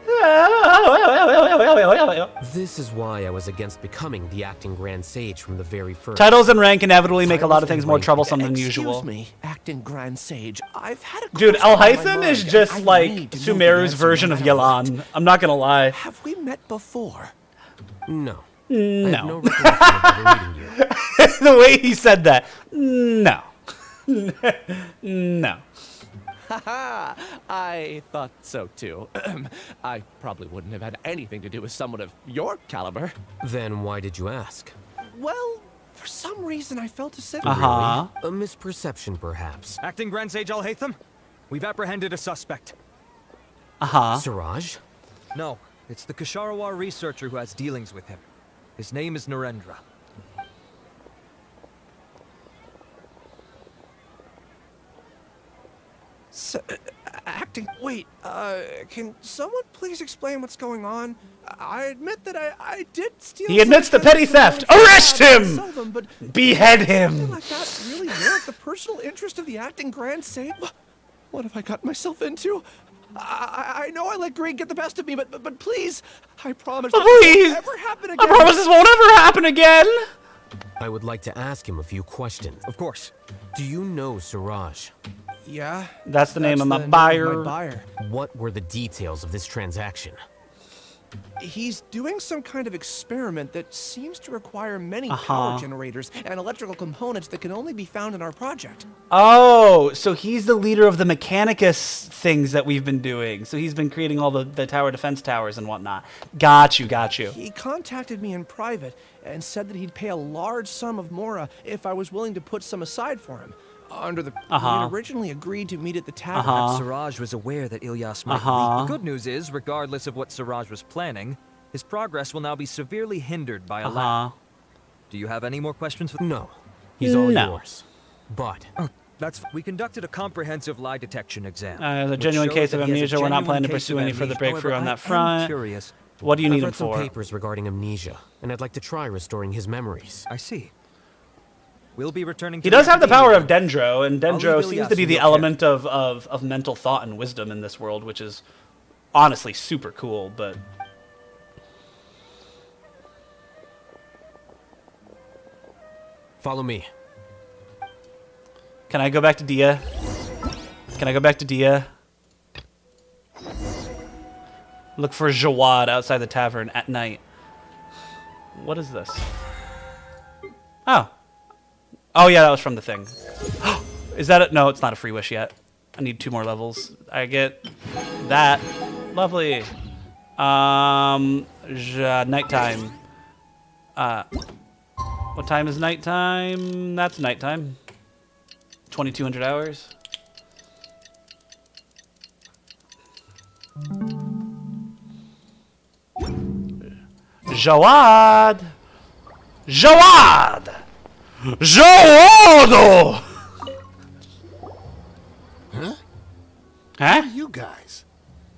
This is why I was against becoming the acting Grand Sage from the very first. Titles and rank inevitably make a lot of things more troublesome than usual. Excuse me, acting Grand Sage. I've had a Dude, question on my Alhaitham is mind, just and I like need to know the Sumeru's answer version no of matter Yelan. what. I'm not gonna lie. Have we met before? No. I No. have no recollection of ever meeting you. The way he said that. No. No. Haha, I thought so too. I probably wouldn't have had anything to do with someone of your caliber. Then why did you ask? Well, for some reason I felt a sense. Really? A misperception, perhaps. Acting Grand Sage Alhaitham, we've apprehended a suspect. Siraj? No, it's the Kasharawar researcher who has dealings with him. His name is Narendra. So, acting. Wait, can someone please explain what's going on? I admit that I did steal. He admits the petty theft. Arrest him! Behead him! Like that really warrant the personal interest of the acting Grand Sage? What have I gotten myself into? I know I let greed get the best of me, but please, I promise. Please! That won't ever happen again. I promise this won't ever happen again! I would like to ask him a few questions. Of course. Do you know Siraj? Yeah. That's the name of my buyer. What were the details of this transaction? He's doing some kind of experiment that seems to require many power generators and electrical components that can only be found in our project. Oh, so he's the leader of the Mechanicus things that we've been doing. So he's been creating all the tower defense towers and whatnot. Got you. He contacted me in private and said that he'd pay a large sum of Mora if I was willing to put some aside for him. Under the we had originally agreed to meet at the tavern. Perhaps Siraj was aware that Ilyas might leave. The good news is, regardless of what Siraj was planning, his progress will now be severely hindered by a lack. Do you have any more questions for No. He's all yours. But we conducted a comprehensive lie detection exam. The genuine case of amnesia. We're not planning to pursue any further breakthrough on that front. What do you need him for? I've read some papers regarding amnesia, and I'd like to try restoring his memories. I see. We'll be returning. He does have the power of Dendro, and Dendro seems to be the element of mental thought and wisdom in this world, which is honestly super cool, but... Follow me. Can I go back to Dia? Can I go back to Dia? Look for Jawad outside the tavern at night. What is this? Oh. Oh, yeah, that was from the thing. Is that it? No, it's not a free wish yet. I need 2 more levels. I get that. Lovely. Nighttime. What time is nighttime? That's nighttime. 2,200 hours. Jawad! Jawad! Jawado! Huh? Huh? You guys.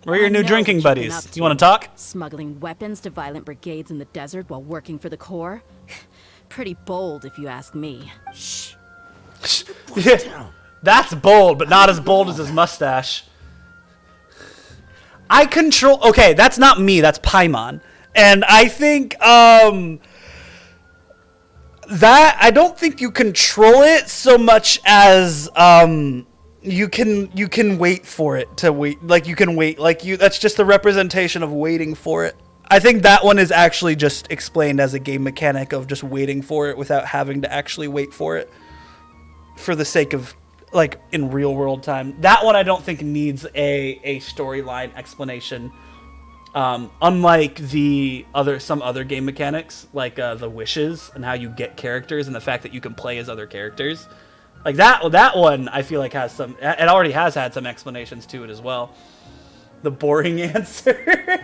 We're your new drinking buddies. You want to talk? Smuggling weapons to violent brigades in the desert while working for the Corps? Pretty bold, if you ask me. Shh. That's bold, but not as bold as his mustache. I control... Okay, that's not me. That's Paimon. And I think, that... I don't think you control it so much as, you can wait for it to wait. Like, you can wait. Like, that's just the representation of waiting for it. I think that one is actually just explained as a game mechanic of just waiting for it without having to actually wait for it. For the sake of, like, in real world time. That one I don't think needs a storyline explanation. Unlike some other game mechanics, like the wishes and how you get characters and the fact that you can play as other characters. Like that one I feel like has some, it already has had some explanations to it as well. The boring answer.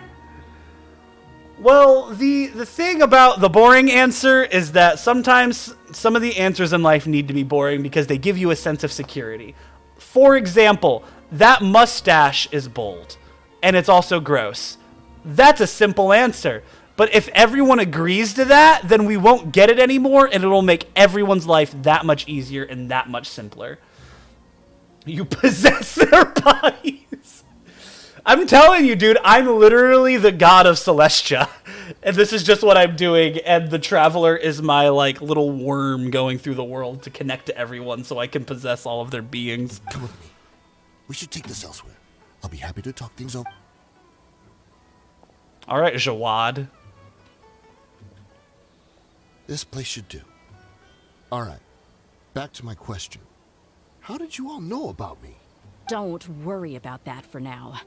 Well, the thing about the boring answer is that sometimes some of the answers in life need to be boring because they give you a sense of security. For example, that mustache is bold, and it's also gross. That's a simple answer. But if everyone agrees to that, then we won't get it anymore, and it'll make everyone's life that much easier and that much simpler. You possess their bodies. I'm telling you, dude, I'm literally the god of Celestia. And this is just what I'm doing, and the Traveler is my, like, little worm going through the world to connect to everyone so I can possess all of their beings. Come with me. We should take this elsewhere. I'll be happy to talk things over. All right, Jawad. This place should do. All right, back to my question. How did you all know about me? Don't worry about that for now.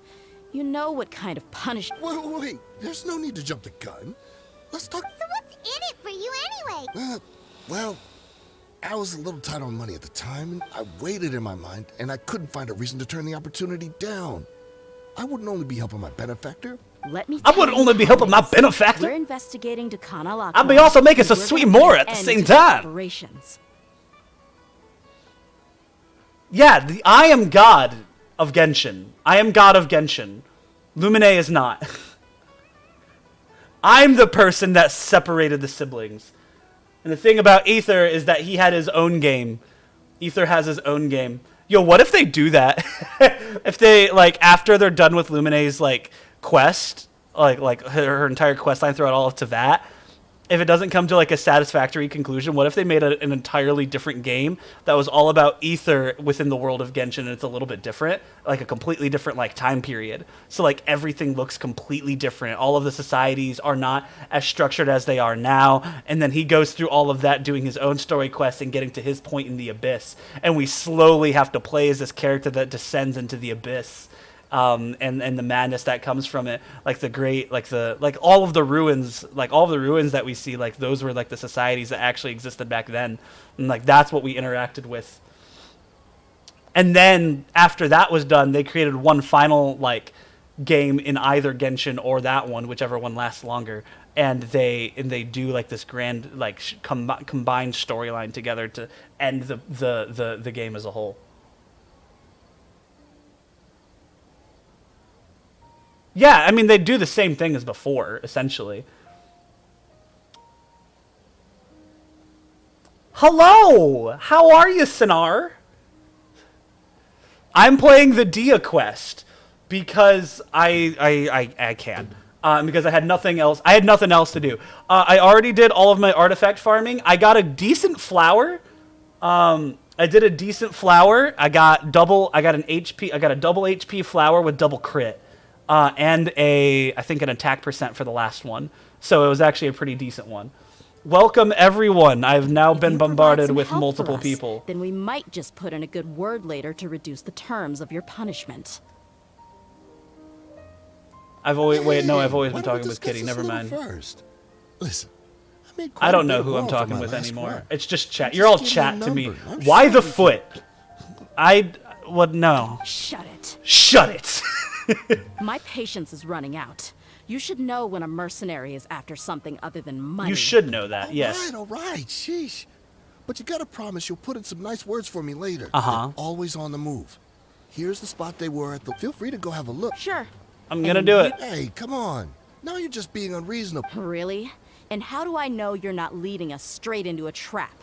You know what kind of punishment... Wait, there's no need to jump the gun. Let's talk... So what's in it for you anyway? Well, I was a little tight on money at the time, and I weighed it in my mind, and I couldn't find a reason to turn the opportunity down. I wouldn't only be helping my benefactor. I wouldn't only be helping my benefactor. We're investigating Dakana Lock. I'd be also making some sweet more at the same time. Operations. Yeah, I am god of Genshin. I am god of Genshin. Lumine is not. I'm the person that separated the siblings. And the thing about Aether is that he had his own game. Aether has his own game. Yo, what if they do that? If they, like, after they're done with Lumine's, like, quest, like her entire quest line throughout all of Teyvat, if it doesn't come to, like, a satisfactory conclusion, what if they made an entirely different game that was all about Aether within the world of Genshin, and it's a little bit different, like a completely different, like, time period. So, like, everything looks completely different. All of the societies are not as structured as they are now, and then he goes through all of that doing his own story quest and getting to his point in the abyss, and we slowly have to play as this character that descends into the abyss. And the madness that comes from it, like all of the ruins that we see, like those were like the societies that actually existed back then, and like that's what we interacted with. And then after that was done, they created one final like game in either Genshin or that one, whichever one lasts longer, and they do like this grand like combined storyline together to end the game as a whole. Yeah, I mean, they do the same thing as before, essentially. Hello! How are you, Sinar? I'm playing the Dia quest because I can. Because I had nothing else. I had nothing else to do. I already did all of my artifact farming. I got a decent flower. I did a decent flower. I got an HP. I got a double HP flower with double crit. And I think an attack percent for the last one. So it was actually a pretty decent one. Welcome, everyone. I've now been bombarded with multiple people. Then we might just put in a good word later to reduce the terms of your punishment. I've always been talking with Kitty. Never mind. First, listen. I don't know who I'm talking with anymore. It's just chat. You're all chat to me. Why the foot? No. Shut it. Shut it. My patience is running out. You should know when a mercenary is after something other than money. You should know that, yes. All right, sheesh. But you gotta promise you'll put in some nice words for me later. Uh-huh. Always on the move. Here's the spot they were at. Feel free to go have a look. Sure. I'm gonna do it. Hey, come on. Now you're just being unreasonable. Really? And how do I know you're not leading us straight into a trap?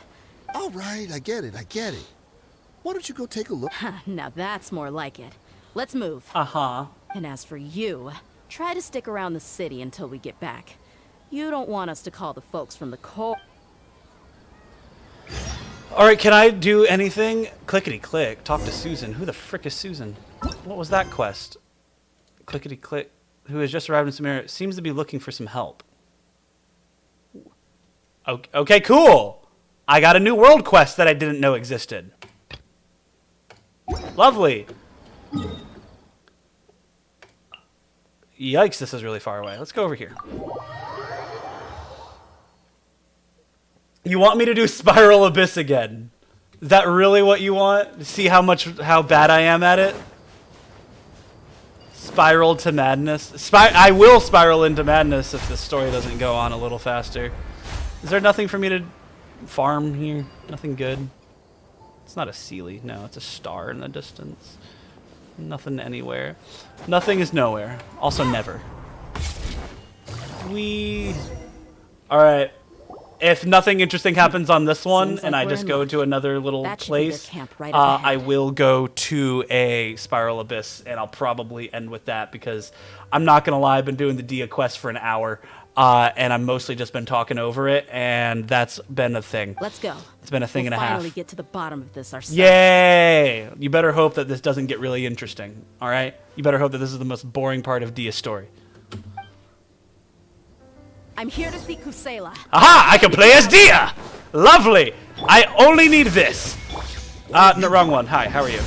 All right, I get it. Why don't you go take a look? Now that's more like it. Let's move. Uh-huh. And as for you, try to stick around the city until we get back. You don't want us to call the folks from the core. Alright, can I do anything? Clickety-click. Talk to Susan. Who the frick is Susan? What was that quest? Clickety-click. Who has just arrived in Samara. Seems to be looking for some help. Okay, cool. I got a new world quest that I didn't know existed. Lovely. Yikes, this is really far away. Let's go over here. You want me to do Spiral Abyss again? Is that really what you want? See how bad I am at it? Spiral to madness. I will spiral into madness if the story doesn't go on a little faster. Is there nothing for me to farm here? Nothing good? It's not a Sealy. No, it's a star in the distance. Nothing anywhere. Nothing is nowhere. Also never. we... Alright. If nothing interesting happens on this one, Seems like and I we're just in go luck. to another little That should be their place, camp right up ahead. I will go to a Spiral Abyss, and I'll probably end with that, because I'm not going to lie, I've been doing the Dia quest for an hour, and I've mostly just been talking over it, and that's been a thing. Let's go. It's been a thing We'll and a half. finally get to the bottom of this ourselves. Yay! You better hope that this doesn't get really interesting, alright? You better hope that this is the most boring part of Dia's story. I'm here to see Kusela. Aha! I can play as Dia! Lovely! I only need this. No, wrong one. Hi, how are you?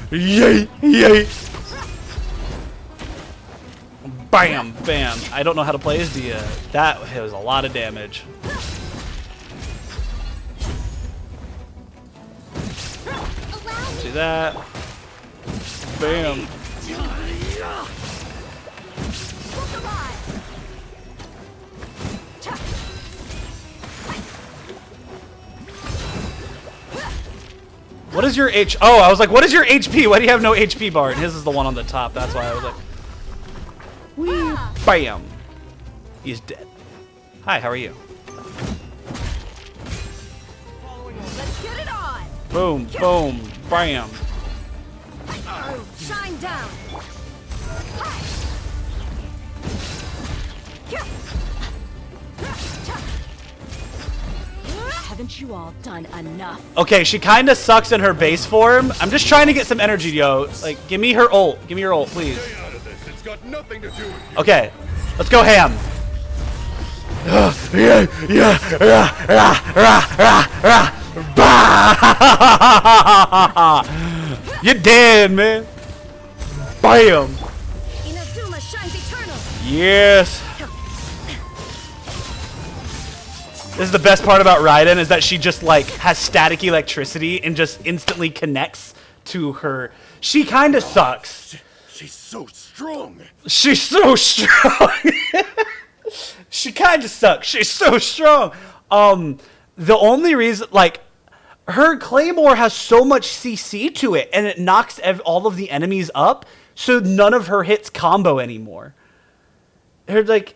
Yay! Yay! Bam! Bam! I don't know how to play as Dia. That was a lot of damage. See that? Bam! What is your H? Oh, I was like, what is your HP? Why do you have no HP bar? And his is the one on the top. That's why I was like, whee, bam. He's dead. Hi, how are you? Let's get it on. Boom, boom, bam. Shine down. Haven't you all done enough? Okay, she kind of sucks in her base form. I'm just trying to get some energy, yo. Like, give me her ult. Give me your ult, please. Stay out of this. It's got nothing to do with you. Okay, let's go ham. You're dead, man. Bam. Inazuma shines eternal. Yes. This is the best part about Raiden, is that she just like has static electricity and just instantly connects to her. She kind of sucks. She's so strong. She's so strong. She kind of sucks. She's so strong. The only reason, like, her Claymore has so much CC to it, and it knocks all of the enemies up, so none of her hits combo anymore. Her, like,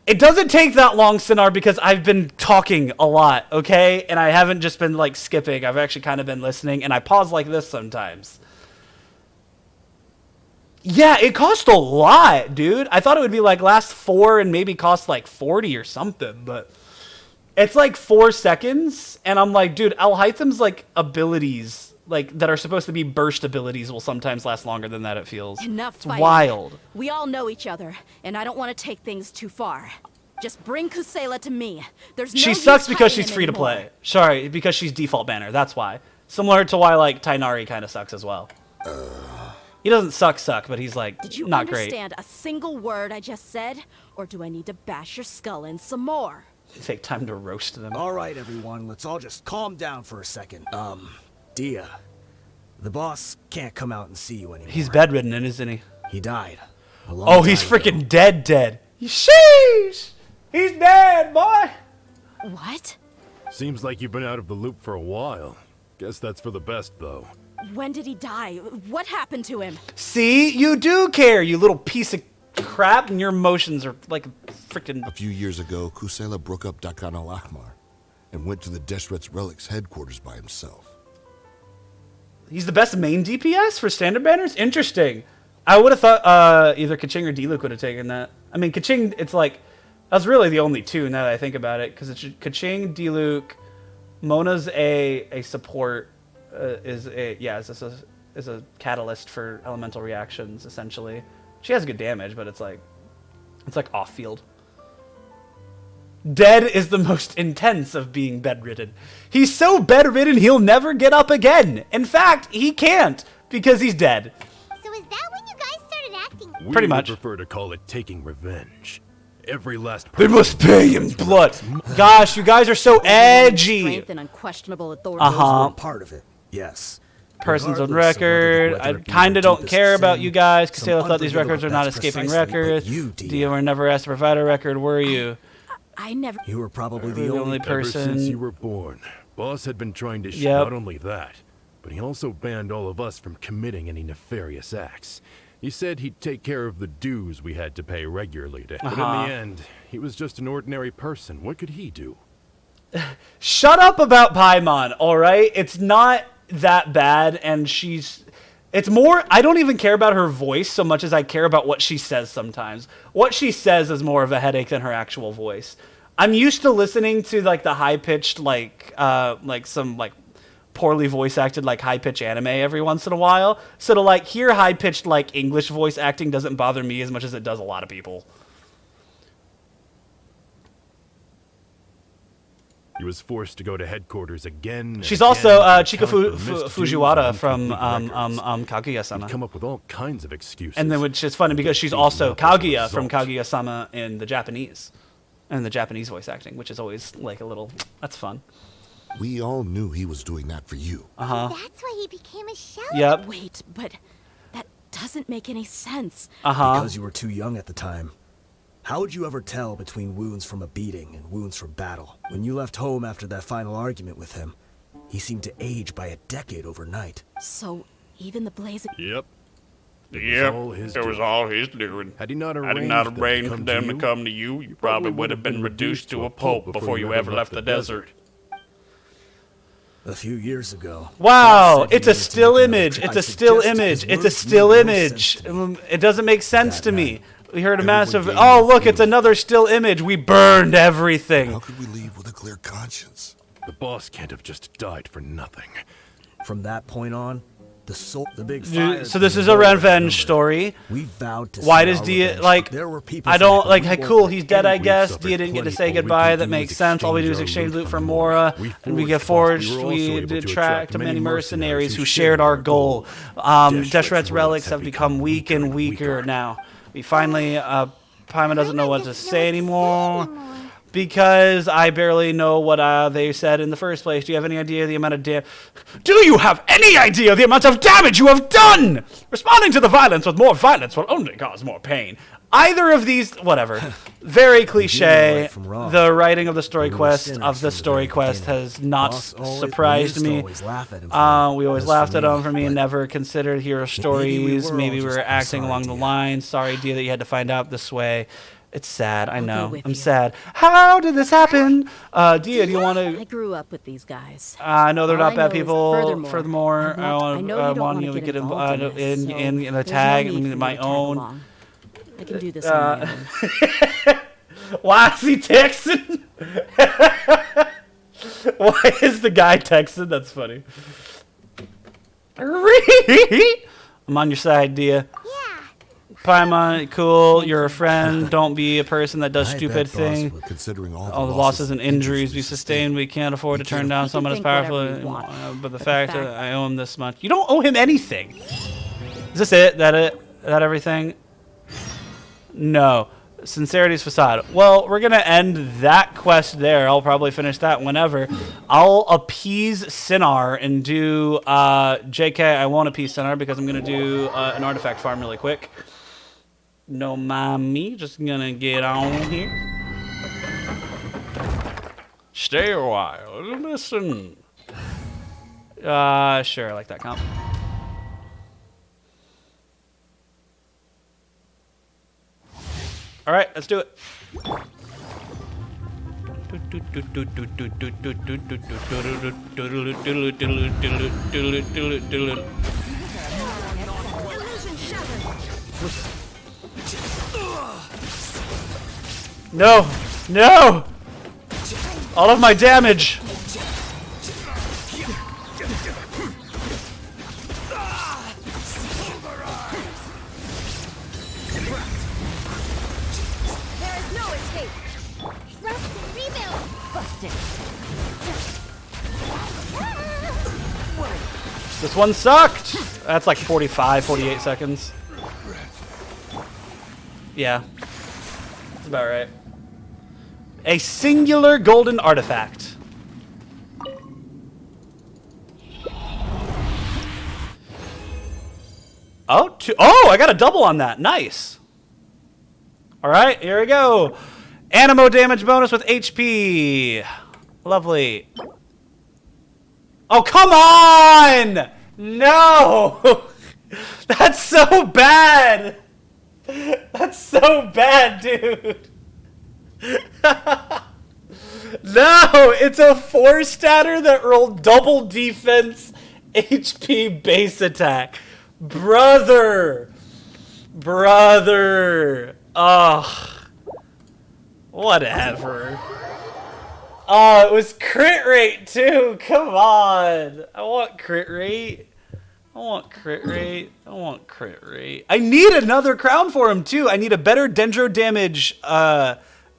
it doesn't take that long, Sinar, because I've been talking a lot, okay? And I haven't just been, like, skipping. I've actually kind of been listening, and I pause like this sometimes. Yeah, it cost a lot, dude. I thought it would be, like, last 4 and maybe cost, like, 40 or something, but it's, like, 4 seconds, and I'm like, dude, Alhaitham's, like, abilities, like, that are supposed to be burst abilities will sometimes last longer than that, it feels. Enough It's fighting. wild. We all know each other, and I don't want to take things too far. Just bring Kusela to me. There's no She use sucks because hiding she's him free to anymore. play. Sorry, because she's default banner, that's why. Similar to why, like, Tainari kind of sucks as well. He doesn't suck, but he's, like, Did you not great. understand a single word I just said? Or do I need to bash your skull in some more? Take time to roast them. All right, everyone, let's all just calm down for a second. Dia, the boss can't come out and see you anymore. He's bedridden, isn't he? He died. Oh, he's freaking dead. Sheesh! He's dead, boy! What? Seems like you've been out of the loop for a while. Guess that's for the best, though. When did he die? What happened to him? See? You do care, you little piece of crap, and your emotions are like freaking... A few years ago, Kusela broke up Dakan al-Ahmar and went to the Deshret's Relics headquarters by himself. He's the best main DPS for standard banners? Interesting. I would have thought either Kaching or Diluc would have taken that. I mean, Kaching, it's like... That's really the only two now that I think about it, because it's Kaching, Diluc, Mona's a support, is a catalyst for elemental reactions, essentially. She has good damage, but it's like off field. Dead is the most intense of being bedridden. He's so bedridden he'll never get up again. In fact, he can't because he's dead. So is that when you guys started acting? Pretty much. We prefer to call it taking revenge. Every last They must pay in blood. Gosh, you guys are so edgy. Strength and unquestionable authority. Uh-huh. Part of it, yes. Persons on Regardless of record. whether I it be kind of your don't deepest care about sin, you guys. some Casella thought these unforgivable- records are not that's escaping precisely what records. you, Dia. Dia were never asked to provide a record, were you? I never... You were probably the only Ever person. since you were born, Boss had been trying to Yep. not only that, but he also banned all of us from committing any nefarious acts. He said he'd take care of the dues we had to pay regularly. But in the end, he was just an ordinary person. What could he do? Shut up about Paimon, all right? It's not that bad, and it's more, I don't even care about her voice so much as I care about what she says sometimes. What she says is more of a headache than her actual voice. I'm used to listening to, like, the high-pitched, like some, like, poorly voice-acted, like, high-pitched anime every once in a while. So to, like, hear high-pitched, like, English voice acting doesn't bother me as much as it does a lot of people. He was forced to go to headquarters again. She's also Chika Fujiwara from Kaguya-sama. Come up with all kinds of excuses. And then, which is funny because she's also Kaguya from Kaguya-sama in the Japanese voice acting, which is always like a little. That's fun. We all knew he was doing that for you. That's why he became a shell. Yep. Wait, but that doesn't make any sense. Because you were too young at the time. How would you ever tell between wounds from a beating and wounds from battle? When you left home after that final argument with him, he seemed to age by a decade overnight. So, even the blaze... Yep. It was all his doing. Had he not arranged for them to come to you, you probably would have been reduced to a pulp before you ever left the desert. A few years ago. Wow, it's a still image. It's a still image. It's a still image. It doesn't make sense to me. We heard a massive, oh, look, it's another still image. We burned everything. How could we leave with a clear conscience? The boss can't have just died for nothing. From that point on, the big fire. So this is a revenge story. We vowed to. Why does Dia, like, I don't, like, hey, cool, he's dead, I guess. Dia didn't get to say goodbye. That makes sense. All we do is exchange loot for Mora, and we get forged. We attract many mercenaries who shared our goal. Deshret's relics have become weak and weaker now. We finally, Paimon doesn't know what to say anymore because I barely know what they said in the first place. Do you have any idea the amount of damage? Do you have any idea the amount of damage you have done? Responding to the violence with more violence will only cause more pain. Either of these, whatever. Very cliche. The writing of the story quest has not surprised me. We always laughed at him for me and never considered hero stories. Maybe we were acting along the lines. Sorry, Dia, that you had to find out this way. It's sad, I know. I'm sad. How did this happen? Dia, do you want to... I grew up with these guys. I know they're not bad people. Furthermore, I want you to get involved in the tag, my own. I can do this on my own. Why is he texting? Why is the guy texting? That's funny. I'm on your side, Dia. Yeah. Paimon, cool. You're a friend. Don't be a person that does stupid things. Considering all the losses and injuries we sustained, we can't afford to turn down someone as powerful. But the fact that I owe him this much, you don't owe him anything. Is this it? That everything? No. Sincerity's facade. Well, we're going to end that quest there. I'll probably finish that whenever. I'll appease Sinar and do... JK, I won't appease Sinar because I'm going to do an artifact farm really quick. No mind me. Just going to get on here. Stay a while. Listen. Sure, I like that comp. All right, let's do it. No, no! All of my damage. This one sucked! That's like 45, 48 seconds. Yeah. That's about right. A singular golden artifact. Oh, I got a double on that. Nice. Alright, here we go. Animo damage bonus with HP. Lovely. Oh, come on! No! That's so bad! That's so bad, dude! No! It's a 4-statter that rolled double defense HP base attack. Brother! Brother! Ugh. Whatever. Oh, it was crit rate too. Come on. I want crit rate. I want crit rate. I want crit rate. I need another crown for him too. I need a better dendro damage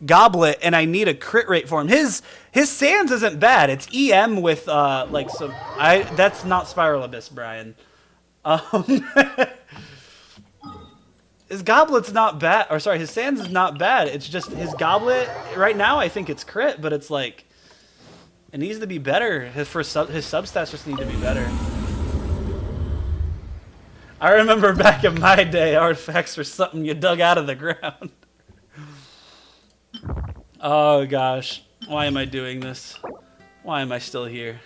goblet, and I need a crit rate for him. His sands isn't bad. It's EM with like some. That's not Spiral Abyss, Brian. His goblet's not bad, or sorry, his sands is not bad. It's just his goblet right now. I think it's crit, but it's like it needs to be better. His substats just need to be better. I remember back in my day, artifacts were something you dug out of the ground. Oh gosh, why am I doing this? Why am I still here?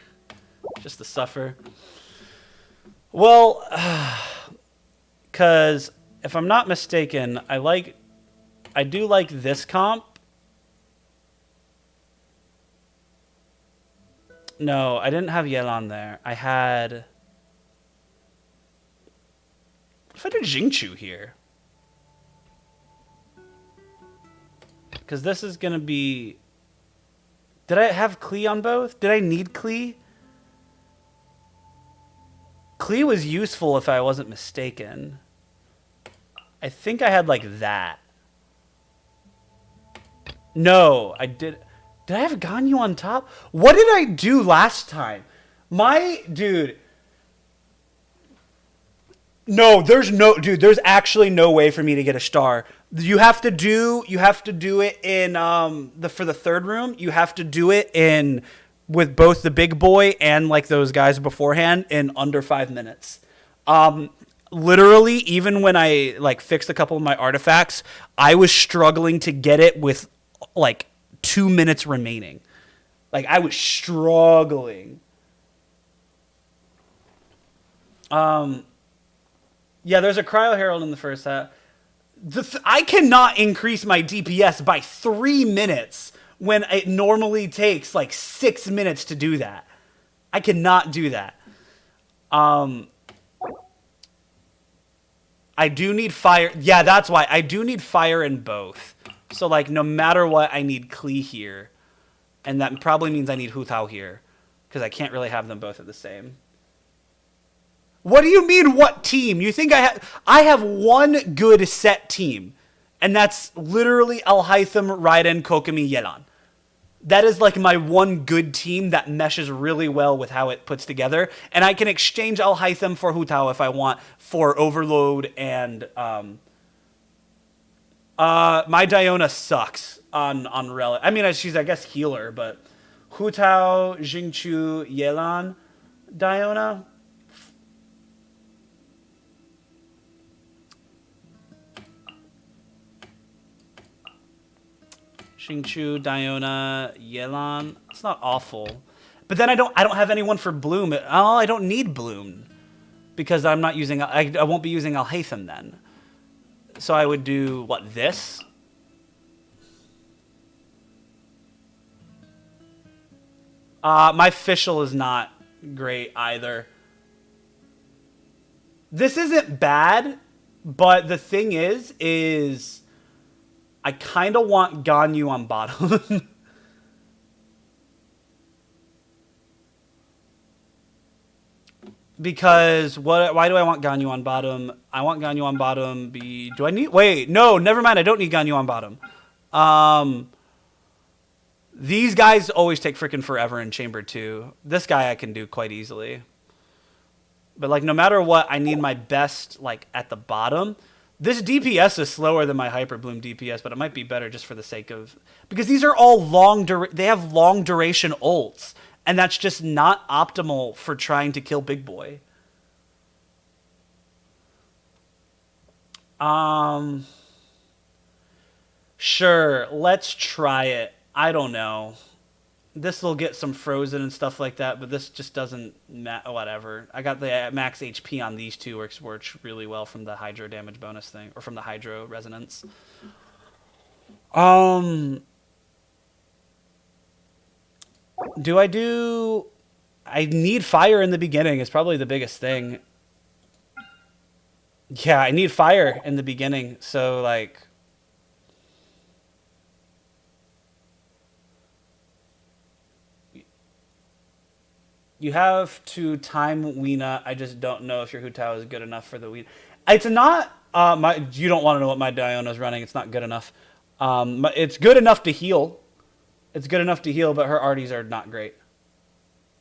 Just to suffer. Well, because if I'm not mistaken, I do like this comp. No, I didn't have Yelan there. I had... What if I did Jingchu here? Because this is going to be... Did I have Klee on both? Did I need Klee? Klee was useful if I wasn't mistaken. I think I had like that. No, I did. Did I have Ganyu on top? What did I do last time? Dude. No, there's actually no way for me to get a star. You have to do it in for the third room. You have to do it with both the big boy and like those guys beforehand in under 5 minutes. Literally, even when I like fixed a couple of my artifacts, I was struggling to get it with like 2 minutes remaining. Like I was struggling. Yeah, there's a Cryo Herald in the first half. I cannot increase my DPS by 3 minutes when it normally takes like 6 minutes to do that. I cannot do that. I do need fire. Yeah, that's why. I do need fire in both. So, like, no matter what, I need Klee here. And that probably means I need Hu Tao here. Because I can't really have them both at the same. What do you mean, what team? You think I have one good set team. And that's literally Alhaitham, Raiden, Kokomi, Yelan. That is like my one good team that meshes really well with how it puts together. And I can exchange Alhaitham for Hu Tao if I want for Overload and... my Diona sucks on Relic. I mean, she's, I guess, healer, but... Hu Tao, Jingchu, Yelan, Diona... Xingqiu, Diona, Yelan. It's not awful. But then I don't have anyone for Bloom. Oh, I don't need Bloom. Because I'm not using... I won't be using Alhaitham then. So I would do, what, this? My Fischl is not great either. This isn't bad, but the thing is... I kind of want Ganyu on bottom. Because why do I want Ganyu on bottom? I want Ganyu on bottom. Wait, no, never mind. I don't need Ganyu on bottom. These guys always take freaking forever in Chamber 2. This guy I can do quite easily. But like no matter what, I need my best like at the bottom. This DPS is slower than my Hyper Bloom DPS, but it might be better just for the sake of... Because these are all they have long duration ults, and that's just not optimal for trying to kill Big Boy. Sure, let's try it. I don't know. this will get some frozen and stuff like that, but this just doesn't whatever. I got the max HP on these two, works really well from the hydro damage bonus thing, or from the hydro resonance. I need fire in the beginning is probably the biggest thing. Yeah, I need fire in the beginning, so like you have to time Weena. I just don't know if your Hutao is good enough for the Weena. It's not you don't want to know what my Diona's running. It's not good enough. It's good enough to heal. It's good enough to heal, but her arties are not great.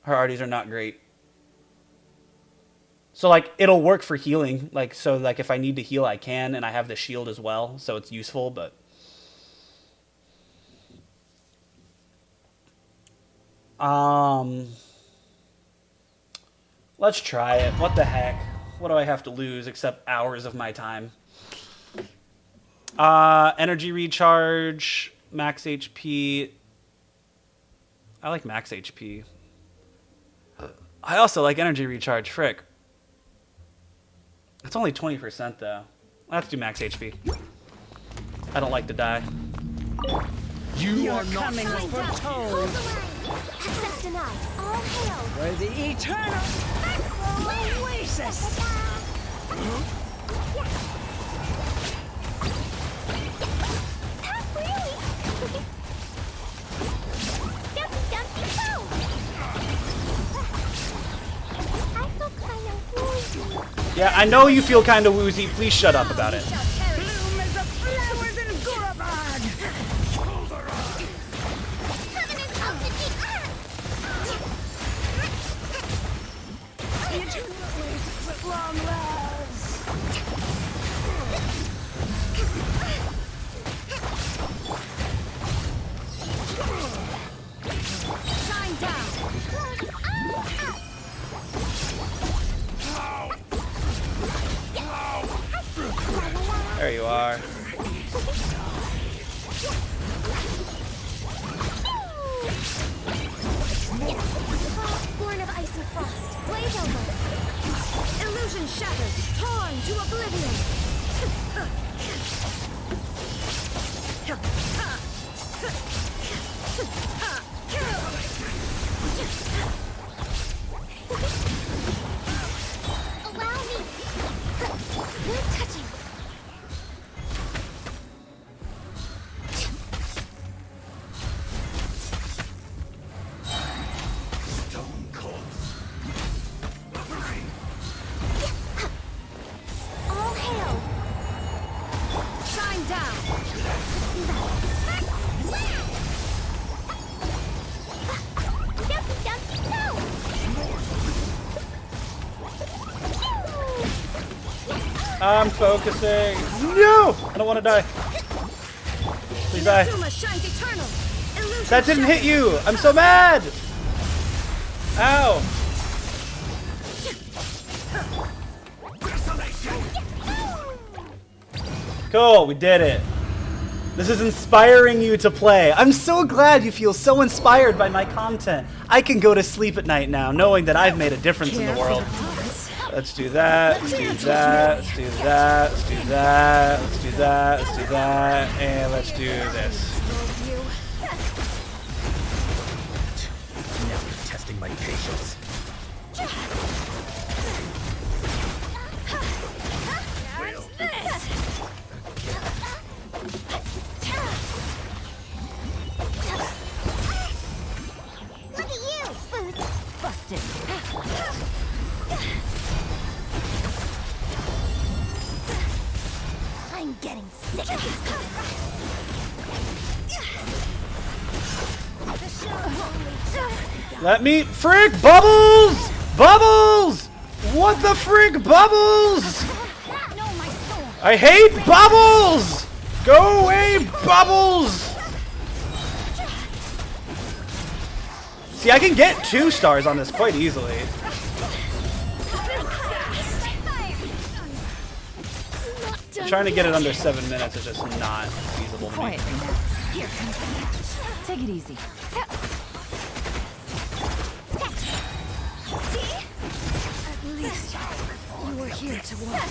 Her arties are not great. So like it'll work for healing. Like so like if I need to heal I can, and I have the shield as well, so it's useful, but let's try it. What the heck? What do I have to lose except hours of my time? Energy recharge, max HP. I like max HP. I also like energy recharge, frick. It's only 20% though. Let's do max HP. I don't like to die. You are not coming for toll. Access denied. All hail. For the eternal oasis. Yeah, I know you feel kind of woozy. Please shut up about it. There you are. Born of ice and frost. Blaze over. Illusion shattered. Torn to oblivion. Allow me. Good touching. All hail. Shine down. I'm focusing. No! I don't want to die. Please die. That didn't hit you! I'm so mad! Ow! Cool, we did it. This is inspiring you to play. I'm so glad you feel so inspired by my content. I can go to sleep at night now knowing that I've made a difference in the world. Let's do that, let's do that, let's do that, let's do that, let's do that, let's do that, and let's do this. Now you're testing my patience. Look at you, Boots. Busted. I'm getting sick of this. Let me frick Bubbles! Bubbles! What the frick Bubbles? I hate Bubbles! Go away, Bubbles! See, I can get 2 stars on this quite easily. Trying to get it under 7 minutes is just not feasible to me. Here, take it easy. least you were here to watch.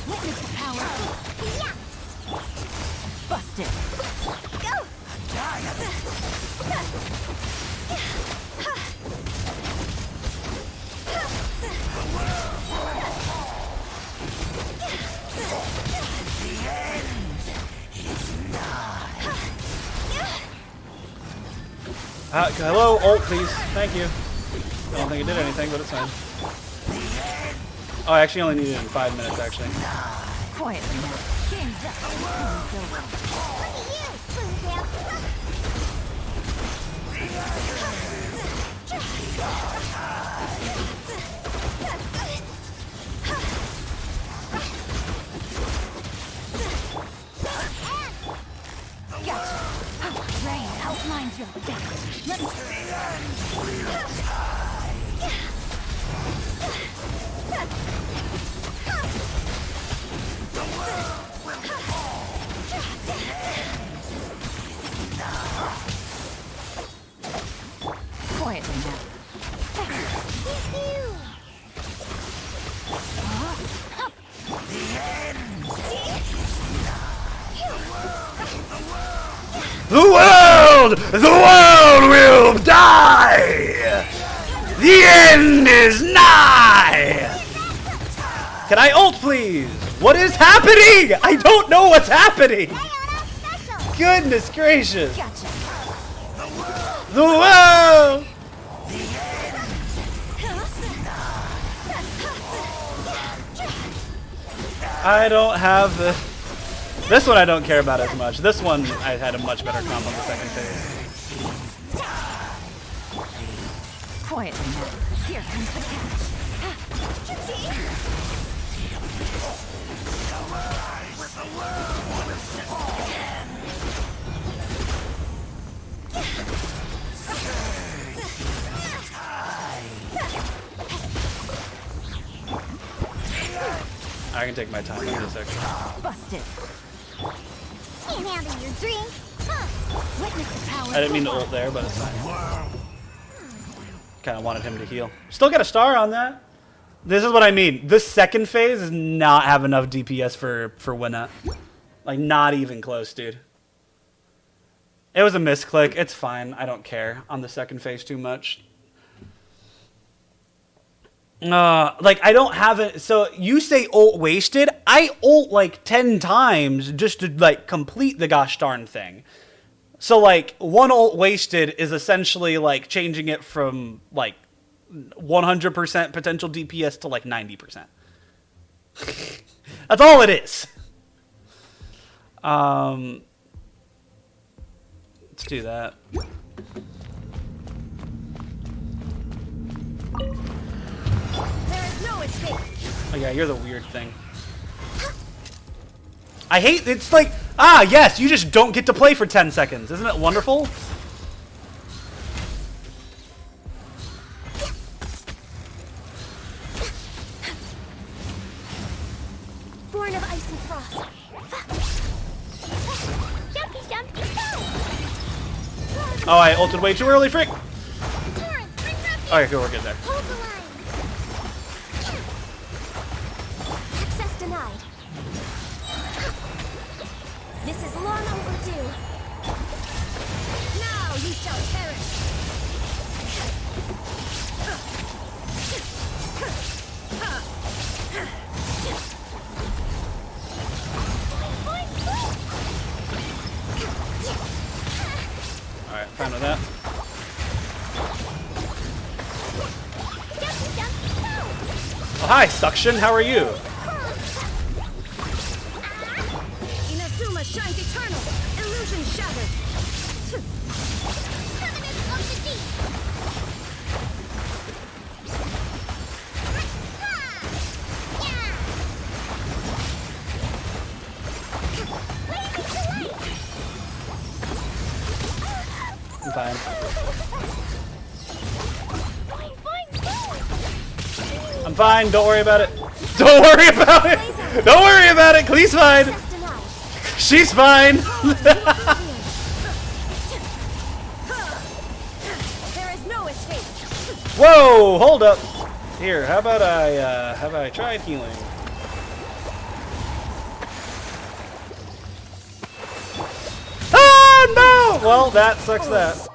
Witness the power. Yeah. Busted. Go. Hello, ult, please. Thank you. I don't think it did anything, but it's fine. Oh, I actually only needed it in 5 minutes, actually. Quietly now. Game's Gotcha. Rain outlines your back. Let me. quietly now. The world will die! The end is nigh! Can I ult, please? What is happening? I don't know what's happening! Goodness gracious! The world! I don't have the... This one I don't care about as much. This one I had a much better comp on the second phase. Quietly now. Here comes the catch. I can take my time in a second. Busted. Can't handle your drink. Witness the power. I didn't mean to ult there, but it's fine. Kind of wanted him to heal. Still got a star on that. This is what I mean. This second phase does not have enough DPS for Winnet. Like, not even close, dude. It was a misclick. It's fine. I don't care on the second phase too much. Like, I don't have it. So you say ult wasted. I ult like 10 times just to like complete the gosh darn thing. So like one ult wasted is essentially like changing it from like 100% potential DPS to like 90%. That's all it is. Let's do that. Oh yeah, you're the weird thing. I hate, it's like, yes, you just don't get to play for 10 seconds. Isn't it wonderful? Born of ice and frost. Jumpy, jumpy, Oh, I ulted way too early, frick. Alright, cool, we're good there. Hold the line. Access denied. This is long overdue. Now you shall perish. Alright, fine with that. Oh, hi, Suction, how are you? Inazuma shines eternal. Illusion shattered. Covenant of the deep. I'm fine. I'm fine. Don't worry about it. Don't worry about it. Don't worry about it. Klee's fine. She's fine. There is no escape. Whoa, hold up. Here, how about I tried healing? Ah, no! Well, that sucks that.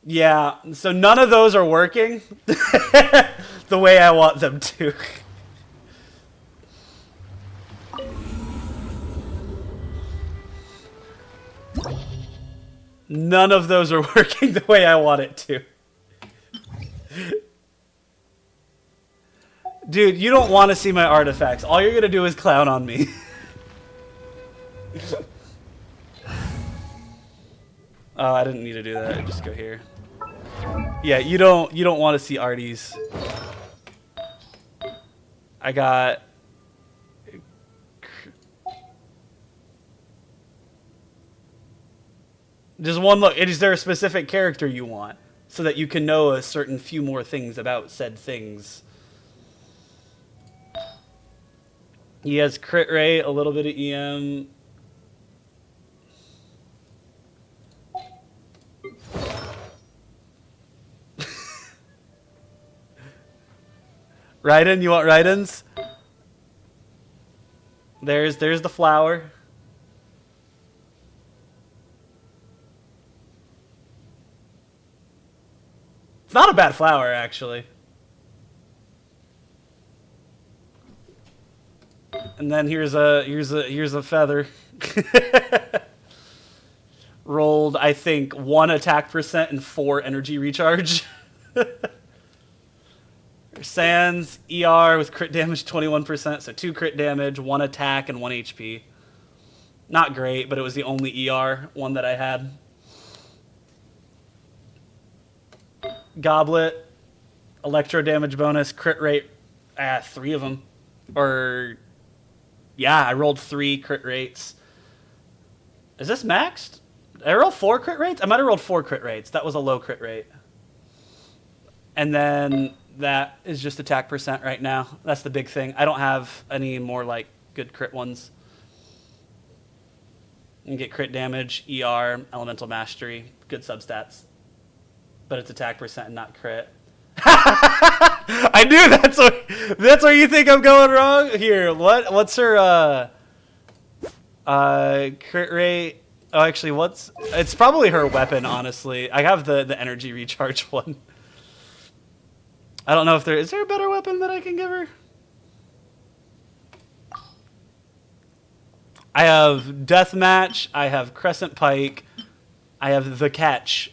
Yeah, so none of those are working the way I want them to. None of those are working the way I want it to. Dude, you don't want to see my artifacts. All you're gonna do is clown on me. Oh, I didn't need to do that. Just go here. Yeah, you don't want to see arties. I got just one look. Is there a specific character you want so that you can know a certain few more things about said things? He has crit rate, a little bit of EM. Raiden, you want Raidens? There's the flower. It's not a bad flower, actually. And then here's a feather. Rolled, I think, 1 attack percent and 4 energy recharge. Sans ER with crit damage 21%, so 2 crit damage, 1 attack, and 1 HP. Not great, but it was the only ER one that I had. Goblet, electro damage bonus, crit rate, 3 of them. Or, yeah, I rolled 3 crit rates. Is this maxed? Did I roll 4 crit rates? I might have rolled 4 crit rates. That was a low crit rate. And then that is just attack percent right now. That's the big thing. I don't have any more like good crit ones. You can get crit damage, ER, elemental mastery, good substats. But it's attack percent and not crit. I knew that's where you think I'm going wrong. Here, what's her crit rate? Oh, actually, it's probably her weapon, honestly. I have the energy recharge one. I don't know if is there a better weapon that I can give her? I have Deathmatch, I have Crescent Pike, I have the Catch.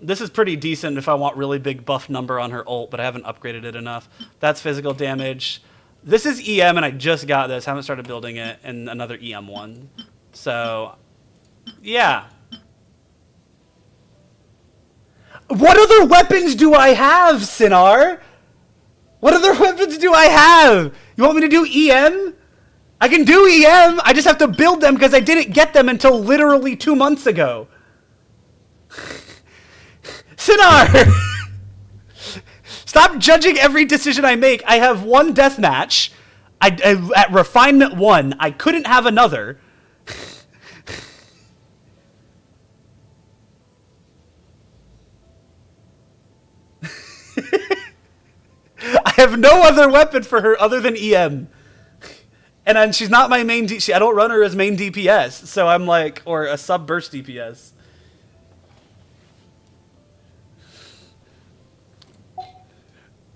This is pretty decent if I want really big buff number on her ult, but I haven't upgraded it enough. That's physical damage. This is EM, and I just got this. Haven't started building it, and another EM one. So, yeah. What other weapons do I have, Sinar? What other weapons do I have? You want me to do EM? I can do EM. I just have to build them because I didn't get them until literally 2 months ago. Sinar! Stop judging every decision I make. I have 1 deathmatch. At refinement 1, I couldn't have another. I have no other weapon for her other than EM. And she's not my main I don't run her as main DPS, so I'm like, or a sub burst DPS.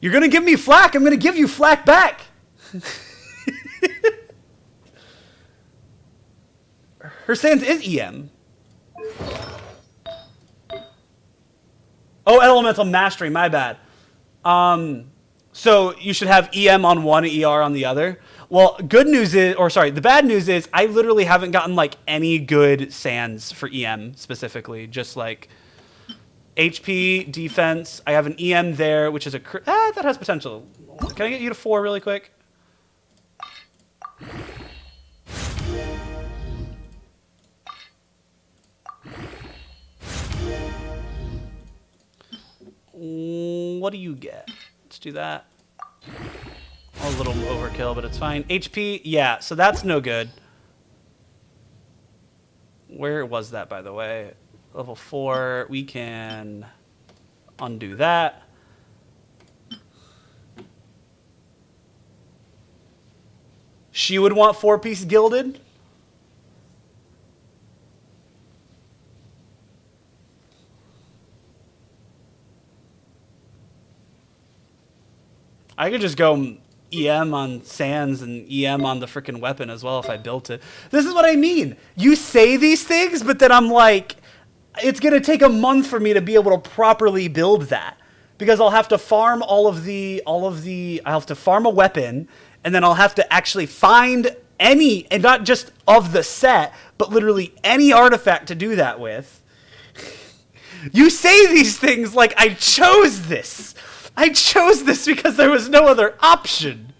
You're gonna give me flack, I'm gonna give you flack back. Her sans is EM. Oh, elemental mastery, my bad. So you should have EM on one, ER on the other. Well, good news is, or sorry, the bad news is I literally haven't gotten like any good sans for EM specifically. Just like HP, defense. I have an EM there, which is that has potential. Can I get you to 4 really quick? What do you get? Let's do that. A little overkill, but it's fine. HP, yeah, so that's no good. Where was that, by the way? Level 4, we can undo that. She would want 4-piece gilded. I could just go EM on Sans and EM on the freaking weapon as well if I built it. This is what I mean. You say these things, but then I'm like, it's going to take a month for me to be able to properly build that. Because I'll have to farm I have to farm a weapon, and then I'll have to actually find any, and not just of the set, but literally any artifact to do that with. You say these things like I chose this. I chose this because there was no other option.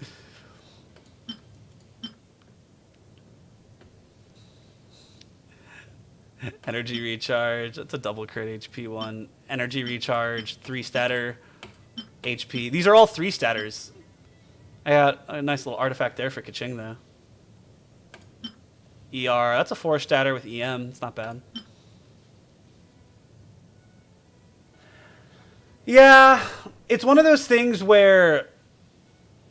Energy recharge. That's a double crit HP one. Energy recharge. 3-statter HP. These are all 3-statters. I got a nice little artifact there for Kaching, though. ER. That's a 4-statter with EM. It's not bad. Yeah, it's one of those things where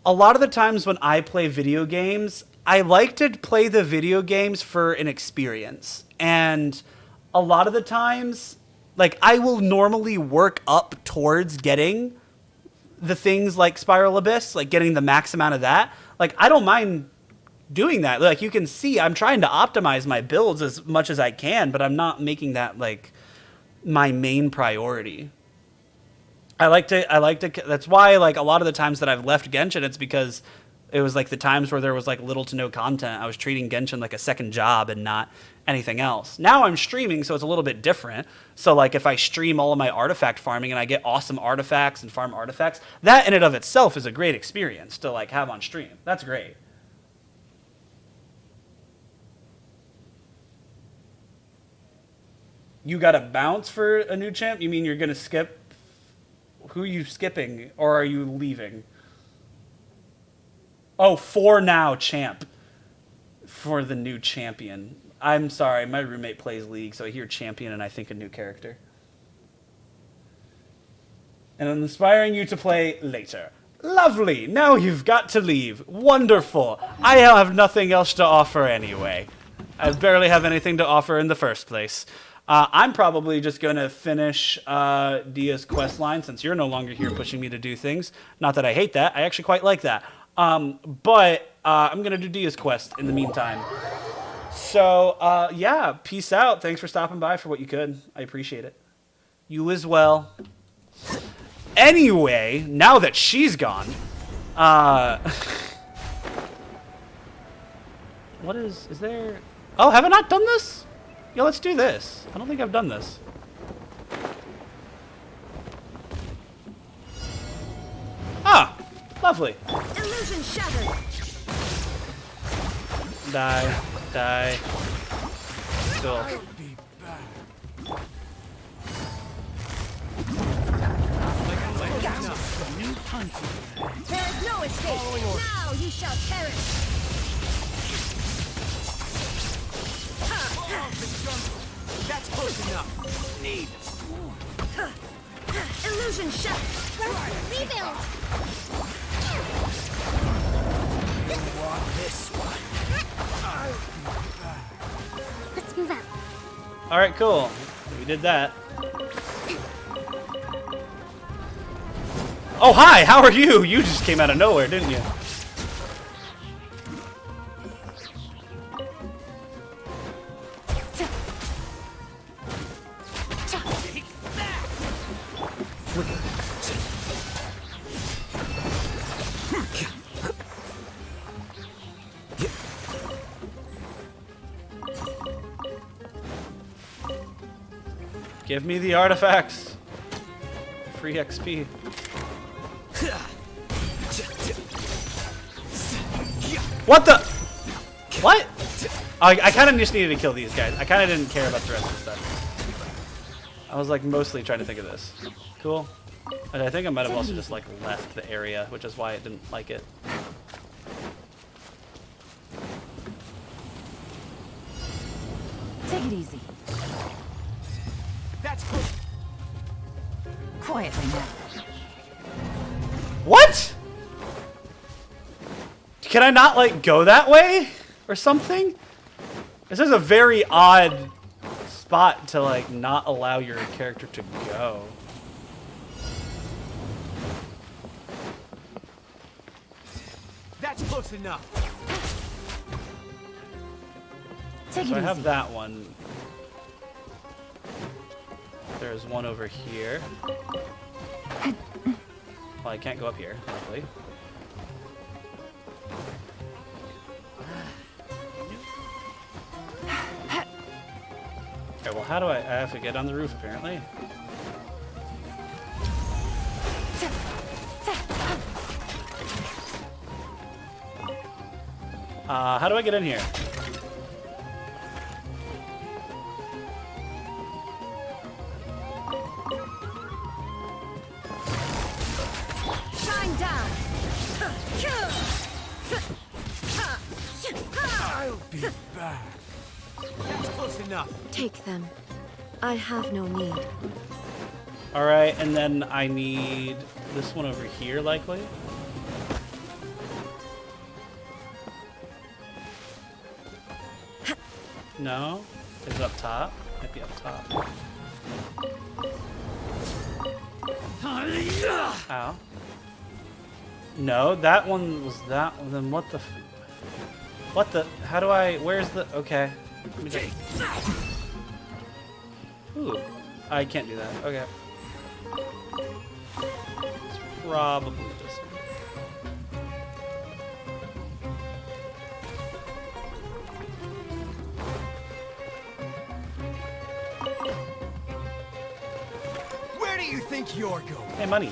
a lot of the times when I play video games, I like to play the video games for an experience. And a lot of the times, like, I will normally work up towards getting the things like Spiral Abyss, like getting the max amount of that. Like, I don't mind doing that. Like, you can see I'm trying to optimize my builds as much as I can, but I'm not making that, like, my main priority. I like to, that's why, like, a lot of the times that I've left Genshin, it's because it was, like, the times where there was, like, little to no content. I was treating Genshin like a second job and not anything else. Now I'm streaming, so it's a little bit different. So, like, if I stream all of my artifact farming and I get awesome artifacts and farm artifacts, that in and of itself is a great experience to, like, have on stream. That's great. You got to bounce for a new champ? You mean you're going to skip? Who are you skipping, or are you leaving? Oh, for now, champ. For the new champion. I'm sorry, my roommate plays League, so I hear champion and I think a new character. And I'm inspiring you to play later. Lovely, now you've got to leave. Wonderful. I have nothing else to offer anyway. I barely have anything to offer in the first place. I'm probably just going to finish Dia's quest line since you're no longer here pushing me to do things. Not that I hate that. I actually quite like that. But I'm going to do Dia's quest in the meantime. So, yeah, peace out. Thanks for stopping by for what you could. I appreciate it. You as well. Anyway, now that she's gone, what is there? Oh, have I not done this? Yeah, let's do this. I don't think I've done this. Ah, lovely. Illusion shattered. Die, die. Cool. There is no escape. Now you shall perish. That's close enough. Need. Illusion shut. Rebuild. You want this one? Let's move out. All right, cool. We did that. Oh, hi. How are you? You just came out of nowhere, didn't you? Give me the artifacts. Free XP. What the? What? I kind of just needed to kill these guys. I kind of didn't care about the rest of the stuff. I was like mostly trying to think of this. Cool. And I think I might have also just like left the area, which is why I didn't like it. Take it easy. That's cool. Quietly now. What? Can I not like go that way or something? This is a very odd spot to like not allow your character to go. That's close enough. So I have that one. There's one over here. Well, I can't go up here, luckily. Okay, well, how do I have to get on the roof, apparently. How do I get in here? Shine down. I'll be back. That's close enough. Take them. I have no need. Alright, and then I need this one over here, likely. No? Is it up top? Might be up top. Ow. No, that one was that one. Then what the... What the... How do I... Where's the... Okay. Let me just... Ooh. I can't do that. Okay. It's probably just... Where do you think you're going? Hey, money.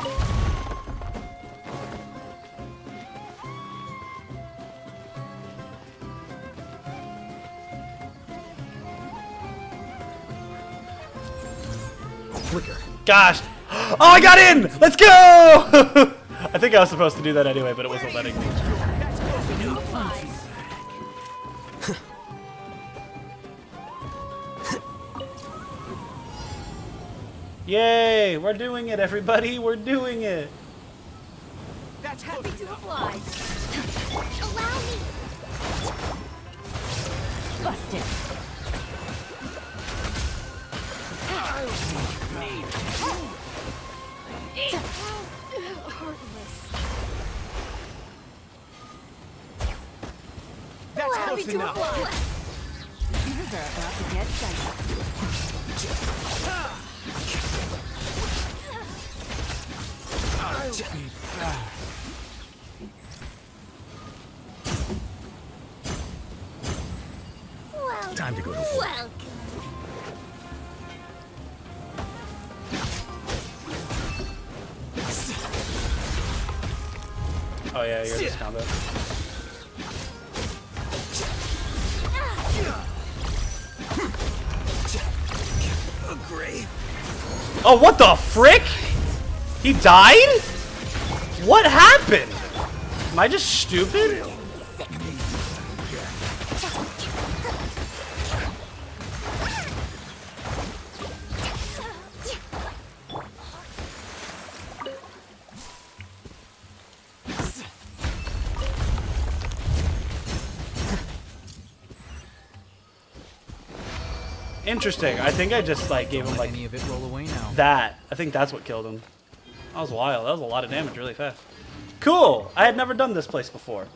Flicker. Gosh! Oh, I got in! Let's go! I think I was supposed to do that anyway, but it wasn't letting me. Yay! We're doing it, everybody! We're doing it! That's happy to oblige. Allow me. Busted. Heartless. That's Happy close to enough. oblige. These are about to get dicey. I'll be back. Welcome. Time to go to work. Welcome. Oh yeah, you're this combo. Agree. Oh, what the frick? He died? What happened? Am I just stupid? Interesting. I think I just like gave him like any of it roll away now. that. I think that's what killed him. That was wild. That was a lot of damage really fast. Cool. I had never done this place before.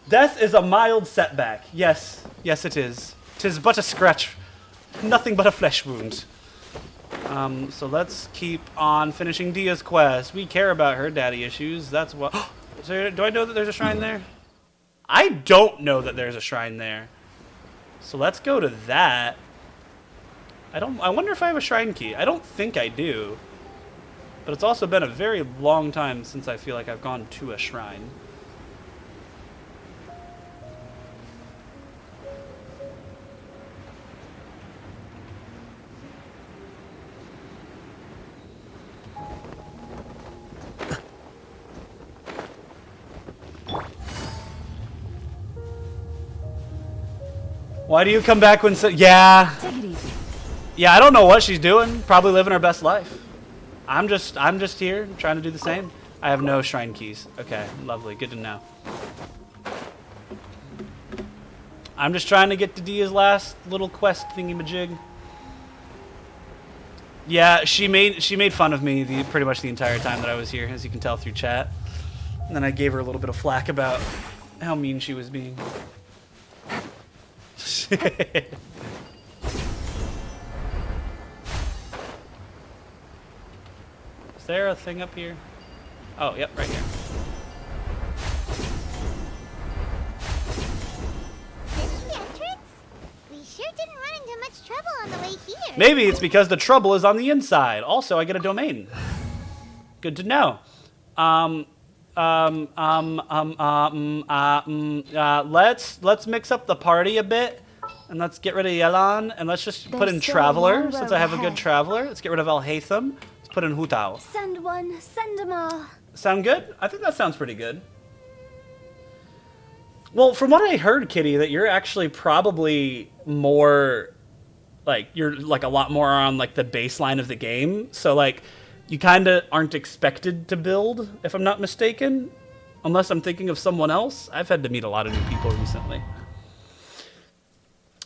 Death is a mild setback. Yes. Yes, it is. 'Tis but a scratch. Nothing but a flesh wound. So let's keep on finishing Dia's quest. We care about her daddy issues. That's what... So do I know that there's a shrine there? I don't know that there's a shrine there. So let's go to that. I wonder if I have a shrine key. I don't think I do. But it's also been a very long time since I feel like I've gone to a shrine. Why do you come back when yeah. Take it easy. Yeah, I don't know what she's doing. Probably living her best life. I'm just here trying to do the same. I have no shrine keys. Okay, lovely. Good to know. I'm just trying to get to Dia's last little quest thingy-majig. Yeah, she made fun of me pretty much the entire time that I was here, as you can tell through chat. And then I gave her a little bit of flack about how mean she was being. Is there a thing up here? Oh, yep, right here. This the entrance? We sure didn't run into much trouble on the way here. Maybe it's because the trouble is on the inside. Also, I get a domain. Good to know. Let's mix up the party a bit, and let's get rid of Yelan, and let's just put in Traveler, since I have a good Traveler. Let's get rid of Alhaitham. Let's put in Hutao. Send one, send them all. Sound good? I think that sounds pretty good. Well, from what I heard, Kitty, that you're actually probably more, like, you're, like, a lot more on, like, the baseline of the game. So, like, you kind of aren't expected to build, if I'm not mistaken. Unless I'm thinking of someone else. I've had to meet a lot of new people recently.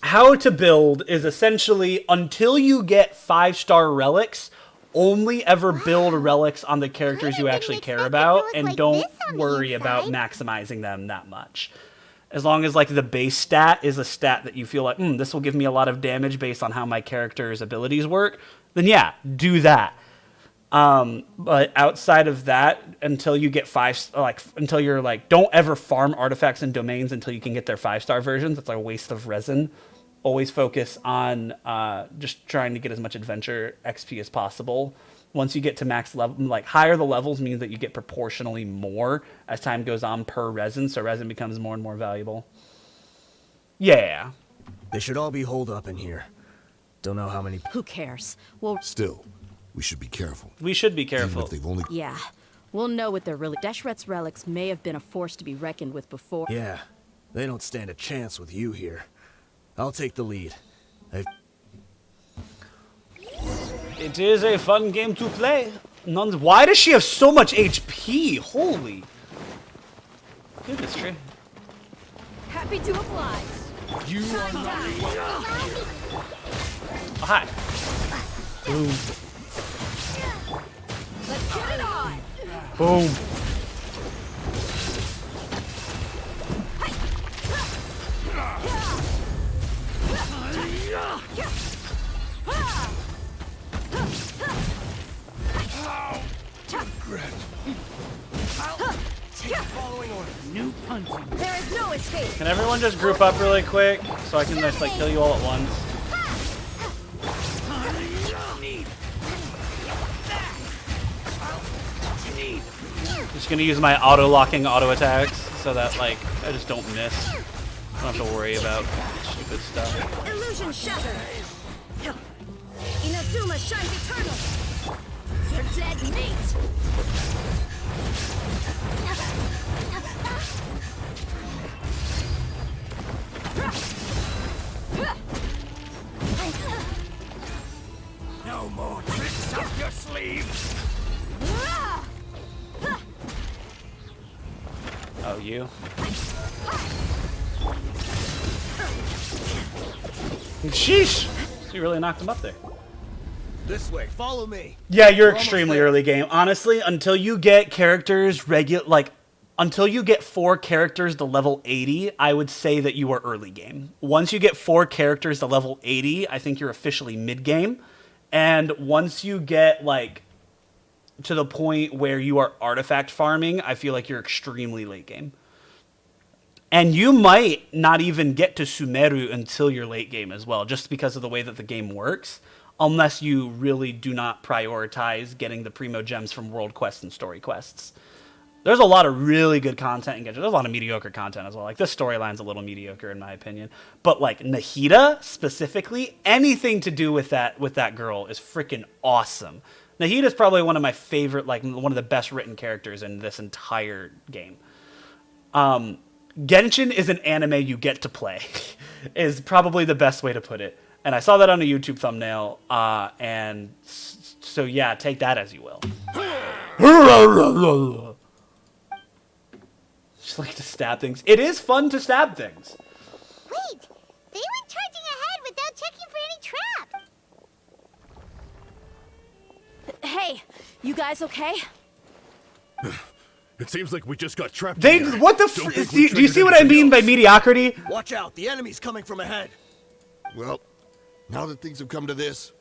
How to build is essentially, until you get 5-star relics, only ever build relics on the characters you actually care about, and don't worry about maximizing them that much. As long as, like, the base stat is a stat that you feel like, this will give me a lot of damage based on how my character's abilities work, then yeah, do that. But outside of that, until you get until you're like, don't ever farm artifacts and domains until you can get their 5-star versions. That's a waste of resin. Always focus on just trying to get as much adventure XP as possible. Once you get to max level, like, higher the levels means that you get proportionally more as time goes on per resin, so resin becomes more and more valuable. Yeah. They should all be holed up in here. Don't know how many. Who cares? Well, still, we should be careful. We should be careful. Even if they've only... Yeah. We'll know what they're really... Deshret's relics may have been a force to be reckoned with before. Yeah. They don't stand a chance with you here. I'll take the lead. It is a fun game to play. Why does she have so much HP? Holy goodness, Trey. Happy to oblige. You are not. Oh, hi. Boom. Let's get it on. Boom. New punching. There is no escape. Can everyone just group up really quick so I can just, like, kill you all at once? Just gonna use my auto-locking auto attacks so that, like, I just don't miss. I don't have to worry about stupid stuff. Illusion shattered. Inazuma shines eternal. You're dead meat. No more tricks up your sleeve. Oh, you? Sheesh! You really knocked him up there. This way, follow me. Yeah, you're extremely early game. Honestly, until you get characters until you get 4 characters to level 80, I would say that you are early game. Once you get 4 characters to level 80, I think you're officially mid game. And once you get, like, to the point where you are artifact farming, I feel like you're extremely late game. And you might not even get to Sumeru until you're late game as well, just because of the way that the game works, unless you really do not prioritize getting the Primo Gems from World Quests and Story Quests. There's a lot of really good content in Genshin. There's a lot of mediocre content as well. Like, this storyline's a little mediocre in my opinion. But, like, Nahida, specifically, anything to do with that girl is freaking awesome. Nahida's probably one of my favorite, like, one of the best written characters in this entire game. Genshin is an anime you get to play, is probably the best way to put it. And I saw that on a YouTube thumbnail, and so yeah, take that as you will. Just like to stab things. It is fun to stab things. Wait, they went charging ahead without checking for any trap. Hey, you guys okay? It seems like we just got trapped. They, in here. what the Don't f- think do, we you- do you triggered see what I anything mean by else. mediocrity? Watch out, the enemy's coming from ahead. Well, now that things have come to this,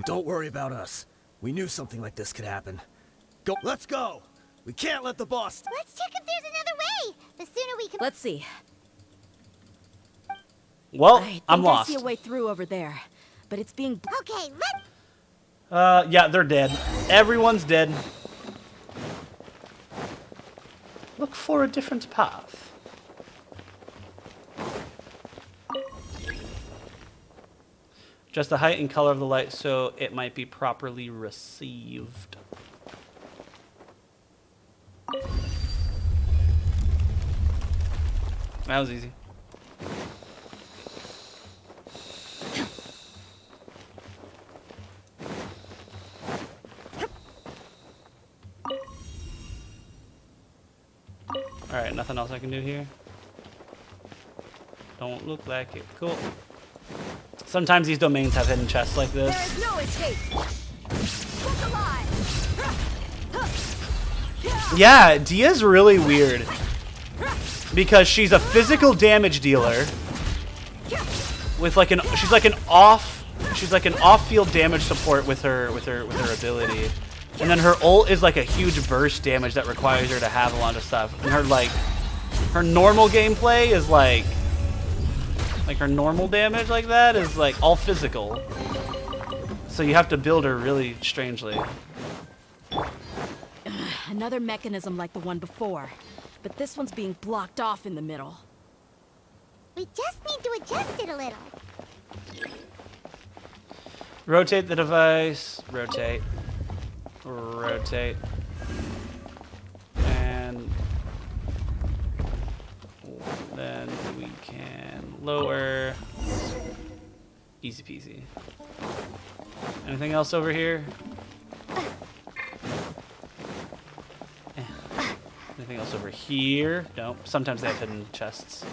Don't worry about us. We knew something like this could happen. Go, let's go. We can't let the boss. Let's check if there's another way. The sooner we can. Let's see. Well, I I'm think I lost. see a way through over there, but it's being. Okay, let's. Yeah, they're dead. Everyone's dead. Look for a different path. Just the height and color of the light so it might be properly received. That was easy. Alright, nothing else I can do here. Don't look like it. Cool. Sometimes these domains have hidden chests like this. There is no escape. Look alive. Yeah, Dia's really weird. Because she's a physical damage dealer with like she's like an off-field damage support with her ability. And then her ult is like a huge burst damage that requires her to have a lot of stuff. And her normal gameplay is like her normal damage like that is like all physical. So you have to build her really strangely. Another mechanism like the one before, but this one's being blocked off in the middle. We just need to adjust it a little. Rotate the device. Rotate. Rotate. And then we can lower. Easy peasy. Anything else over here? Anything else over here? No. Sometimes they have hidden chests.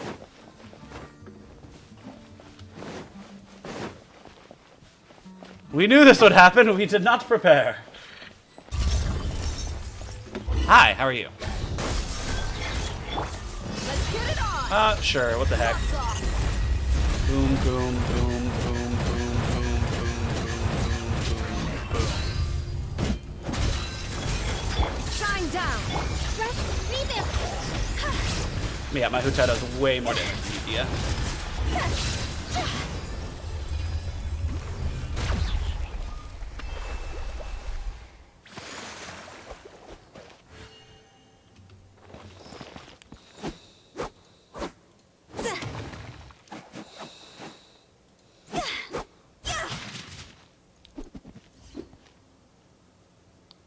We knew this would happen. We did not prepare. Hi, how are you? Let's get it on. Sure. What the heck? Boom, boom, boom, boom, boom, boom, boom, boom, boom, boom. Shine down. Rest, rebuild. Yeah, my Hutai does way more damage than you, Dia.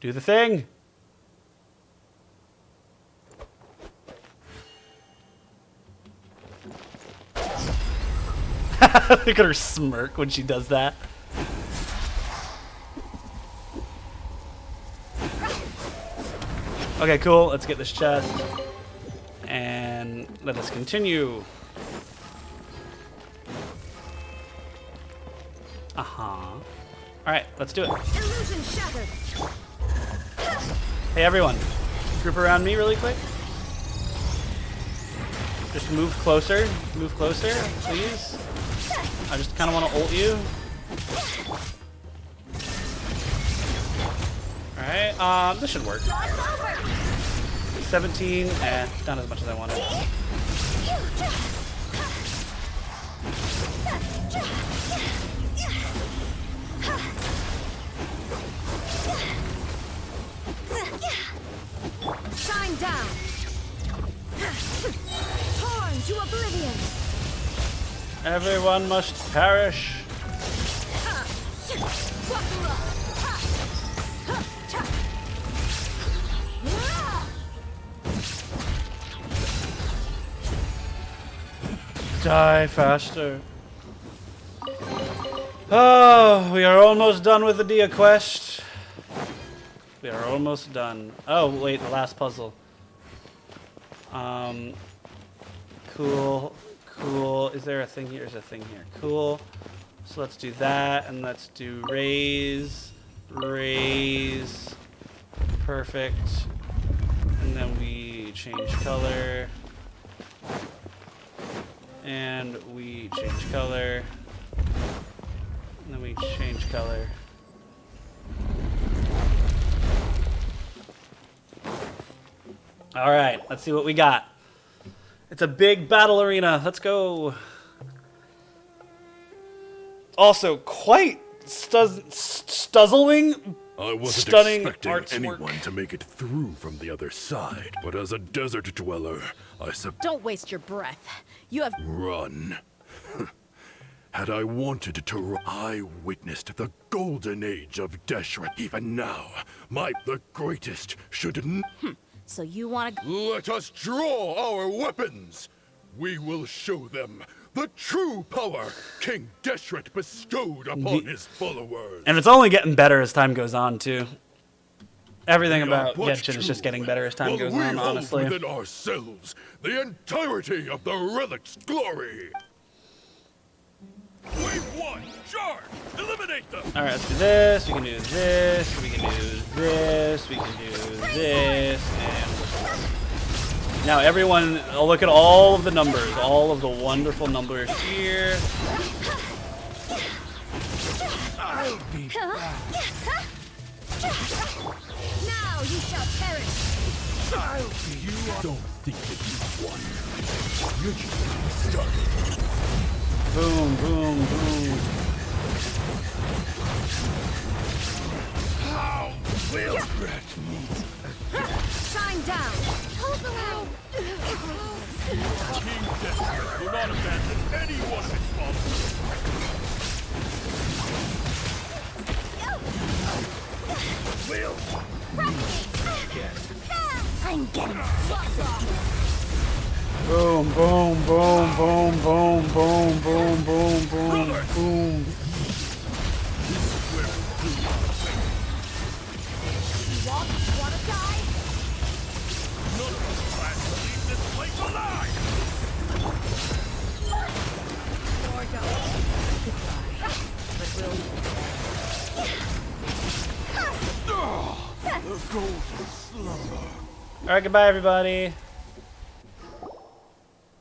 Do the thing. Look at her smirk when she does that. Okay, cool. Let's get this chest. And let us continue. Alright, let's do it. Illusion shattered. Hey everyone, group around me really quick. Just move closer, please. I just kind of want to ult you. Alright, this should work. 17, not as much as I wanted. Shine down. Torn to oblivion. Everyone must perish. Die faster. Oh, we are almost done with the Dia quest. We are almost done. Oh, wait, the last puzzle. Cool. Cool. Is there a thing here? There's a thing here. Cool. So let's do that, and let's do raise. Raise. Perfect. And then we change color. And we change color. And then we change color. All right, let's see what we got. It's a big battle arena. Let's go. Also, quite stuzzling. I wasn't stunning expecting artwork. anyone to make it through from the other side, but as a desert dweller, I Don't waste your breath. You have. Run. Had I wanted to run, I witnessed the golden age of Deshret. Even now, the greatest should. So you want to? Let us draw our weapons. We will show them the true power King Deshret bestowed upon his followers. And it's only getting better as time goes on, too. Everything We about are but Genshin is just getting better as time while goes we on, hold honestly. within ourselves the entirety of the relic's glory. Wave one, charge! Eliminate them! Alright, let's do this, we can do this, we can do this, we can do this, and now everyone, look at all of the numbers, all of the wonderful numbers here. I'll be back. Now you shall perish. You don't think that you won. You're just getting started. Boom, boom, boom. How will rat meat? Shine down. Hold the line. King Deshret will not abandon anyone responsible. Will I'm getting fucked off. Boom, boom, boom, boom, boom, boom, boom, boom, boom, boom. Wanna die? none of us plans to leave this place alive. The golden slumber. Alright, goodbye, everybody.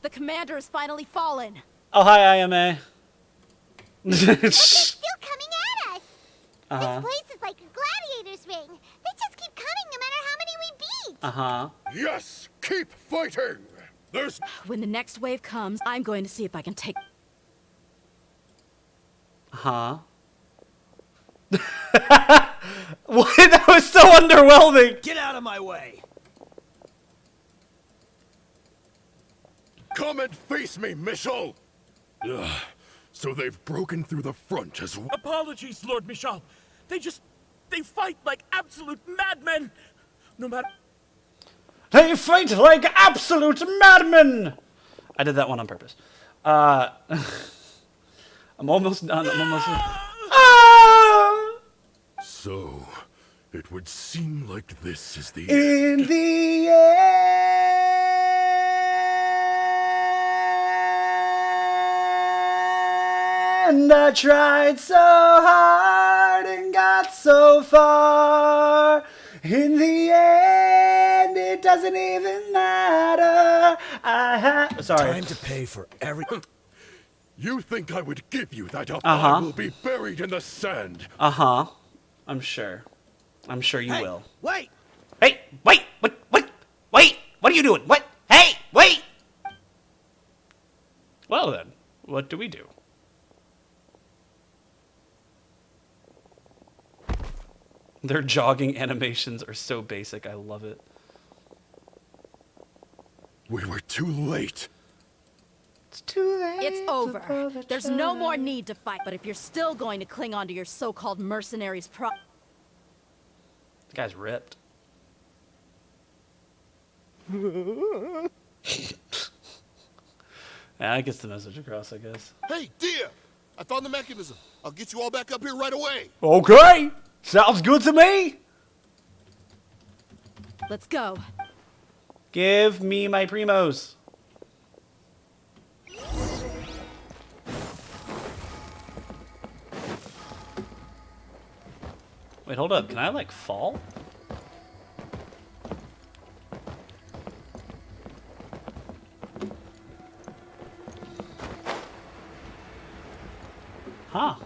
The commander has finally fallen. Oh, hi, IMA. Still coming at us. Uh-huh. This place is like a gladiator's ring. They just keep coming no matter how many we beat. Uh-huh. Yes, keep fighting. There's. When the next wave comes, I'm going to see if I can take. Huh? What? That was so underwhelming. Get out of my way. Come and face me, Michel! Ugh, so they've broken through the front as well. Apologies, Lord Michal. They fight like absolute madmen. No matter. They fight like absolute madmen. I did that one on purpose. I'm almost done. I'm almost done. So, it would seem like this is the In end. the end, I tried so hard and got so far. In the end, it doesn't even matter. Sorry. Time to pay for every. You think I would give you that up? Uh-huh. I will be buried in the sand. Uh-huh. I'm sure. I'm sure you will. Wait! Hey, wait! Wait! What are you doing? What? Hey, wait! Well then, what do we do? Their jogging animations are so basic. I love it. We were too late. It's too late. It's over. There's no more need to fight. But if you're still going to cling on to your so-called mercenaries' The guy's ripped. Yeah, that gets the message across, I guess. Hey, Dia! I found the mechanism. I'll get you all back up here right away. Okay! Sounds good to me! Let's go. Give me my primos. Wait, hold up. Can I, like, fall? Huh.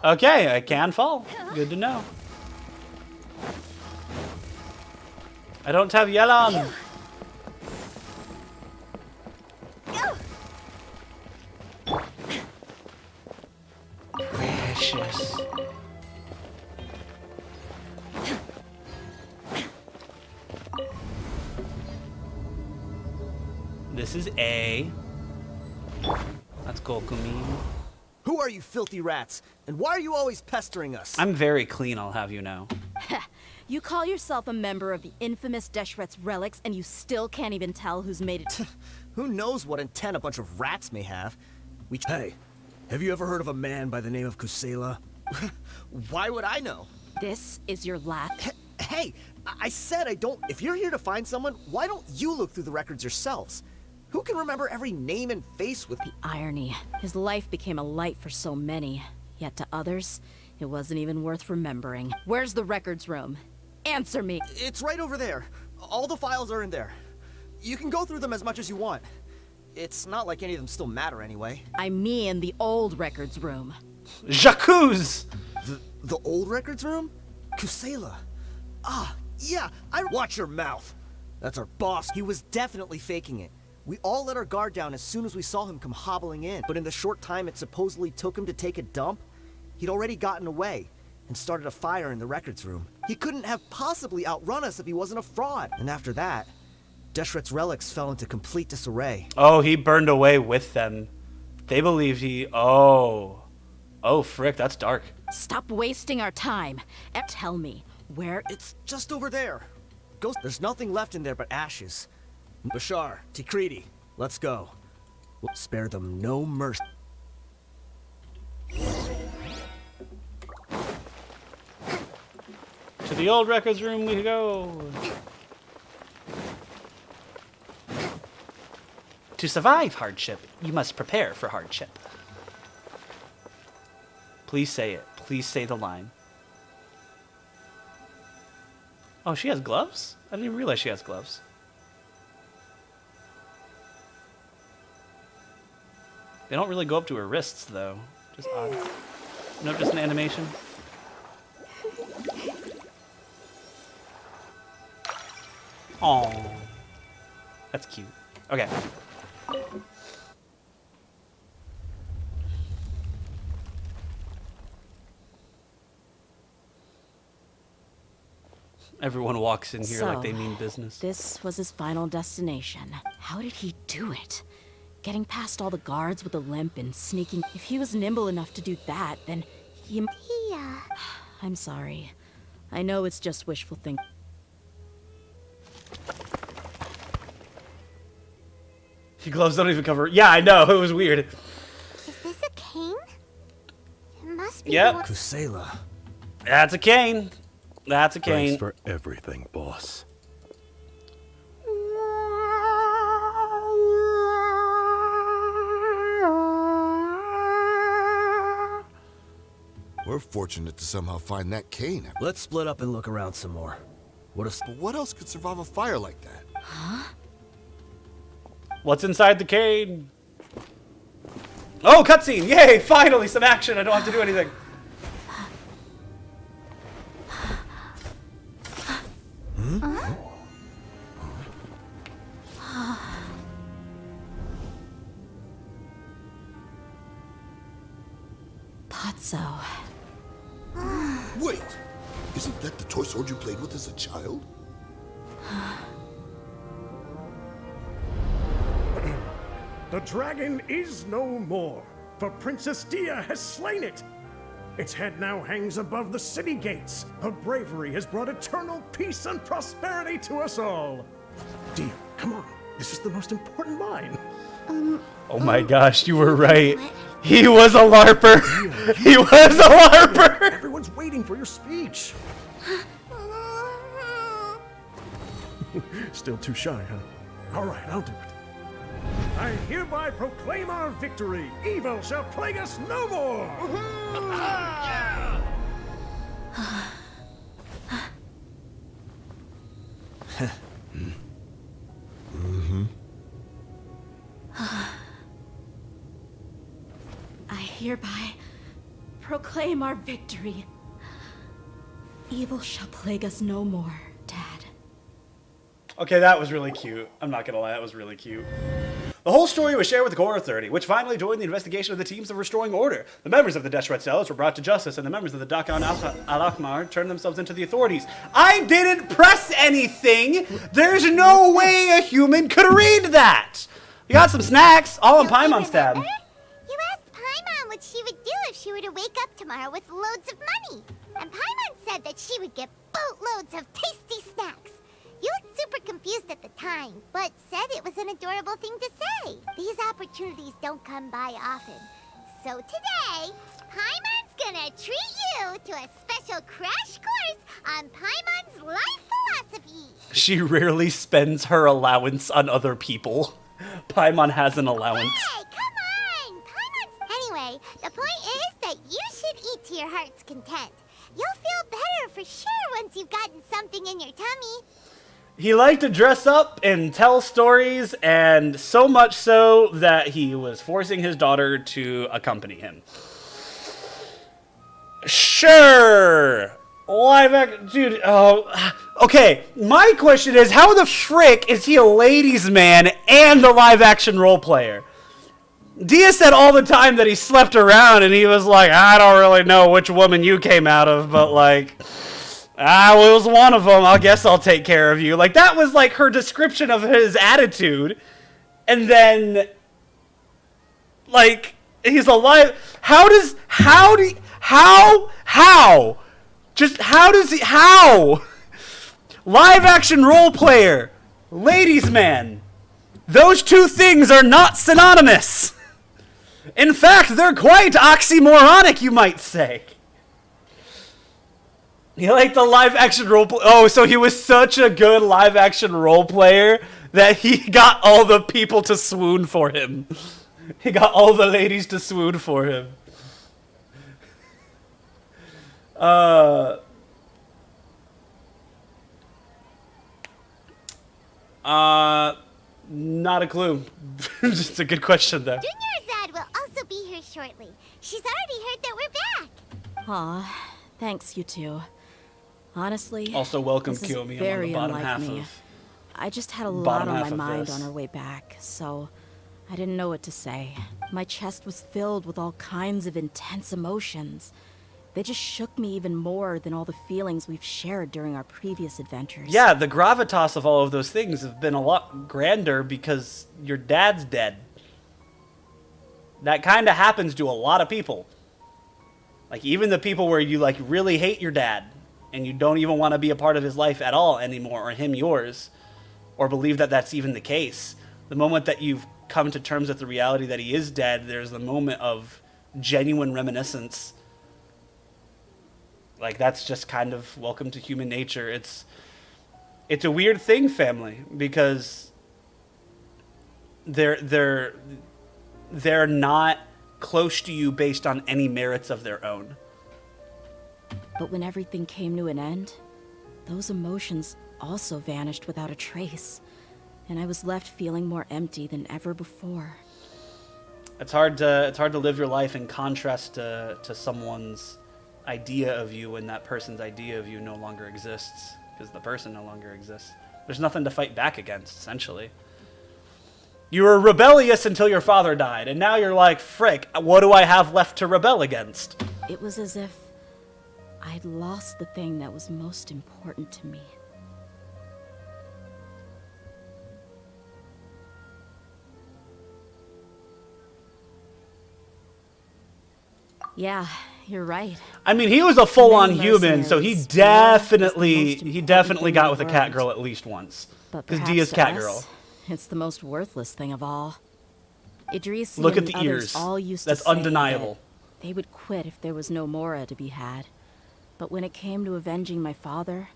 Okay, I can fall. Good to know. I don't have yell on. Precious. This is A. That's cool, Kumi. Who are you filthy rats? And why are you always pestering us? I'm very clean, I'll have you know. You call yourself a member of the infamous Deshret's relics, and you still can't even tell who's made it. Who knows what intent a bunch of rats may have? Hey, have you ever heard of a man by the name of Kusela? Why would I know? This is your last. Hey, I said I don't. If you're here to find someone, why don't you look through the records yourselves? Who can remember every name and face with the irony? His life became a light for so many, yet to others, it wasn't even worth remembering. Where's the records room? Answer me. It's right over there. All the files are in there. You can go through them as much as you want. It's not like any of them still matter anyway. I mean the old records room. Jacuz! The old records room? Kusela. Ah, yeah, Watch your mouth. That's our boss. He was definitely faking it. We all let our guard down as soon as we saw him come hobbling in. But in the short time it supposedly took him to take a dump, he'd already gotten away and started a fire in the records room. He couldn't have possibly outrun us if he wasn't a fraud. And after that, Deshret's relics fell into complete disarray. Oh, he burned away with them. They believed he... Oh. Oh, frick, that's dark. Stop wasting our time. And tell me, where... It's just over there. Go. There's nothing left in there but ashes. Bashar, Tikriti, let's go. We'll spare them no mercy. To the old records room we go. To survive hardship, you must prepare for hardship. Please say it. Please say the line. Oh, she has gloves? I didn't even realize she has gloves. They don't really go up to her wrists, though. Just odd. Nope, just an animation. Aww. That's cute. Okay. Everyone walks in here like they mean business. This was his final destination. How did he do it? Getting past all the guards with a limp and sneaking. If he was nimble enough to do that, then he... I'm sorry. I know it's just wishful thinking. Your gloves don't even cover... Yeah, I know. It was weird. Is this a cane? It must be. Yep. Kusela. That's a cane. That's a cane. Thanks for everything, boss. We're fortunate to somehow find that cane. Let's split up and look around some more. But what else could survive a fire like that? Huh? What's inside the cane? Oh, cutscene! Yay! Finally, some action. I don't have to do anything. Thought so. Wait! Isn't that the toy sword you played with as a child? The dragon is no more, for Princess Dia has slain it. Its head now hangs above the city gates. Her bravery has brought eternal peace and prosperity to us all. Dia, come on. This is the most important line. Oh my gosh, you were right. He was a LARPer. He was a LARPer. Everyone's waiting for your speech. Still too shy, huh? All right, I'll do it. I hereby proclaim our victory. Evil shall plague us no more. I hereby proclaim our victory. Evil shall plague us no more, Dad. Okay, that was really cute. I'm not gonna lie, that was really cute. The whole story was shared with the Core 30, which finally joined the investigation of the teams of restoring order. The members of the Deshret cells were brought to justice, and the members of the Dakan al-Akhmar turned themselves into the authorities. I didn't press anything! There's no way a human could read that! We got some snacks, all on Paimon's tab. You asked Paimon what she would do if she were to wake up tomorrow with loads of money. And Paimon said that she would get boatloads of tasty snacks. You looked super confused at the time, but said it was an adorable thing to say. These opportunities don't come by often. So today, Paimon's gonna treat you to a special crash course on Paimon's life philosophy. She rarely spends her allowance on other people. Paimon has an allowance. Hey, come on! Paimon's... Anyway, the point is that you should eat to your heart's content. You'll feel better for sure once you've gotten something in your tummy. He liked to dress up and tell stories, and so much so that he was forcing his daughter to accompany him. Sure! Dude, okay, my question is, how the frick is he a ladies' man and a live-action role player? Dia said all the time that he slept around, and he was like, I don't really know which woman you came out of, but like... it was one of them. I guess I'll take care of you. Like, that was, like, her description of his attitude. And then, like, he's alive. How? Live action role player. Ladies man. Those two things are not synonymous. In fact, they're quite oxymoronic, you might say. He liked the live-action role play. Oh, so he was such a good live-action role player that he got all the people to swoon for him. He got all the ladies to swoon for him. Not a clue. Just a good question, though. Junior Azad will also be here shortly. She's already heard that we're back. Aw, thanks, you two. Honestly, also welcome this is Kiyomi on the very bottom unlike half me. of I just had a lot on my mind this. on our way back, so I didn't know what to say. My chest was filled with all kinds of intense emotions. They just shook me even more than all the feelings we've shared during our previous adventures. Yeah, the gravitas of all of those things have been a lot grander because your dad's dead. That kind of happens to a lot of people. Like, even the people where you, like, really hate your dad and you don't even want to be a part of his life at all anymore, or him yours, or believe that that's even the case. The moment that you've come to terms with the reality that he is dead, there's the moment of genuine reminiscence. Like, that's just kind of welcome to human nature. It's a weird thing, family, because they're not close to you based on any merits of their own. But when everything came to an end, those emotions also vanished without a trace, and I was left feeling more empty than ever before. It's hard to live your life in contrast to someone's idea of you when that person's idea of you no longer exists, because the person no longer exists. There's nothing to fight back against, essentially. You were rebellious until your father died, and now you're like, frick, what do I have left to rebel against? It was as if I'd lost the thing that was most important to me. Yeah, you're right. I mean, he was a full-on human, so he definitely got with a cat girl at least once. Because Dia's cat girl. It's the most worthless thing of all. Idrisi Look and at the others ears. all used That's to say undeniable. that they would quit if there was no Mora to be had. But when it came to avenging my father,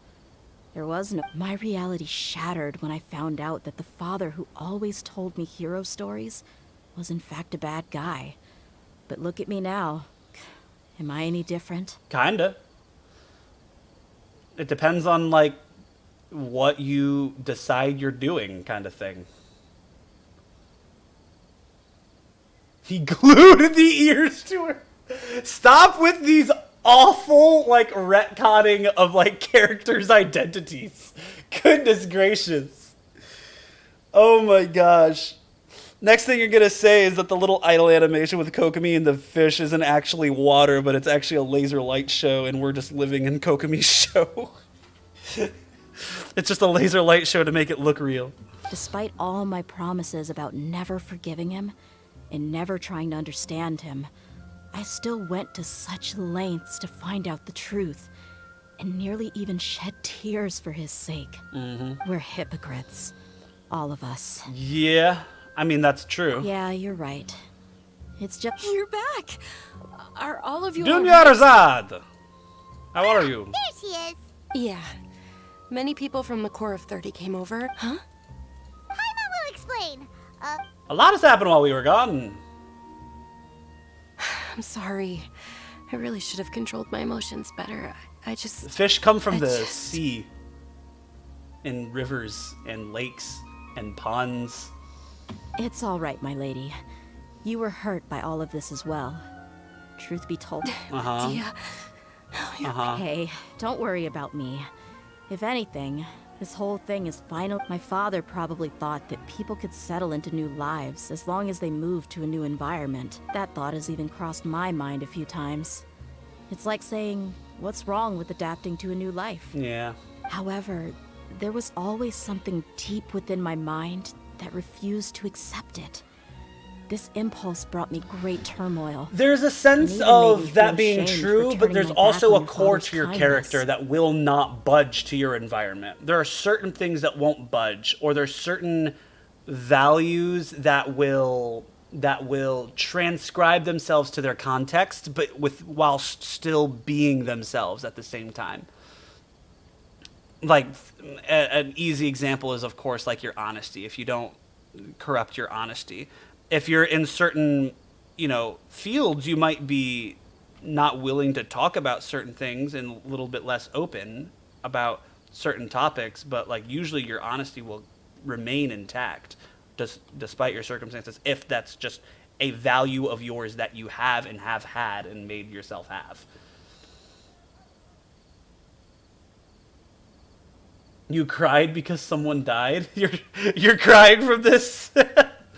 there was no... My reality shattered when I found out that the father who always told me hero stories was in fact a bad guy. But look at me now. Am I any different? Kinda. It depends on, like, what you decide you're doing, kind of thing. He glued the ears to her. Stop with these awful, like, retconning of, like, characters' identities. Goodness gracious. Oh my gosh. Next thing you're gonna say is that the little idle animation with Kokomi and the fish isn't actually water, but it's actually a laser light show, and we're just living in Kokomi's show. It's just a laser light show to make it look real. Despite all my promises about never forgiving him and never trying to understand him, I still went to such lengths to find out the truth and nearly even shed tears for his sake. We're hypocrites. All of us. Yeah, I mean, that's true. Yeah, you're right. It's just... You're back! Are all of you Dunyarzad! How are you? There she is. Yeah. Many people from the Corps of 30 came over. Huh? Paimon will explain. A lot has happened while we were gone. I'm sorry. I really should have controlled my emotions better. I just... Fish come from the sea. In rivers and lakes and ponds. It's all right, my lady. You were hurt by all of this as well. Truth be told. Hey, don't worry about me. If anything, this whole thing is final. My father probably thought that people could settle into new lives as long as they moved to a new environment. That thought has even crossed my mind a few times. It's like saying, what's wrong with adapting to a new life? Yeah. However, there was always something deep within my mind that refused to accept it. This impulse brought me great turmoil. There's a sense of that being true, but there's also a core to your character that will not budge to your environment. There are certain things that won't budge, or there's certain values that will transcribe themselves to their context, but while still being themselves at the same time. Like an easy example is, of course, like your honesty. If you don't corrupt your honesty, if you're in certain, fields, you might be not willing to talk about certain things and a little bit less open about certain topics, but like usually your honesty will remain intact despite your circumstances, if that's just a value of yours that you have and have had and made yourself have. You cried because someone died? You're crying from this?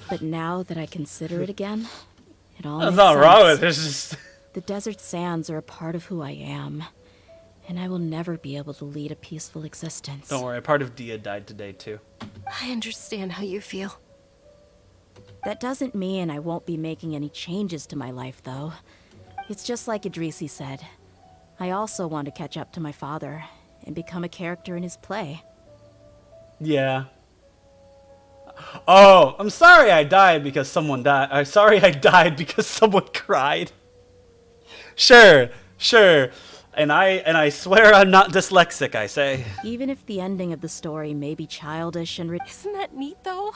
But now that I consider it again, it all makes That's not sense. wrong with it. It's just... The desert sands are a part of who I am, and I will never be able to lead a peaceful existence. Don't worry, a part of Dia died today too. I understand how you feel. That doesn't mean I won't be making any changes to my life, though. It's just like Idrisi said. I also want to catch up to my father and become a character in his play. Yeah. Oh, I'm sorry I died because someone died. I'm sorry I died because someone cried. Sure. And I swear I'm not dyslexic, I say. Even if the ending of the story may be childish and... Isn't that neat, though?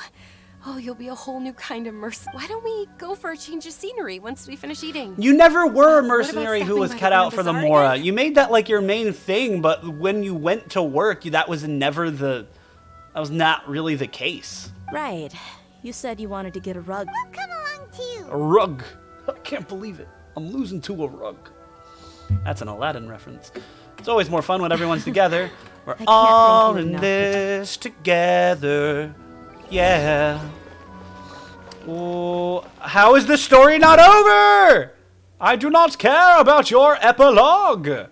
Oh, you'll be a whole new kind of mercenary. Why don't we go for a change of scenery once we finish eating? You never were a mercenary who was cut out for the bazaar Mora. again? You made that like your main thing, but when you went to work, that was not really the case. Right. You said you wanted to get a rug. We'll come along too. A rug. I can't believe it. I'm losing to a rug. That's an Aladdin reference. It's always more fun when everyone's together. We're all in this together. Yeah. Oh, how is the story not over? I do not care about your epilogue.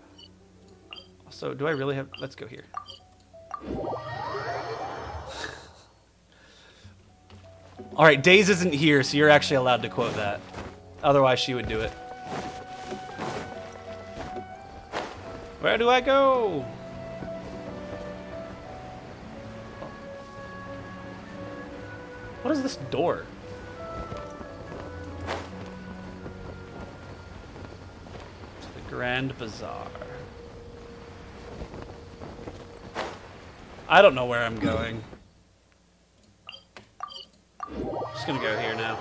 So, do I really have... Let's go here. All right, Days isn't here, so you're actually allowed to quote that. Otherwise, she would do it. Where do I go? What is this door? To the Grand Bazaar. I don't know where I'm going. Just gonna go here now.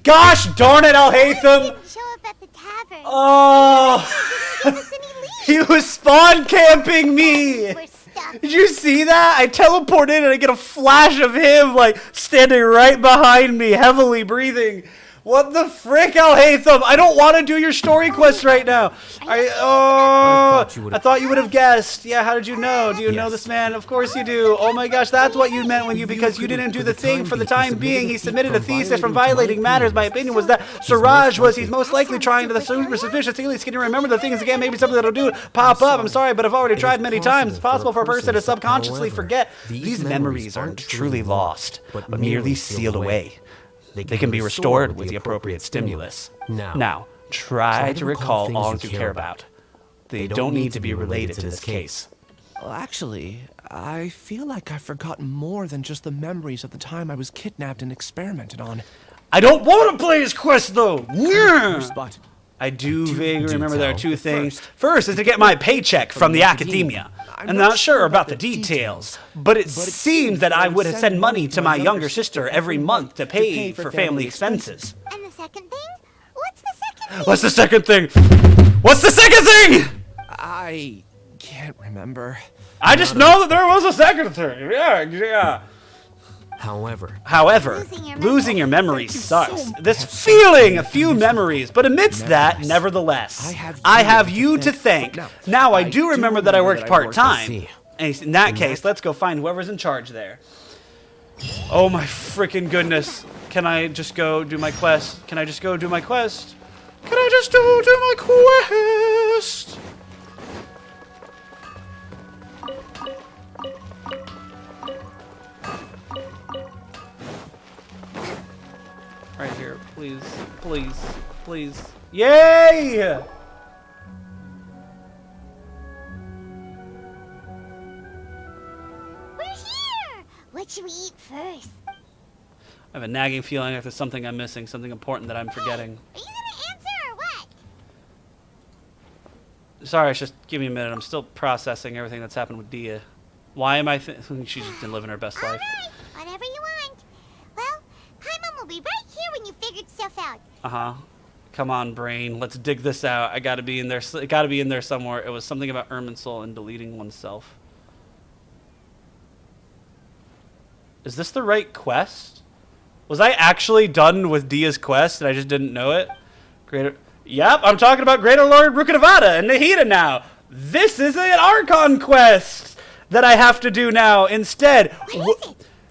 Gosh darn it, Alhaitham! Show up at the tavern. Oh! He was spawn camping me! Did you see that? I teleport in and I get a flash of him, like, standing right behind me, heavily breathing. What the frick, Alhaitham? I don't want to do your story quest right now. I thought you would have guessed. Yeah, how did you know? Do you know this man? Of course you do. Oh my gosh, that's what you meant when because you didn't do the thing for the time being. He submitted a thesis from violating matters. My opinion was that Siraj he's most likely trying to the super suspicious alias. Can you remember the things again? Maybe something that'll do pop up. I'm sorry, but I've already tried many times. It's possible for a person to subconsciously forget. These memories aren't truly lost, but merely sealed away. They can be restored with the appropriate stimulus. Now, try to recall all you care about. They don't need to be related to this case. Well, actually, I feel like I've forgotten more than just the memories of the time I was kidnapped and experimented on. I don't want to play his quest, though! But I do vaguely remember there are two things. First is to get my paycheck from the academia. I'm not sure about the details, but it seems that I would have sent money to my younger sister every month to pay for family expenses. And the second thing? What's the second thing? What's the second thing? What's the second thing? I can't remember. I just know that there was a second thing. Yeah. However, losing your memory sucks. This feeling, a few memories, but amidst that, nevertheless, I have you to thank. Now, I do remember that I worked part-time. And in that case, let's go find whoever's in charge there. Oh my freaking goodness. Can I just go do my quest? Can I just go do my quest? Can I just do my quest? Right here, please, please, please. Yay! We're here! What should we eat first? I have a nagging feeling like there's something I'm missing, something important that I'm forgetting. Are you gonna answer or what? Sorry, just give me a minute. I'm still processing everything that's happened with Dia. Why am I she just been living her best life. Alright, whatever you want. Well, Paimon will be right here when you figured stuff out. Uh-huh. Come on, brain. Let's dig this out. I gotta be in there. It gotta be in there somewhere. It was something about Irminsul and deleting oneself. Is this the right quest? Was I actually done with Dia's quest and I just didn't know it? Yep, I'm talking about Greater Lord Rukkhadevata and Nahida now. This is an Archon quest that I have to do now instead.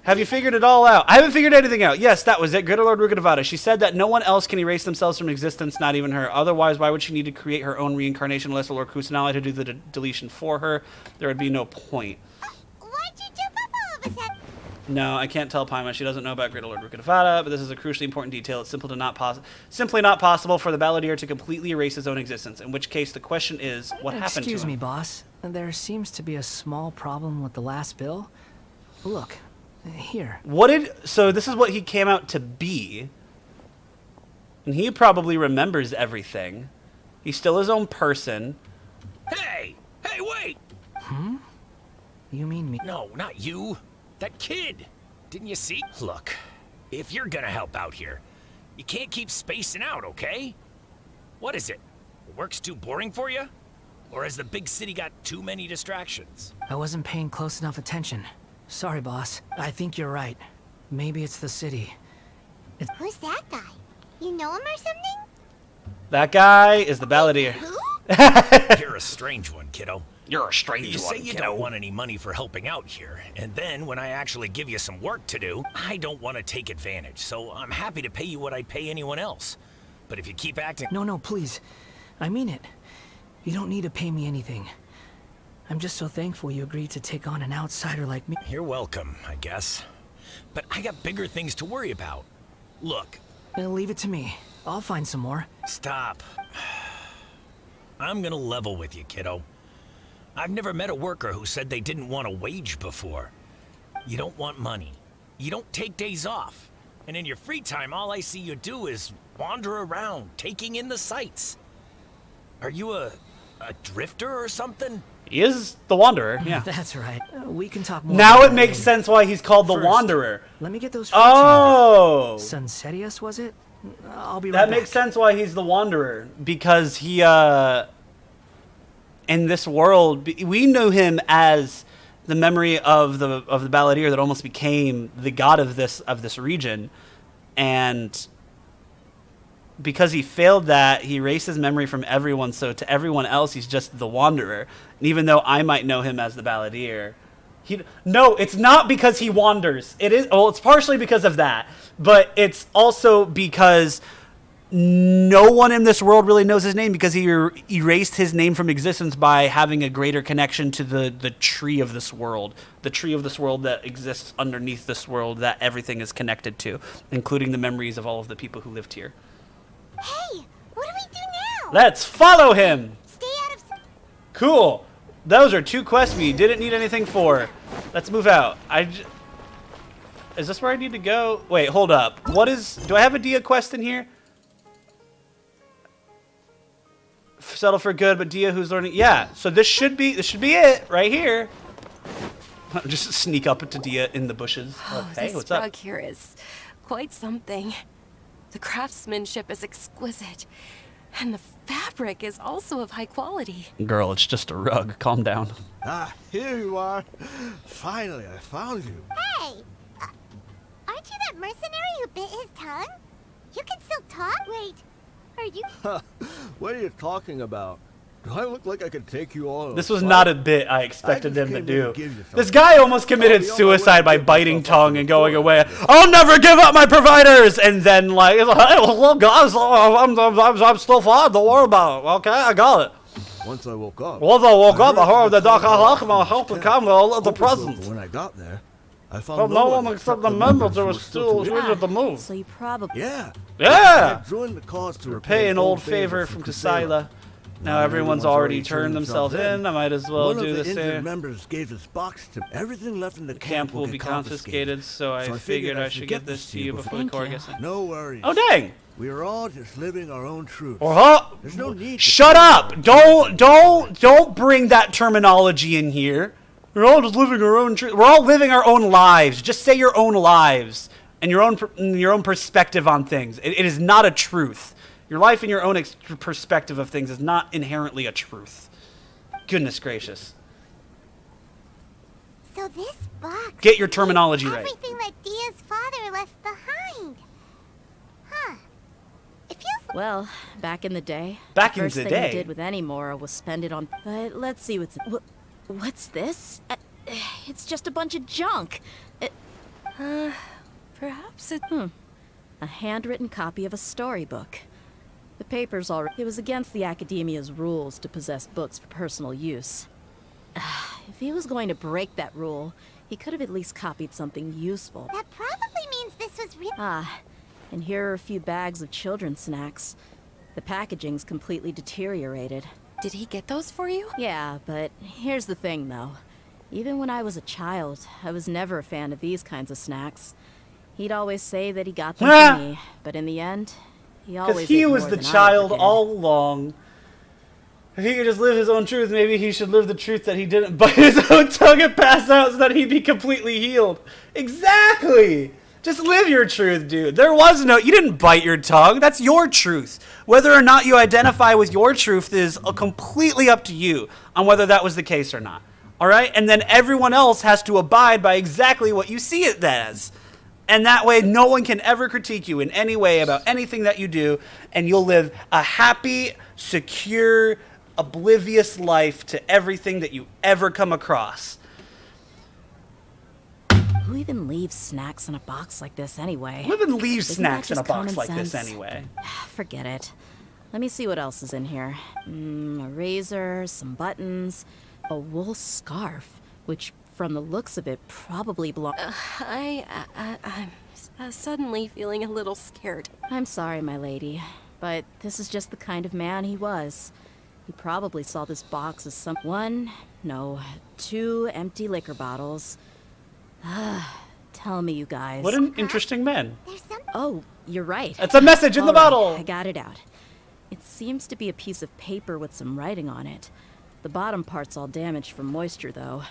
Have you figured it all out? I haven't figured anything out. Yes, that was it. Greater Lord Rukkhadevata. She said that no one else can erase themselves from existence, not even her. Otherwise, why would she need to create her own reincarnation unless Lord Kusanali to do the deletion for her? There would be no point. Why'd you jump up all of a sudden? No, I can't tell Paimon. She doesn't know about Greater Lord Rukkhadevata, but this is a crucially important detail. It's simply not possible for the Balladeer to completely erase his own existence, in which case the question is, what happened to him? Excuse me, boss. There seems to be a small problem with the last bill. Look, here. So this is what he came out to be, and he probably remembers everything. He's still his own person. Hey! Hey, wait! You mean me? No, not you. That kid! Didn't you see? Look, if you're gonna help out here, you can't keep spacing out, okay? What is it? Work's too boring for you? Or has the big city got too many distractions? I wasn't paying close enough attention. Sorry, boss. I think you're right. Maybe it's the city. Who's that guy? You know him or something? That guy is the Balladeer. You're a strange one, kiddo. You're a strange one, You say you kiddo. don't want any money for helping out here, and then when I actually give you some work to do, I don't want to take advantage, so I'm happy to pay you what I'd pay anyone else. But if you keep acting... No, please. I mean it. You don't need to pay me anything. I'm just so thankful you agreed to take on an outsider like me. You're welcome, I guess. But I got bigger things to worry about. Look. Leave it to me. I'll find some more. Stop. I'm gonna level with you, kiddo. I've never met a worker who said they didn't want a wage before. You don't want money. You don't take days off. And in your free time, all I see you do is wander around, taking in the sights. Are you a drifter or something? He is the Wanderer, yeah. That's right. We can talk more. Now about it makes that sense why he's called the First, Wanderer. Let me get those. Oh! Sunsetius, was it? I'll be right That back. makes sense why he's the Wanderer, because he in this world we knew him as the memory of the balladeer that almost became the god of this region, and because he failed that, he erased his memory from everyone, so to everyone else he's just the Wanderer. And even though I might know him as the balladeer, no, it's not because he wanders. It's partially because of that, but it's also because no one in this world really knows his name, because he erased his name from existence by having a greater connection to the tree of this world. The tree of this world that exists underneath this world that everything is connected to, including the memories of all of the people who lived here. Hey, what do we do now? Let's follow him! Stay out of... Cool. Those are 2 quests we didn't need anything for. Let's move out. Is this where I need to go? Wait, hold up. Do I have a Dia quest in here? Settle for good, but Dia who's learning. Yeah, so this should be it right here. Just sneak up to Dia in the bushes. Oh, Hey, this what's rug up? here is quite something. The craftsmanship is exquisite, and the fabric is also of high quality. Girl, it's just a rug. Calm down. Ah, here you are. Finally, I found you. Hey! Aren't you that mercenary who bit his tongue? You can still talk? Wait, are you... What are you talking about? Do I look like I could take you all? This was not a bit I expected them to came do. to give you This something. guy almost committed suicide by biting tongue and going away. I'll never give up my providers! And then like, hey, look guys, I'm still fine, don't worry about it. Okay, I got it. Once I woke up. Once I woke up, I heard the Dr. Halakma help to come with all of the presents. When I got there, I found But no one except the members who were still waiting to move. So you probably... Yeah. Yeah! I joined the cause to Repay an old favor from Kusila. Now everyone's already turned themselves in. I might as well One do of the the injured same. members gave this box to everything left in the Camp will be confiscated, so I figured I should get this to you before the court gets in. No worries. Oh dang! We are all just living our own truth. There's no need. Shut up! Don't bring that terminology in here. We're all just living our own truth. We're all living our own lives. Just say your own lives and your own perspective on things. It is not a truth. Your life and your own perspective of things is not inherently a truth. Goodness gracious. So this box... Get your terminology right. Everything that Dia's father left behind. Huh. It feels... Well, back in the day, Back in first the thing day? we did with any Mora was spend it on... But let's see what's this? It's just a bunch of junk. Perhaps it... A handwritten copy of a storybook. The paper's already... It was against the Academia's rules to possess books for personal use. If he was going to break that rule, he could have at least copied something useful. That probably means this was real... And here are a few bags of children's snacks. The packaging's completely deteriorated. Did he get those for you? Yeah, but here's the thing, though. Even when I was a child, I was never a fan of these kinds of snacks. He'd always say that he got them for me, but in the end, he always Because he ate was more the than I child ever did. all along. If he could just live his own truth, maybe he should live the truth that he didn't bite his own tongue and pass out so that he'd be completely healed. Exactly! Just live your truth, dude. There was no... You didn't bite your tongue. That's your truth. Whether or not you identify with your truth is completely up to you on whether that was the case or not. All right? And then everyone else has to abide by exactly what you see it as. And that way, no one can ever critique you in any way about anything that you do, and you'll live a happy, secure, oblivious life to everything that you ever come across. Who even leaves snacks in a box like this anyway? Who even leaves Isn't that snacks in a just box common like this sense? anyway? Forget it. Let me see what else is in here. A razor, some buttons, a wool scarf, which from the looks of it probably belongs... I'm suddenly feeling a little scared. I'm sorry, my lady, but this is just the kind of man he was. He probably saw this box as two empty liquor bottles. Tell me, you guys. What an interesting man. Oh, you're right. It's a message in the All right, bottle. I got it out. It seems to be a piece of paper with some writing on it. The bottom part's all damaged from moisture, though.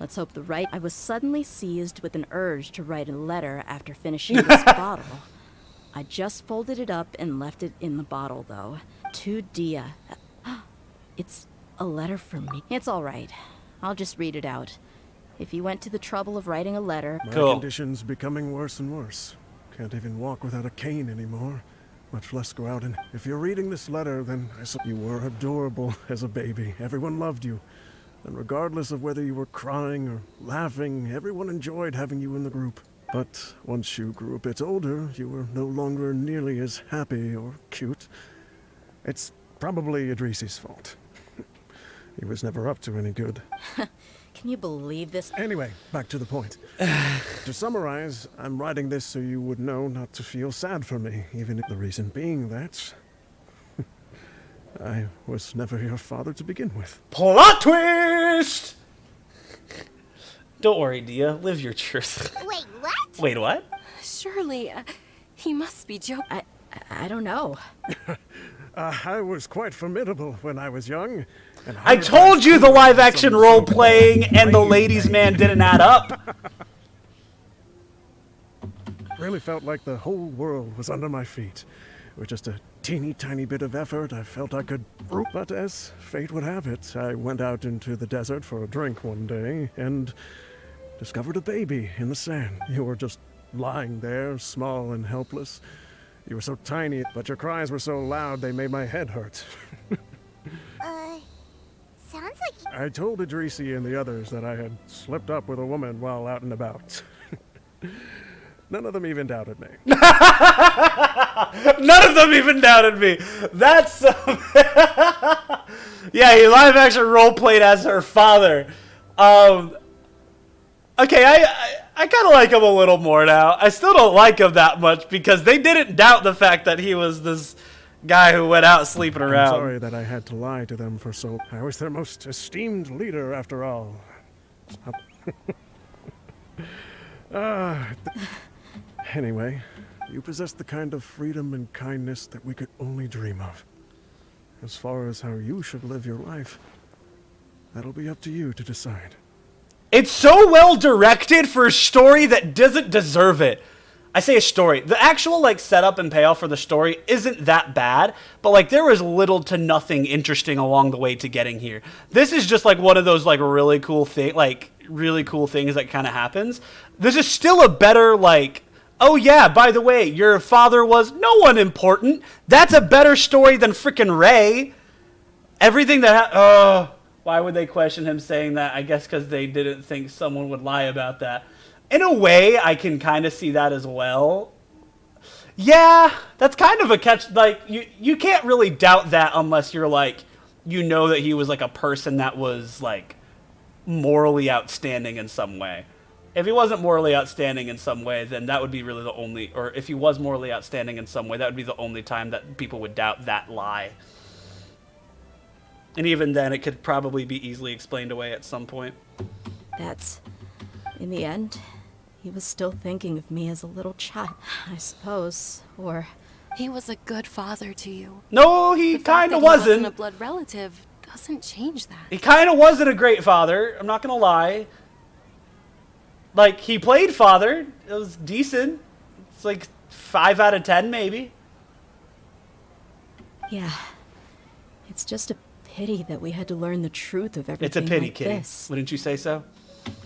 Let's hope the right. I was suddenly seized with an urge to write a letter after finishing this bottle. I just folded it up and left it in the bottle, though. To Dia. It's a letter from me. It's all right. I'll just read it out. If you went to the trouble of writing a letter... My condition's becoming worse and worse. Can't even walk without a cane anymore, much less go out and... If you're reading this letter, then you were adorable as a baby. Everyone loved you. And regardless of whether you were crying or laughing, everyone enjoyed having you in the group. But once you grew a bit older, you were no longer nearly as happy or cute. It's probably Idrisi's fault. He was never up to any good. Can you believe this? Anyway, back to the point. To summarize, I'm writing this so you would know not to feel sad for me, even if the reason being that I was never your father to begin with. Plot twist! Don't worry, Dia. Live your truth. Wait, what? Wait, what? Surely, he must be joking. I don't know. I was quite formidable when I was young. And I told you the live-action role-playing and the ladies' man didn't add up. Really felt like the whole world was under my feet. With just a teeny tiny bit of effort, I felt I could... But as fate would have it, I went out into the desert for a drink one day and discovered a baby in the sand. You were just lying there, small and helpless. You were so tiny, but your cries were so loud they made my head hurt. Sounds like... I told Idrisi and the others that I had slipped up with a woman while out and about. None of them even doubted me. None of them even doubted me. That's yeah, he live action role played as her father. Okay, I kind of like him a little more now. I still don't like him that much because they didn't doubt the fact that he was this guy who went out sleeping around. I'm sorry that I had to lie to them for so... I was their most esteemed leader after all. Anyway, you possess the kind of freedom and kindness that we could only dream of. As far as how you should live your life, that'll be up to you to decide. It's so well directed for a story that doesn't deserve it. I say a story. The actual like setup and payoff for the story isn't that bad, but like there was little to nothing interesting along the way to getting here. This is just like one of those like really cool things that kind of happens. This is still a better like, oh yeah, by the way, your father was no one important. That's a better story than frickin' Ray. Everything that why would they question him saying that? I guess because they didn't think someone would lie about that. In a way, I can kind of see that as well. Yeah, that's kind of a catch. Like, you can't really doubt that unless you're like, you know that he was like a person that was like morally outstanding in some way. If he wasn't morally outstanding in some way, then that would be really the only, or if he was morally outstanding in some way, that would be the only time that people would doubt that lie. And even then, it could probably be easily explained away at some point. That's, in the end, he was still thinking of me as a little child, I suppose, or... He was a good father to you. No, he kind of wasn't. He wasn't a blood relative doesn't change that. He kind of wasn't a great father, I'm not going to lie. Like, he played father. It was decent. It's like 5 out of 10, maybe. Yeah. It's just a pity that we had to learn the truth of everything. It's a pity, like Kitty. this. Wouldn't you say so?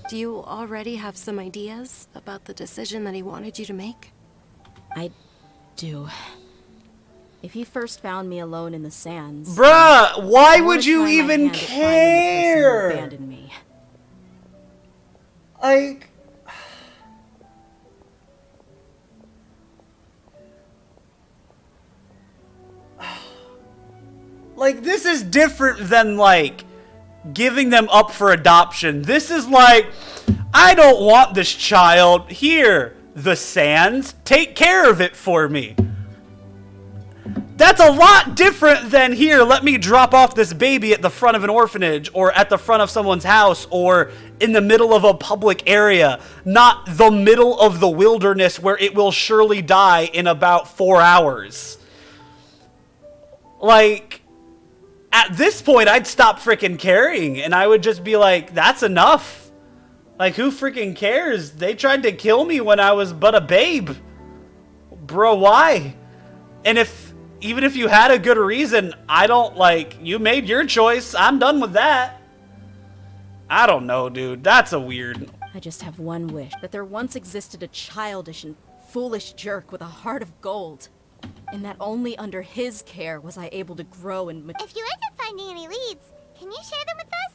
Do you already have some ideas about the decision that he wanted you to make? I do. If he first found me alone in the sands... Bruh, why would you even care? Abandoned me. Like... Like, this is different than, like, giving them up for adoption. This is like, I don't want this child. Here, the sands, take care of it for me. That's a lot different than here, let me drop off this baby at the front of an orphanage or at the front of someone's house or in the middle of a public area, not the middle of the wilderness where it will surely die in about 4 hours. Like, at this point, I'd stop freaking caring and I would just be like, that's enough. Like, who freaking cares? They tried to kill me when I was but a babe. Bro, why? And even if you had a good reason, I don't, like, you made your choice. I'm done with that. I don't know, dude. That's a weird... I just have one wish, that there once existed a childish and foolish jerk with a heart of gold. And that only under his care was I able to grow and mature. If you end up finding any leads, can you share them with us?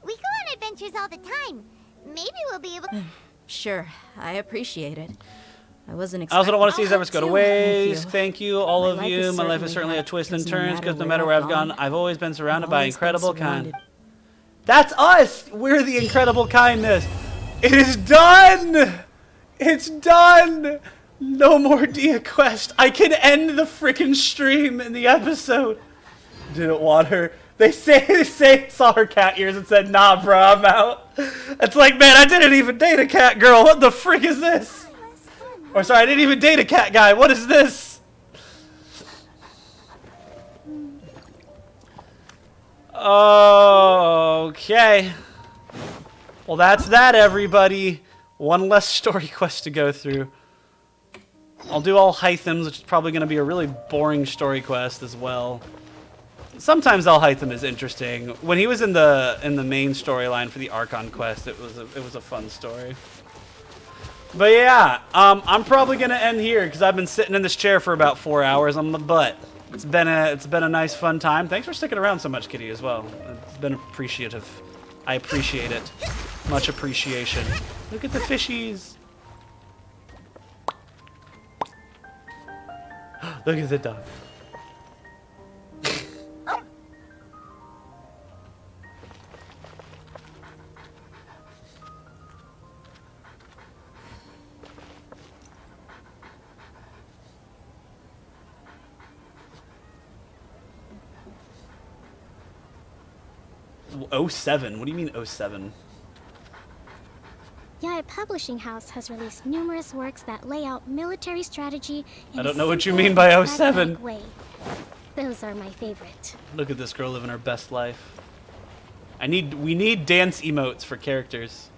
We go on adventures all the time. Maybe we'll be able to... Sure, I appreciate it. I wasn't I expecting... also don't want to see his efforts go to waste. Thank Thank you, all of you. My life has certainly had twists and turns because no matter where I've gone, I've always been surrounded by incredible kind. That's us! We're the incredible kindness. It is done! It's done! No more Dia Quest. I can end the freaking stream in the episode. Didn't want her. They saw her cat ears and said, nah, bro, I'm out. It's like, man, I didn't even date a cat girl. What the frick is this? Or sorry, I didn't even date a cat guy. What is this? Okay. Well, that's that, everybody. One less story quest to go through. I'll do all Hythams, which is probably going to be a really boring story quest as well. Sometimes Al Hytham is interesting. When he was in the main storyline for the Archon quest, it was a fun story. But yeah, I'm probably gonna end here because I've been sitting in this chair for about 4 hours on the butt. It's been a nice fun time. Thanks for sticking around so much, Kitty, as well. It's been appreciative. I appreciate it. Much appreciation. Look at the fishies. Look at the dog. '07? What do you mean '07? Yaya Publishing House has released numerous works that lay out military strategy in I don't a know what you simple, mean by pragmatic 07. way. Those are my favorite. Look at this girl living her best life. We need dance emotes for characters.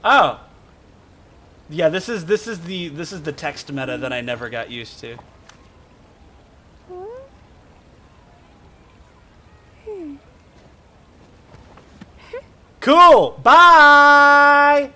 Oh. Yeah, this is the text meta that I never got used to. Cool. Bye.